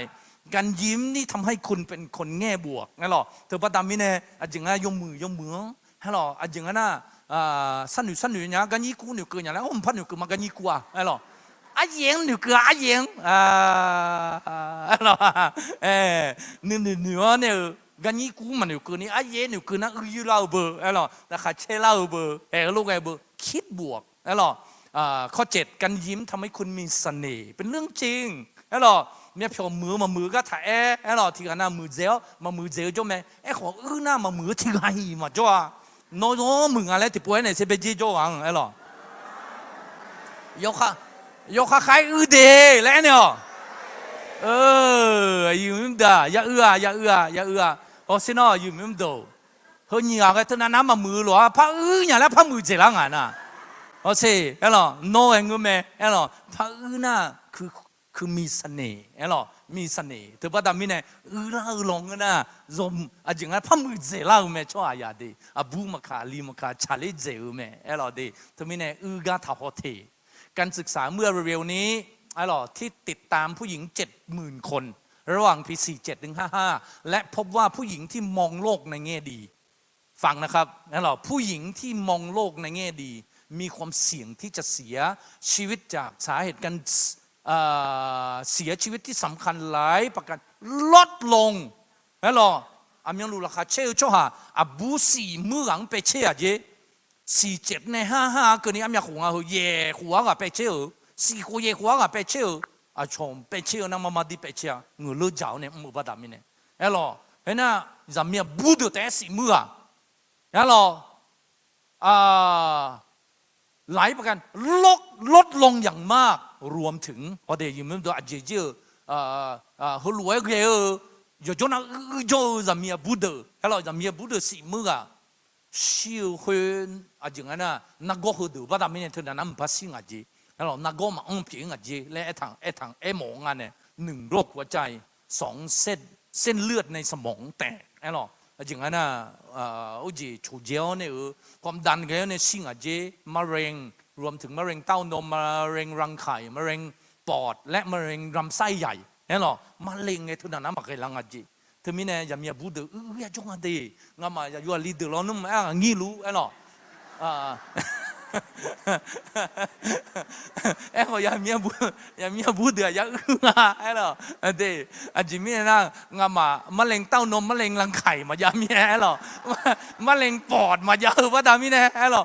การยิ้มนี่ทำให้คุณเป็นคนแง่บวกนะหรอเธอประดามมิเน่อาจจะยกมืให้หรออาจจะน่ะ산누냐 간이 구뉴 그냐 라 엄파뉴 그마 간이 구아 알로 아옌 뉴 그 아옌 알로 느느느네 간이 구만 뉴 그니 아옌 뉴 그나 의유라우 버 알로 나 카체라우 버ลูกไงเบอร์คิดบวก알로ข้อ7การยิ้มทำให้คุณมีเสน่ห์เป็นเรื่องจริง알로เนี่ยพอมือมามือก็ถ่าย알로ที่กันน่ะมือเซลมามือเซลจ้ะแม่ขอหน้ามามือที่ไงมาจ้ะ너너มึงอะไรที่ป่วยเนี่ยเสพติดจ้างไอ้หรอยกขาใครเดแล้วเนี่ยอยู่ไม่ได้อย่าโอ้สินะอยู่ไม่ได้เฮ้ยนี่อะไรท่านน้ำมามือหรอพระเนี่ยแล้วพระมือเจ๋งอ่ะนะโอ้สิไอ้หรอโน้เองก็ไม่ไอ้หรอพระน่ะคือมีเสน่ห์ไอ้หรอมีเสน่ห์ถือว่าดามิเนี่ยเราลงนะจมอาจจะงั้นพระมือเจ๋งเราไม่ช่วยอะไรดีบูมาขาลีมาขาชาลีเจ๋งไม่ไอ้หรอดีถือมิเนี่ยกาท้าโหดการศึกษาเมื่อเร็วนี้ไอ้หรอที่ติดตามผู้หญิง 70,000 คนระหว่างปี 47 ถึง 55และพบว่าผู้หญิงที่มองโลกในแง่ดีฟังนะครับไอ้หรอผู้หญิงที่มองโลกในแง่ดีมีความเสี่ยงที่จะเสียชีวิตจากสาเหตุการเสียชีวิตที่สำคัญหลายประการลดลงแล้วหรออามีรู้ราคาเชื่อช่วงบูสีมือหลังไปเชื่อเจ47ใน55ก็นี่อามีหัวเย่หัวกับไปเชื่อ4หัวเย่หัวกับไปเชื่อชมไปเชื่อนั่งมาดีไปเชื่อเงือเลือดเจ้าเนี่ยมือบัดดามิเนี่ยแล้วหรอเห็นนะจะมีบูดแต่สีมือแล้วหรอหลายประการลดลงอย่างมากรวมถึงพอเดี๋ยวมันตัวอาจจะเจอหัวรวยเกลียวอยู่จนน่ะจะมีบูดแล้วจะมีบูดสีมือชิวหุ่นอาจจะงั้นน่ะนักก็หุ่นดูว่าทำไม่ได้เท่านั้นมันภาษีอาจจะแล้วนักก็มาองค์เพียงอาจจะและไอ้หมองอันเนี่ย1 โรคหัวใจ2 เส้นเลือดในสมองแตกแล้วอาจจะงั้นน่ะอุจิชูเจียวเนี่ยความดันแกเนี่ยสิ่งอาจจะมะเร็งรวมถึงมะเร็งเต้านมมะเร็งรังไข่มะเร็งปอดและมะเร็งลำไส้ใหญ่เนี่ยหรอมะเร็งไงทุนนั้นมาเคยลังอาจีเธอมีเนี่ยอย่ามีบูดอย่าจงอันดีงั้นมาอย่าอยู่ลีดเรานุ่มงี้รู้ไอ้หรอเขาอย่ามีบูดอย่าไอ้หรอเดี๋ยวอาจีมีนะงั้นมามะเร็งเต้านมมะเร็งรังไข่มาอย่ามีไอ้หรอมะเร็งปอดมาอย่าว่าดามีเนี่ยไอ้หรอ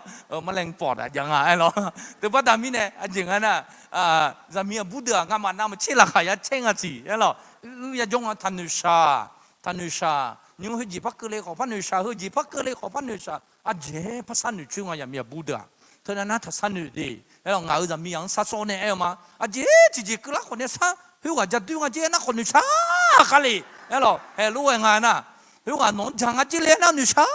มะเร็งปอดยังไงไอ้หรอแต่ว่าดามีเนี่ยจริงๆนะจะมีบูดงั้นมาน้ำเชื่อละใครอย่าเชื่อสิไอ้หรออย่าจงอันทันุชานิวเฮจิพักเกลือขอพันุชาเฮจิพักเกลือขอพันุชาอาเจภาษาหนึ่งชื่อว่าอย่ามีบูดเท่านั้นนะทัศน์ดีแล้วงาจะมีอย่างสัตว์โซเน่เอมาอาเจจีกละคนเนี่ยซะเฮ้ยว่าจะดูอาเจนะคนนุชากันเลยแล้วรู้ยังไงนะเฮ้ยว่าน้องจังอาเจเลยนะนุชา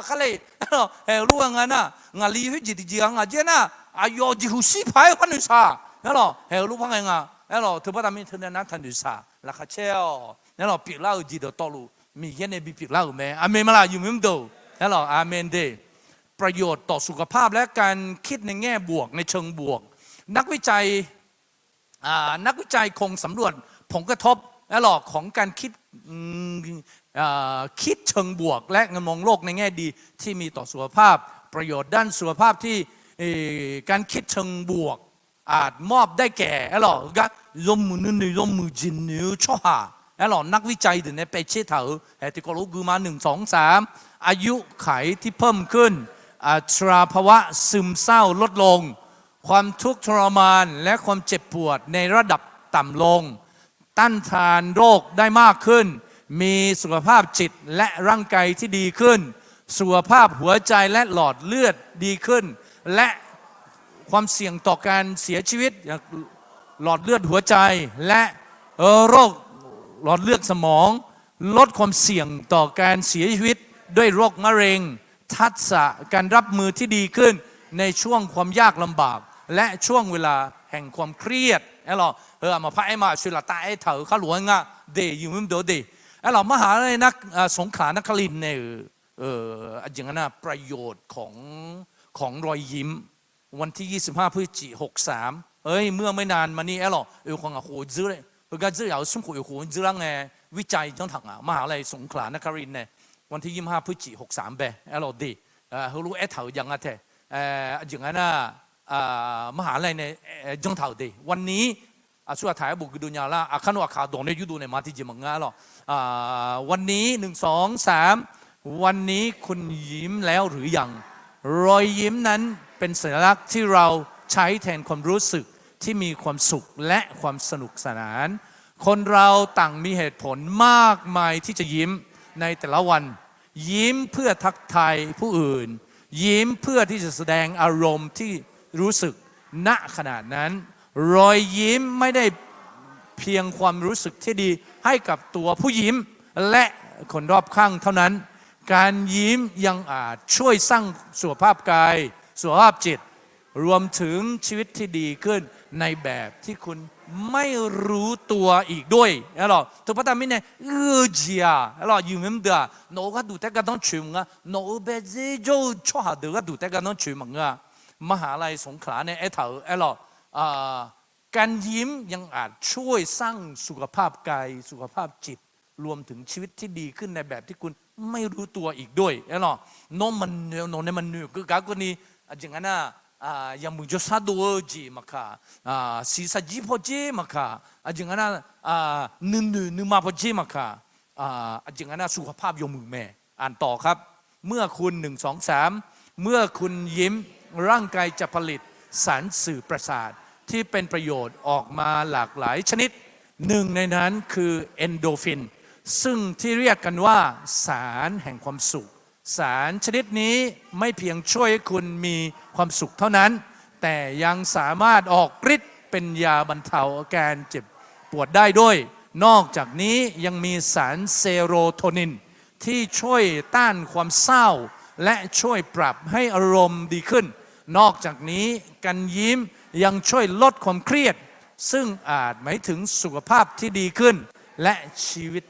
กันเลยแล้วรู้ยังไงนะงาลีเฮ้ยจีจีอาเจนะ啊哟几乎西牌换女啥，然后还有路旁人啊，然后特别他们特那谈女啥，那卡切哦，然后别老记得道路，มีแค่ในบิพิกเล่าไหมอาเมนมาละอยู่มั้งดูแล้วหรออาเมนเดประโยชน์ต่อสุขภาพและการคิดในแง่บวกในเชิงบวกนักวิจัยคงสำรวจผลกระทบแล้วหรอของการคิดเชิงบวกและมองโลกในแง่ดีที่มีต่อสุขภาพประโยชน์ด้านสุขภาพที่การคิดเชิงบวกอาจมอบได้แก่แล้วหรอก็ยมมือนึยมมือจินนิ้วช่อหาแล้วหรอนักวิจัยถึงในไปเชื่อถือที่ก็รู้คือมา1 2 3อายุไขที่เพิ่มขึ้นอัตราภาวะซึมเศร้าลดลงความทุกข์ทรมานและความเจ็บปวดในระดับต่ำลงต้านทานโรคได้มากขึ้นมีสุขภาพจิตและร่างกายที่ดีขึ้นสุขภาพหัวใจและหลอดเลือดดีขึ้นและความเสี่ยงต่อการเสียชีวิตหลอดเลือดหัวใจและโรคหลอดเลือดสมองลดความเสี่ยงต่อการเสียชีวิตด้วยโรคมะเร็งทักษะการรับมือที่ดีขึ้นในช่วงความยากลำบากและช่วงเวลาแห่งความเครียดไอ้หรอมาพระไอ้มาช่วยละตาไอ้เถอข้าหลวงอ่ะเดย์อยู่มั้งเดย์ไอ้หรอมหาลัยนักสงขลานครินทร์เนี่ยอย่างนั้นประโยชน์ของรอยยิ้มวันที่25 พฤศจิกายน 63เมื่อไม่นานมานี้ไอ้หรอของหัวจื้อเลยก็จื้อเอาสมควรหัวจื้อแล้วไงวิจัยจังถังมหาลัยสงขลานครินทร์เนี่ยวันที่25 พฤศจิกายน 63แบบไอ้หรอดีเขารู้ไอ้เถอยังไงแท้อย่างนั้นมหาลัยในจังเถอดีวันนี้สุดท้ายบุกดูญาละขนมขาดองเนี่ยยุดูในมาที่จิมังงะหรอวันนี้1 2 3วันนี้คุณยิ้มแล้วหรือยังรอยยิ้มนั้นเป็นสัญลักษณ์ที่เราใช้แทนความรู้สึกที่มีความสุขและความสนุกสนานคนเราต่างมีเหตุผลมากมายที่จะยิ้มในแต่ละวันยิ้มเพื่อทักทายผู้อื่นยิ้มเพื่อที่จะแสดงอารมณ์ที่รู้สึกณขณะนั้นรอยยิ้มไม่ได้เพียงความรู้สึกที่ดีให้กับตัวผู้ยิ้มและคนรอบข้างเท่านั้นการยิ้มยังอาจช่วยสร้างสุขภาพกายสุขภาพจิตรวมถึงชีวิตที่ดีขึ้นในแบบที่คุณไม่รู้ตัวอีกด้วยแล้วหรอทุกประการไม่เนี่ยจีอ่ะแล้วหรออยู่มั้งเด้อโน้ก็ดูแต่ก็ต้องช่วยมึงอ่ะโน้เบสโจช่วยเด้อก็ดูแต่ก็ต้องช่วยมึงอ่ะมหาลัยสงขลาเนี่ยไอ้เถอไอ้หรอการยิ้มยังอาจช่วยสร้างสุขภาพกายสุขภาพจิตรวมถึงชีวิตที่ดีขึ้นในแบบที่คุณไม่รู้ตัวอีกด้วยไอ้หรอโน้มันโน้เนี่ยมันคือการคนนี้อย่างนั้นยังมึงจะสะดวกจีมาค่ะศีรษะจีพอจีมาค่ะอย่างนั้นนึมาพอจีมาค่ะอย่างนั้นสุขภาพยมือแม่อ่านต่อครับเมื่อคุณ1 2 3เมื่อคุณยิ้มร่างกายจะผลิตสารสื่อประสาทที่เป็นประโยชน์ออกมาหลากหลายชนิดหนึ่งในนั้นคือเอนโดฟินซึ่งที่เรียกกันว่าสารแห่งความสุขสารชนิดนี้ไม่เพียงช่วยให้คุณมีความสุขเท่านั้นแต่ยังสามารถออกฤทธิ์เป็นยาบรรเทาอาการเจ็บปวดได้ด้วยนอกจากนี้ยังมีสารเซโรโทนินที่ช่วยต้านความเศร้าและช่วยปรับให้อารมณ์ดีขึ้นนอกจากนี้การยิ้มยังช่วยลดความเครียดซึ่งอาจหมายถึงสุขภาพที่ดีขึ้นและชีวิต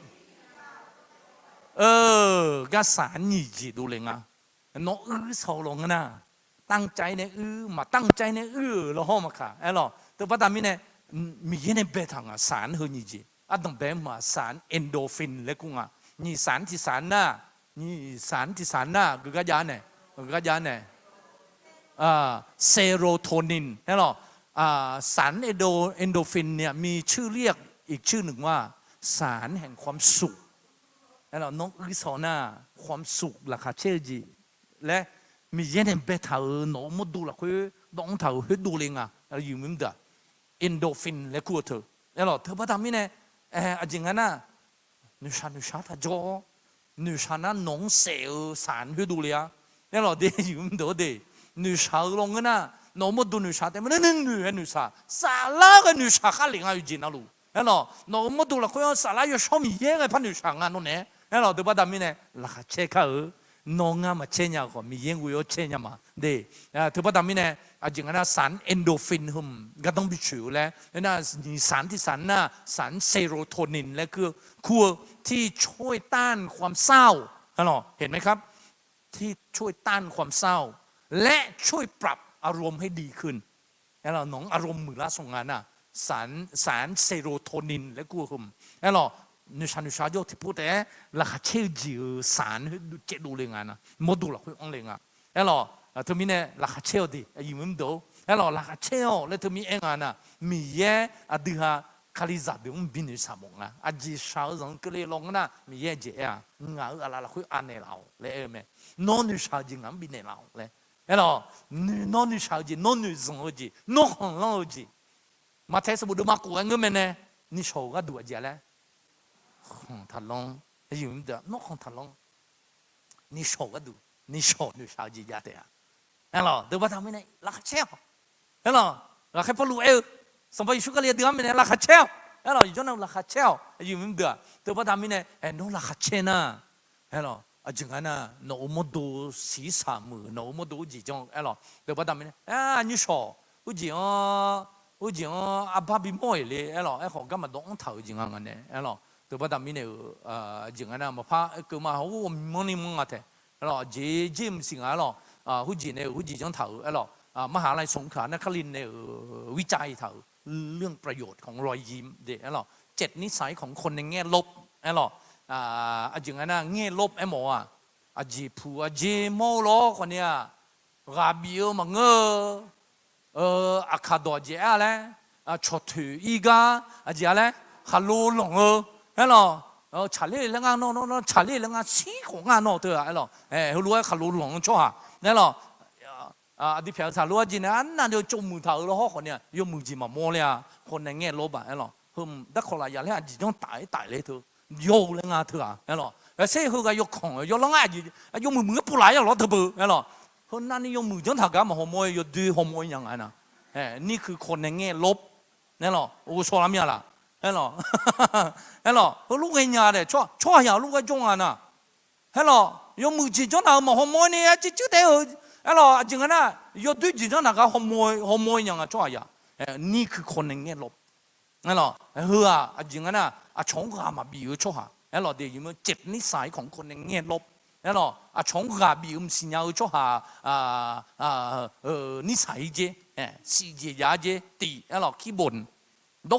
ก็สารหนีจีดูเลยนะน้องสาวลงนะตั้งใจเนี่ยมาตั้งใจเนี่ยแล้วห้องมาค่ะไอ้หรอตัวป้าตามีเนี่ยมีเงี้ยเบทังสารเฮนีจีต้องเบมาสารเอนโดฟินเลยกุ้งนี่สารที่สารหน้านี่สารที่สารหน้าก็ยาเนี่ยเซโรโทนินไอ้หรอสารเอนโดฟินเนี่ยมีชื่อเรียกอีกชื่อหนึ่งว่าสารแห่งความสุขแล้วน้องสาวหน้าความสุขราคาเชื่อจีและมีเย็นเบต้าหนูมุดดูละคือน้องเถาคือดูเลยอ่ะอยู่มึงเด้อเอนโดฟินและกูเถอะแล้วเธอพอทำนี่เนี่ยจริงๆนะนุชาท่าจ่อนุชานะน้องเสียสารคือดูเลยอ่ะแล้วเดี๋ยวอยู่มึงเด้อเดี๋ยวนุชาลงกันนะน้องมุดดูนุชาแต่มันนึ่งนุชาสาระกับนุชาข้าเลี้ยงอยู่จีน่ารู้แล้วน้องมุดดูละคือสาระอยู่ชอบมีเยอะไงพันนุชางานนู่นเนี่ยแล้วเดี๋ยวพอทำนี่เนี่ยราคาเช็คเขาน้องมาเช่นยังก็มีเงินกูยเช่นยังมาเดี๋ยวถือว่าทำนี่เนี่ย อาจารย์นะสารเอนโดฟินหุ่มก็ต้องไปฉิวแล้วนะสารที่สารน่ะสารเซโรโทนินและคือที่ช่วยต้านความเศร้าเห็นไหมครับที่ช่วยต้านความเศร้าและช่วยปรับอารมณ์ให้ดีขึ้นแล้วหนองอารมณ์มือละส่งงานน่ะสารเซโรโทนินและกูหุ่มแล้วนุชาโยที่พูดแต่ราคาเชื่อจีสารเจ็ดดูเลยงานนะโมดูละคุยองเลยงานแล้วเธอมีเนี่ยราคาเชื่อดีอยู่มึงดูแล้วราคาเชื่อแล้วเธอมีเองงานน่ะมีแย่อดีฮะคาลิซาเดี๋ยวมันบินอยู่สามงอ่ะอาจีสาวสังเกตลงนะมีแย่เจ้างาอะไรละคุยอันเนี่ยเราเลยไหมนอนนุชาจีงานบินเนี่ยเราเลยแล้วนอนนุชาจีนอนนุสงจีนอนของเราจีมาเทสบุดูมากูเองก็ไม่เนี่ยนี่โชว์ก็ดูอะไรทันลงอยู่มันเดี๋ยวนกของทันลงนี่โชว์ก็ดูนี่โชว์นุชาจียาเดียแล้วเดี๋ยวว่าทำไม่ได้ราคาเช่าแล้วราคาพอรู้สมัยชุกเรียนเดือนไม่ได้ราคาเช่าแล้วอยู่จนนั้นราคาเช่าอยู่มันเดี๋ยวว่าทำไม่ได้น้องราคาเช่น่ะแล้วจังงั้นน่ะน้องมาดูสีสามมือน้องมาดูจีจงแล้วเดี๋ยวว่าทำไม่ได้นี่โชว์อุจิอาบาบิมอยเลยของก็มาดองเท่าจริงงั้นเนี่ยเดี๋ยวพอทำมิเนี่ยจริงนะมาพาก็มาหัวมันนี่มึงอะเถอะเจมสิ่งหุ่นจีเนี่ยหุ่นจีจังเถอะมหาลัยสงขลานครินทร์เนี่ยวิจัยเถอะเรื่องประโยชน์ของรอยยิ้มเด็ก7 นิสัยของคนในแง่ลบจริงนะแง่ลบหมอจีผูเจโมโลคนเนี้ยราบิโอมังอาคาดอเจอะไรชดถืออีกาอะไรฮัลโหลหลงชาลีเรื่องงานชาลีเรื่องงานชี้ของงานเถอะรู้ว่าฮัลโหลหลงชัวร์ดิเพียร์ชาลัวจีเนี่ยนั่นเดี๋ยวจมูกเถอะแล้วคนเนี่ยยมือจีมาโมเลยคนในแง่ลบดักคนละอย่างเลยจีต้องตายเลยเถอะโยเรื่องงานเถอะเสียเขาก็ยกของยกลังจียมือผู้ร้ายอย่างเราเถอะเบอคนนั้นนี่ยมือจังถักกันมาหัวมวยยดูหัวมวยอย่างนั้นนี่คือคนในแง่ลบโอ้ชัวร์มีอะไรเขาลูกเงียเลยชั่วอย่างลูกก็จงอ่ะนะยมือจีจังถักมาหัวมวยเนี่ยจีเดียวจริงๆนะยดูจีจังถักหัวมวยอย่างชั่วอย่างนี่คือคนในแง่ลบจริงๆนะชงกามาบีอยู่ชั่วเดี๋ยวยังมัน7 นิสัยของคนในแง่ลบชงกาบีสิ่งอย่างชั่วนิสัยเจสีเจียเจตีขี้บ่นดู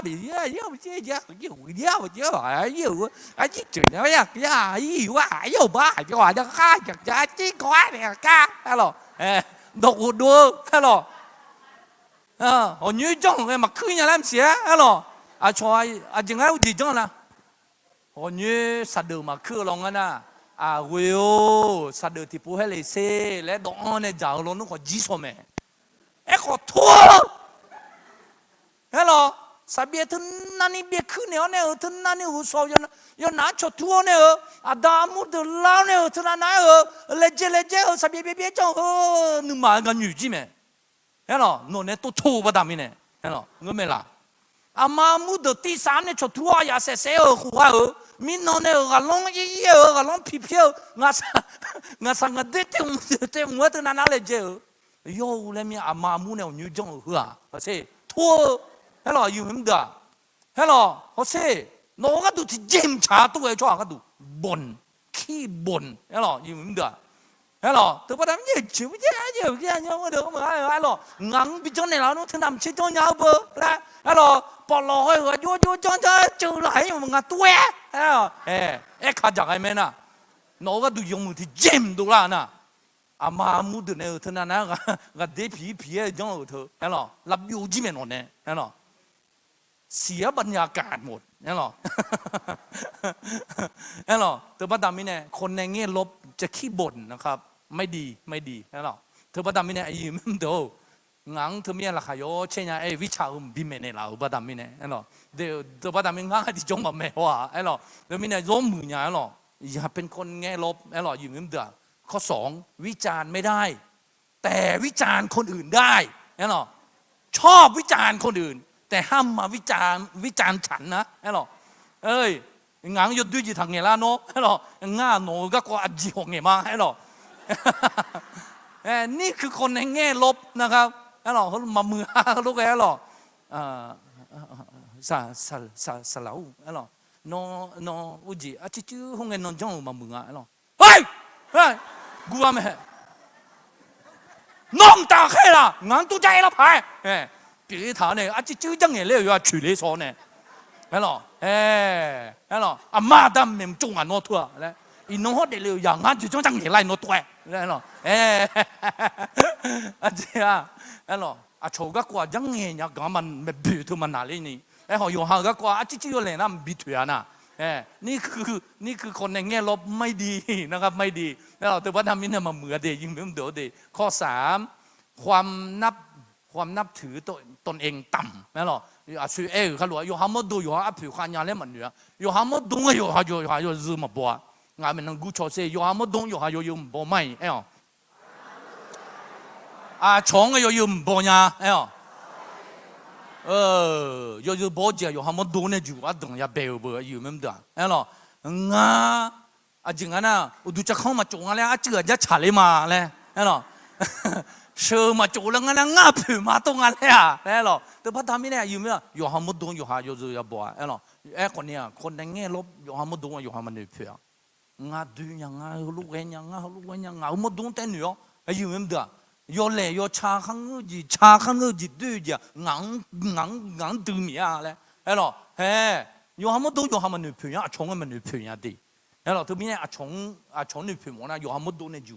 บีเยอะจีเยอะจีจุดเนี่ยว่าบ้าจะว่าจะฆ่าจะจีก้อนเนี่ยฆ่าดู女中嘛可以那么些ช่วยจริงๆจีจงนะ女สัตว์มาคือลงนะวิวสัตว์ที่ผู้ให้เลยเสและดองเนี่ยจะลงนู้นขอจีสมัยขอทั่วสับเบียทุนนั่นนี่เบียขึ้นเนี่ยทุนนั่นนี่หัวโซ่ยันน่าชดทั่วเนี่ยดามุดลาวเนี่ยทุนนั่นเลเจสับเบียจังนึกมากันอยู่จีไหมโน่นเนี่ยตัวทั่วประดามิเนี่ยเงี้ยไม่ละมามุดที่3เนี่ยชดทั่วยาเสพหัวมีโน่นเนี่ยก็ลงก็ลงพิพิธงาสังกัดเต็มหัวตัวนั้นอะไรเจ้าโย่เลยมีมามุเนี่ยอยู่จังหัวเสทั่วอยู่เหมือนเดิมเขาเสน้องก็ดูที่เจมชาตัวไอ้ช่วงก็ดูบ่นขี้บ่นอยู่เหมือนเดิมตัวประดามเนี่ยชิวเยอะว่าเดี๋ยวมางังพิจารณาแล้วถึงทำชิจงยาวเบอร์แล้วปลอให้ว่าอยู่จังจะเจอไหลมึงตัวข้าจักไอ้แม่น่ะน้องก็ดูยงมือที่เจมดูละน่ะมามุดเนี่ยเท่านั้นนะก็เด็กผีจังเถอะรับอยู่จีเมนอนเนี่ยเสียบรรยากาศหมดตัวประดามเนี่ยคนในแง่ลบจะขี้บ่นนะครับไม่ดีเธอประดามเนี่ยไอ้ยิ้มเดียวงังเธอมีอะไรขยโยเช่นไอ้วิชาบินเมเนี่ยเราประดามเนี่ยเดี๋ยวตัวประดามงังที่จงมาแม่ว่าเดี๋ยวมีเนี่ยร่วมมือเนี่ยอย่าเป็นคนแง่ลบยิ้มเดียวข้อ2วิจารณ์ไม่ได้แต่วิจารณ์คนอื่นได้ชอบวิจารณ์คนอื่นแต่ห้ามมาวิจารณ์ฉันนะงังยดด้วยจีทางเงล่าโน่ง่าโน่ก็กว่าจีหงเงมา นี่คือคนในแง่ลบนะครับแล้วหรอเขามามือลูกแกหรอสลาวแล้วหรอนออุจิอาจิจูหงเงินนอนจ้องมามือแล้วหรอเฮ้ยกูว่าไม่น้องตาแค่ละงั้นตัวใจละพายปีถาเนี่ยอาจิจูจังเนี่ยเรียกว่าฉุยเลยซ้อนเนี่ยแล้วหรอแล้วหรออามาดามเนี่ยจงอ่ะนอทั่วแล้วอีน้องเขาเดี๋ยวอย่างงั้นจะจังเนี่ยไล่นอตัวแล้วหรออาจารย์แล้วหรออาโชก็กว่าจังเนี่ยก็มันไม่บิดทุมันอะไรนี่หอยหาก็กว่าอาจิจูเลยนะบิดเถื่อนนะนี่คือคนในแง่ลบไม่ดีนะครับไม่ดีแล้วแต่ว่าทำนี่เนี่ยมาเหมือนเดียยิ่งเหมือนเดียวเดียข้อ3ความนับถือตนเองต่ำแล้วหรออาชีพเขาบอกอยู่หามาดูอยู่หาผิวขยันเลยมันอยู่หามาดูอยู่หาอยู่ซึมบ่งานมันนั่งกูชอบเสียอยู่หามาดูอยู่หาอยู่บ่ไม่ชงก็อยู่บ่เนี่ยอยู่บ่เจียอยู่หามาดูเนี่ยอยู่ว่าตรงยาเบลเบออยู่ไม่ได้แล้วงาจริงอ่ะนะดูจะเข้ามาจงอะไรเจือจะฉาเลยมาเลยแล้วเชื่อมาจูแล้วงั้นง่าผิวมาตรงอะไรแล้วแต่พอทำไม่ได้อยู่ไม่ได้อยู่หามาดูอยู่หาอยู่จะบ่แล้วคนเนี้ยคนในแง่ลบอยู่หามาดูอยู่หามันเนี่ยเพื่องาดูยังงาลูกเอ็นยังงาลูกเอ็นยังงามาดูแต่เนื้ออยู่ไม่ได้有来有查看我的，查看我的对的，硬对面嘞，哎咯，有他们都有他们女朋友，穷他们女朋友的，哎咯，特别穷女朋友呢，有他们都呢อยู่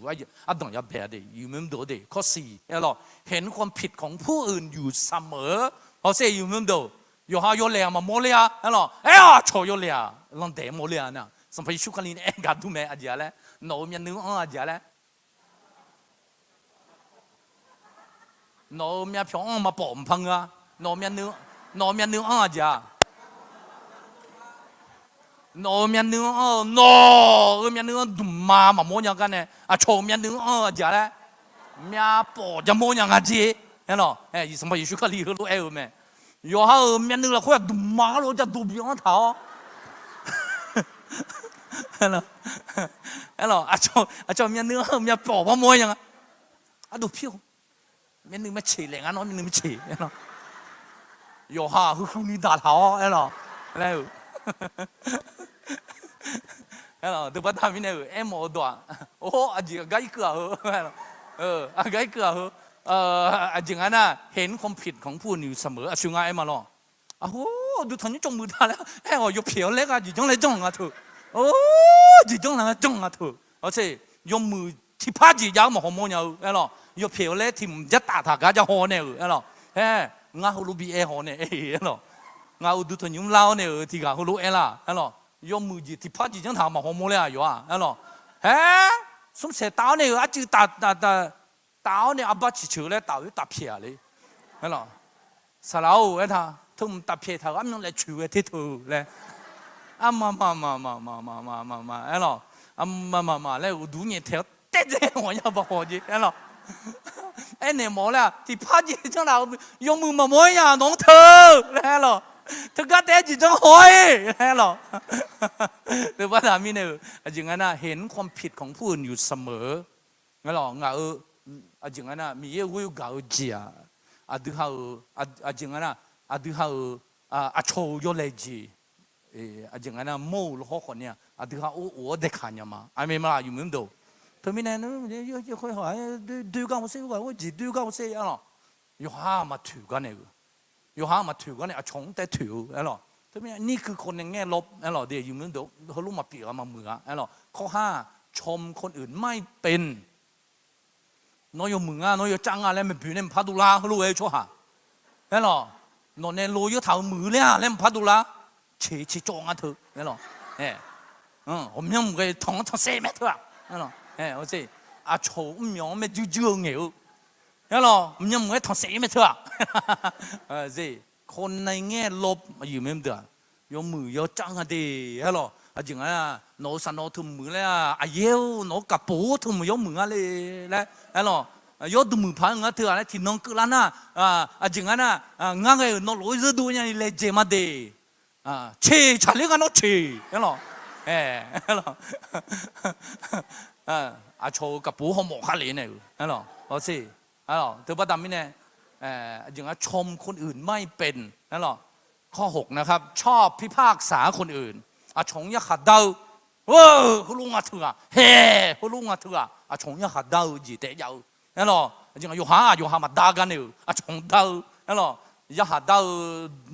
ต้องอย่าแพ้的，อยู่ไม่多的，ข้อ4哎咯，เห็นความผิดของผู้อื่นอยู่เสมอเขาเสียอยู่ไม่多，有来嘛冇来啊，哎咯，哎呀，错有来啊，啷得冇来啊呢？สมัยชุกนี้เอ็งกัดดูแม่อาจจะแล้วโน้มยันนึกอาจจะแล้วโน้มยันพี่องมาปอมพังอ่ะโน้มยันนึกอาจจะโน้มยันนึกโน้มยันนึกดุมาโมยังกันเนี่ยชมยันนึกอาจจะแล้วเมียปอจะโมยังกันจีเห็นหรอสมัยชุกนี้เขารู้แม่อยู่ฮะยันนึกละคนดุมาเราจะดุพี่องเท้าalors à cho miền nước miền bỏ bao môi nhá đủ phiêu miền nước mà chỉ lệ nó miền nước mà chỉ nó yo ha không đi đào tháo alors từ bắt đầu miền này em ở đoạn anh chỉ gáy cửa gáy cửa anh chỉ anhเห็นความผิดของผู้อยู่เสมอช่วยง่ายมาหรอดูทางนี้จงมือท่าแล้วอยู่เพียวเล็กอยู่จังเลยจังถูกจีจงนะจงอ่ะถูกเอาสิยกมือที่พาจียาวมาหัวโมเนี่ยหรอยกเพียวเล่ที่มันจะตาถากาจะหัวเนี่ยหรองาฮูลูบีหัวเนี่ยหรองาดูตัวยุ่งเล่าเนี่ยที่กาฮูลูล่ะหรอยกมือจีที่พาจีจังถามมาหัวโมเลยอยู่หรอสมเสด็จตาเนี่ยอาจีตาเนี่ยอาบัติเชื่อเลยตาอยู่ตาเพียเลยหรอสลาวท่าทุ่มตาเพียท่าก็มันเลยช่วยที่ถูกเลยมาไอ้หรอมาแล้วดูเนี่ยเที่ยวเต้เจ้หัวยังบ่หัวจีไอ้หรอไอ้เนี่ยหมอแล้วที่พาจีจังเรายกมือมาโมยอ่ะน้องเธอแล้วหรอเธอก็เต้จีจังหอยแล้วหรอหรือว่าทำนี่เนี่ยจริงๆนะเห็นความผิดของผู้อื่นอยู่เสมองั้นหรองาจริงๆนะมีเยอะวิวกาจีดูเขาจริงๆนะดูเขาโชว์ยอดเลยจีอาจารย์นะโม่ลูกคนเนี่ยดูเขาเด็กขันยังมาไม่มาอยู่เหมือนเดิมทำไมเนี่ยเยอะค่อยหายดูกันว่าเสียว่าจีดูกันว่าเสียหรอยู่ห้ามาถือกันเนี่ยอยู่ห้ามาถือกันเนี่ยชงแต่ถือหรอทำไมนี่คือคนในแง่ลบหรอเดี๋ยวอยู่เหมือนเดิมเขาลุกมาปีกมาเมือหรอข้อ5ชมคนอื่นไม่เป็นน้อยอยู่เมือน้อยอยู่จังอะไรไม่ผิวเนี่ยพัดุลาเขารู้เองชัวร์หรอน้อยเนี่ยรู้อยู่เท่ามือเลยเล่นพัดุลา切装啊头，哎咯，我们唔可以同4 mét thôi à，哎咯，我知，草唔樣咩就牛，哎咯，唔可以同4 mét thôi à，知，คนในแง่ลบอยู่ไม่ได้ยกมือยกจังอะดีไอ้咯，จริงอ่ะโนสันโนทุ่มมือเลยเยี่ยวโนกับปูทุ่มยกมืออะไรเลยไอ้咯ยกดูมือพังอ่ะเถอะที่น้องกล้าน่ะจริงอ่ะงั้นไงโนรู้จะดูยังเลยเจมาดี잘리가 놓지, 알로, 알로, 저가 보호 못 할리네, 알로. เอาสินั่นหรอเธอประดามิเนี่ยอย่างนั้นชมคนอื่นไม่เป็นนั่นหรอข้อ6นะครับชอบพิพากษาคนอื่นชงยาขัดเดาเขาลุงเถื่อเฮ้เขาลุงเถื่อชงยาขัดเดาจีเตะยาวนั่นหรออย่างนั้นอยู่หามาด่ากันอยู่ชงเดานั่นหรอยาขัดเดา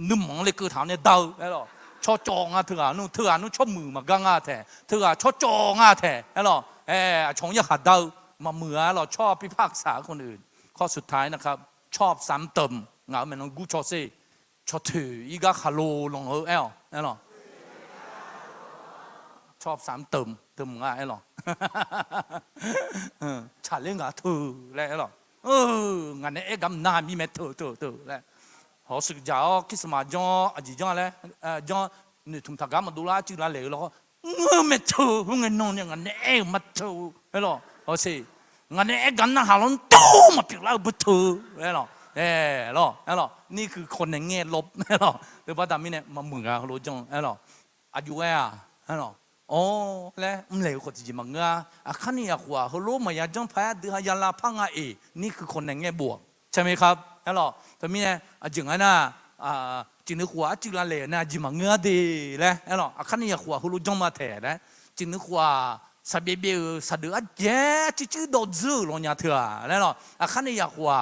นุ่มมองเลยคือถามเนี่ยเดานั่นหรอชอจองเถื่อนู่นชอบมือมากังแท้เถื่อชอจองแท้นั่นหรอชงยาขัดเดามาเหมือเราชอบพิพากษาคนอื่นข้อสุดท้ายนะครับชอบซ้ำเติมเงาเหมือนกูชอบสิชอบถืออีกาคาโลลงนั่นหรอชอบซ้ำเติมง่ายหรอชาเล่งเธอแล้วหรองานนี้กำนามีแม่เธอแล้วหอสึกจ้าคิดสมาจอจีจ้าแล้วจอนี่ทุ่มทักมาดูแลจีละเหลวแล้วแม่เธอเงินนอนอย่างนี้มาเธอแล้วหรอเอาสิงานนี้กันนะหาล้นโตมาผิดแล้วบุตรแล้วหรอแล้วหรอนี่คือคนในแง่ลบแล้วหรอหรือว่าดามิเนี่ยมาเหมือนกันรู้จังแล้วหรออายุแล้วหรอโอ้แล้วมันเหลวกว่าจริงมั้งขันนี้อยากว่าเขารู้มาอยากจังแพ้เดือยาลาพังนี่คือคนในแง่บวกใช่ไหมครับแล้วหรอแต่มีเนี่ยจริงนะจริงนึกว่าจริงละเลยนะจริงมั้งดีแล้วหรอขันนี้อยากว่าเขารู้จังมาแท้นะจริงนึกว่าสบายเบลสะดือเจ๊ชื่อโดจื้อลงยาเถื่อแล้วหรอขันนี้อยากว่า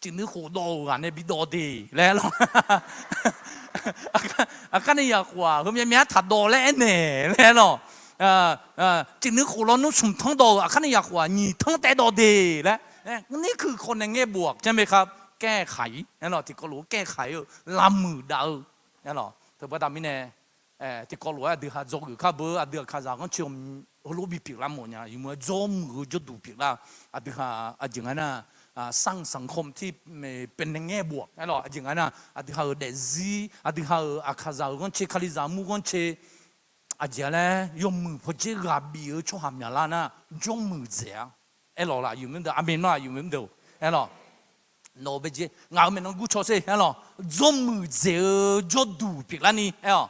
จริงนึกหัวโดกันเนี่ยบิดดีแล้วหรอขันนี้อยากว่าเขามีถัดโดแล้วเนี่ยแล้วหรอจริงนึกหัวเรานุ่มสุ่มทั้งโดขันนี้อยากว่านี่ทั้งแต่โดดีแล้วนี่คือคนในแง่บวกใช่ไหมครับแก้ไขแล้วหรอที่เขารู้แก้ไขลำมือดาวแล้วหรอเธอประดามิเนี่ยที่เขารู้ว่าเดือดจงอยู่ข้าเบอร์เดือดข้าจากกันเชื่อมรู้บีผิดละหมดเนี่ยอยู่เมื่อจมมือจะดูผิดละเดือดอย่างนั้นสร้างสังคมที่เป็นในแง่บวกนั่นหรออย่างนั้นเดือดเดซีเดือดข้าจากกันเชื่อคาลิซามุกันเชื่อเจ้าเลยยมมือพอเจ้ากับบีชอบหามยาลานะจงมือเจ้าหรอละอยู่เหมือนเดิมอเมนว่าอยู่เหมือนเดิมหรอโนเบจิเงาเหมือนกูชอบสิหรอจงมือเจ้าจะดูผิดละนี่หรอ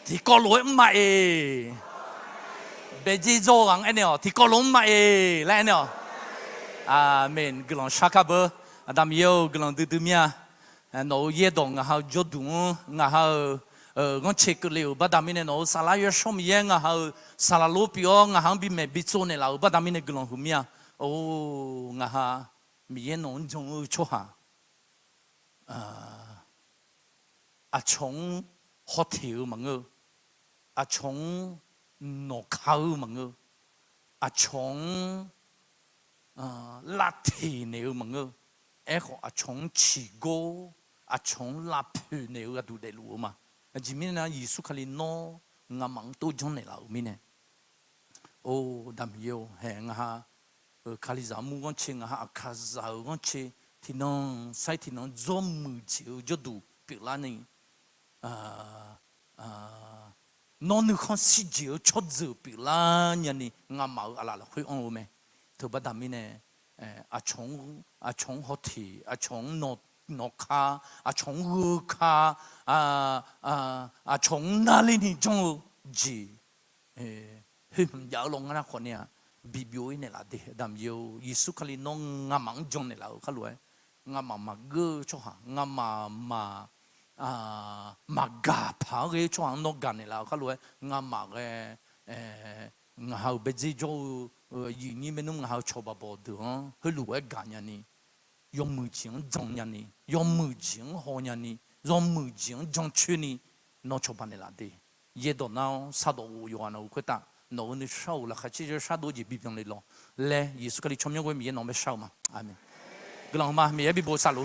ที่ก็รู้มาเบจิโจกังเนี่ยที่ก็รู้มาแล้วเนี่ยอาเมนกลางชักเบอร์ดามเยอกลางดื้อเมียโนเยดงงาเขาจดูงาเขางั้นเช็คเลยบัดามิเนี่ยโนสาลายชมยังงาเขาสาลาลูปิองงาเขาบิเมบิโซเนี่ยเราบัดามิเนี่ยกลางหุ่มยาโอ้งาเขามีเยนนจงชัวฮะชงฮอตเทลมังชงนกเขามังชงลาทีเนวมังขอชงชิโกชงลาพูเนวก็ดูได้รู้มาจิมินะยิสุคาลิโนงามังตัวจงเนี่ยเรามิเนี่ยโอ้ดำเยวแหงฮะคาลิซามุกันเชงฮะคาซากันเชที่น้องใส่ที่น้องจอมมือเจียวจะดูปิลานี่น้องนึกข้อสิเจียวชดจือปิลาเนี่ยนี่งามาอะไรล่ะคุยอ่อนไหมเธอบัดามิเนี่ยชงฮอตีชงนกคาชงหูคาชงนาลินี่จงจีเฮ้ยมันยาวลงนะคนเนี่ยบิบิโอเนี่ยละเดดามเยวยิสุคาลิน้องงามังจงเนี่ยละเขารู้งามาเกอชัวหางามากาพาเกชัวหางนกกันเนี่ยละเขารู้งามาเงาเบจิโจยีนี่เป็นนุ่งงาชอบบ่ดูเขารู้กันยันนี่ยอมมือจิงจงยันนี่ยอมมือจิงหอยันนี่ยอมมือจิงจงชื่อนี่น้องชอบเนี่ยละเดเยดน้องสะดวกอยู่อันนั้นก็ตาโน้นเศร้าละค่ะที่จะสะดวกจีบยังเลยล่ะเล่ยิสุคาลิชมยังไงมีน้องไม่เศร้ามาอาเมนกลางมามีอะไรบิโบสารุ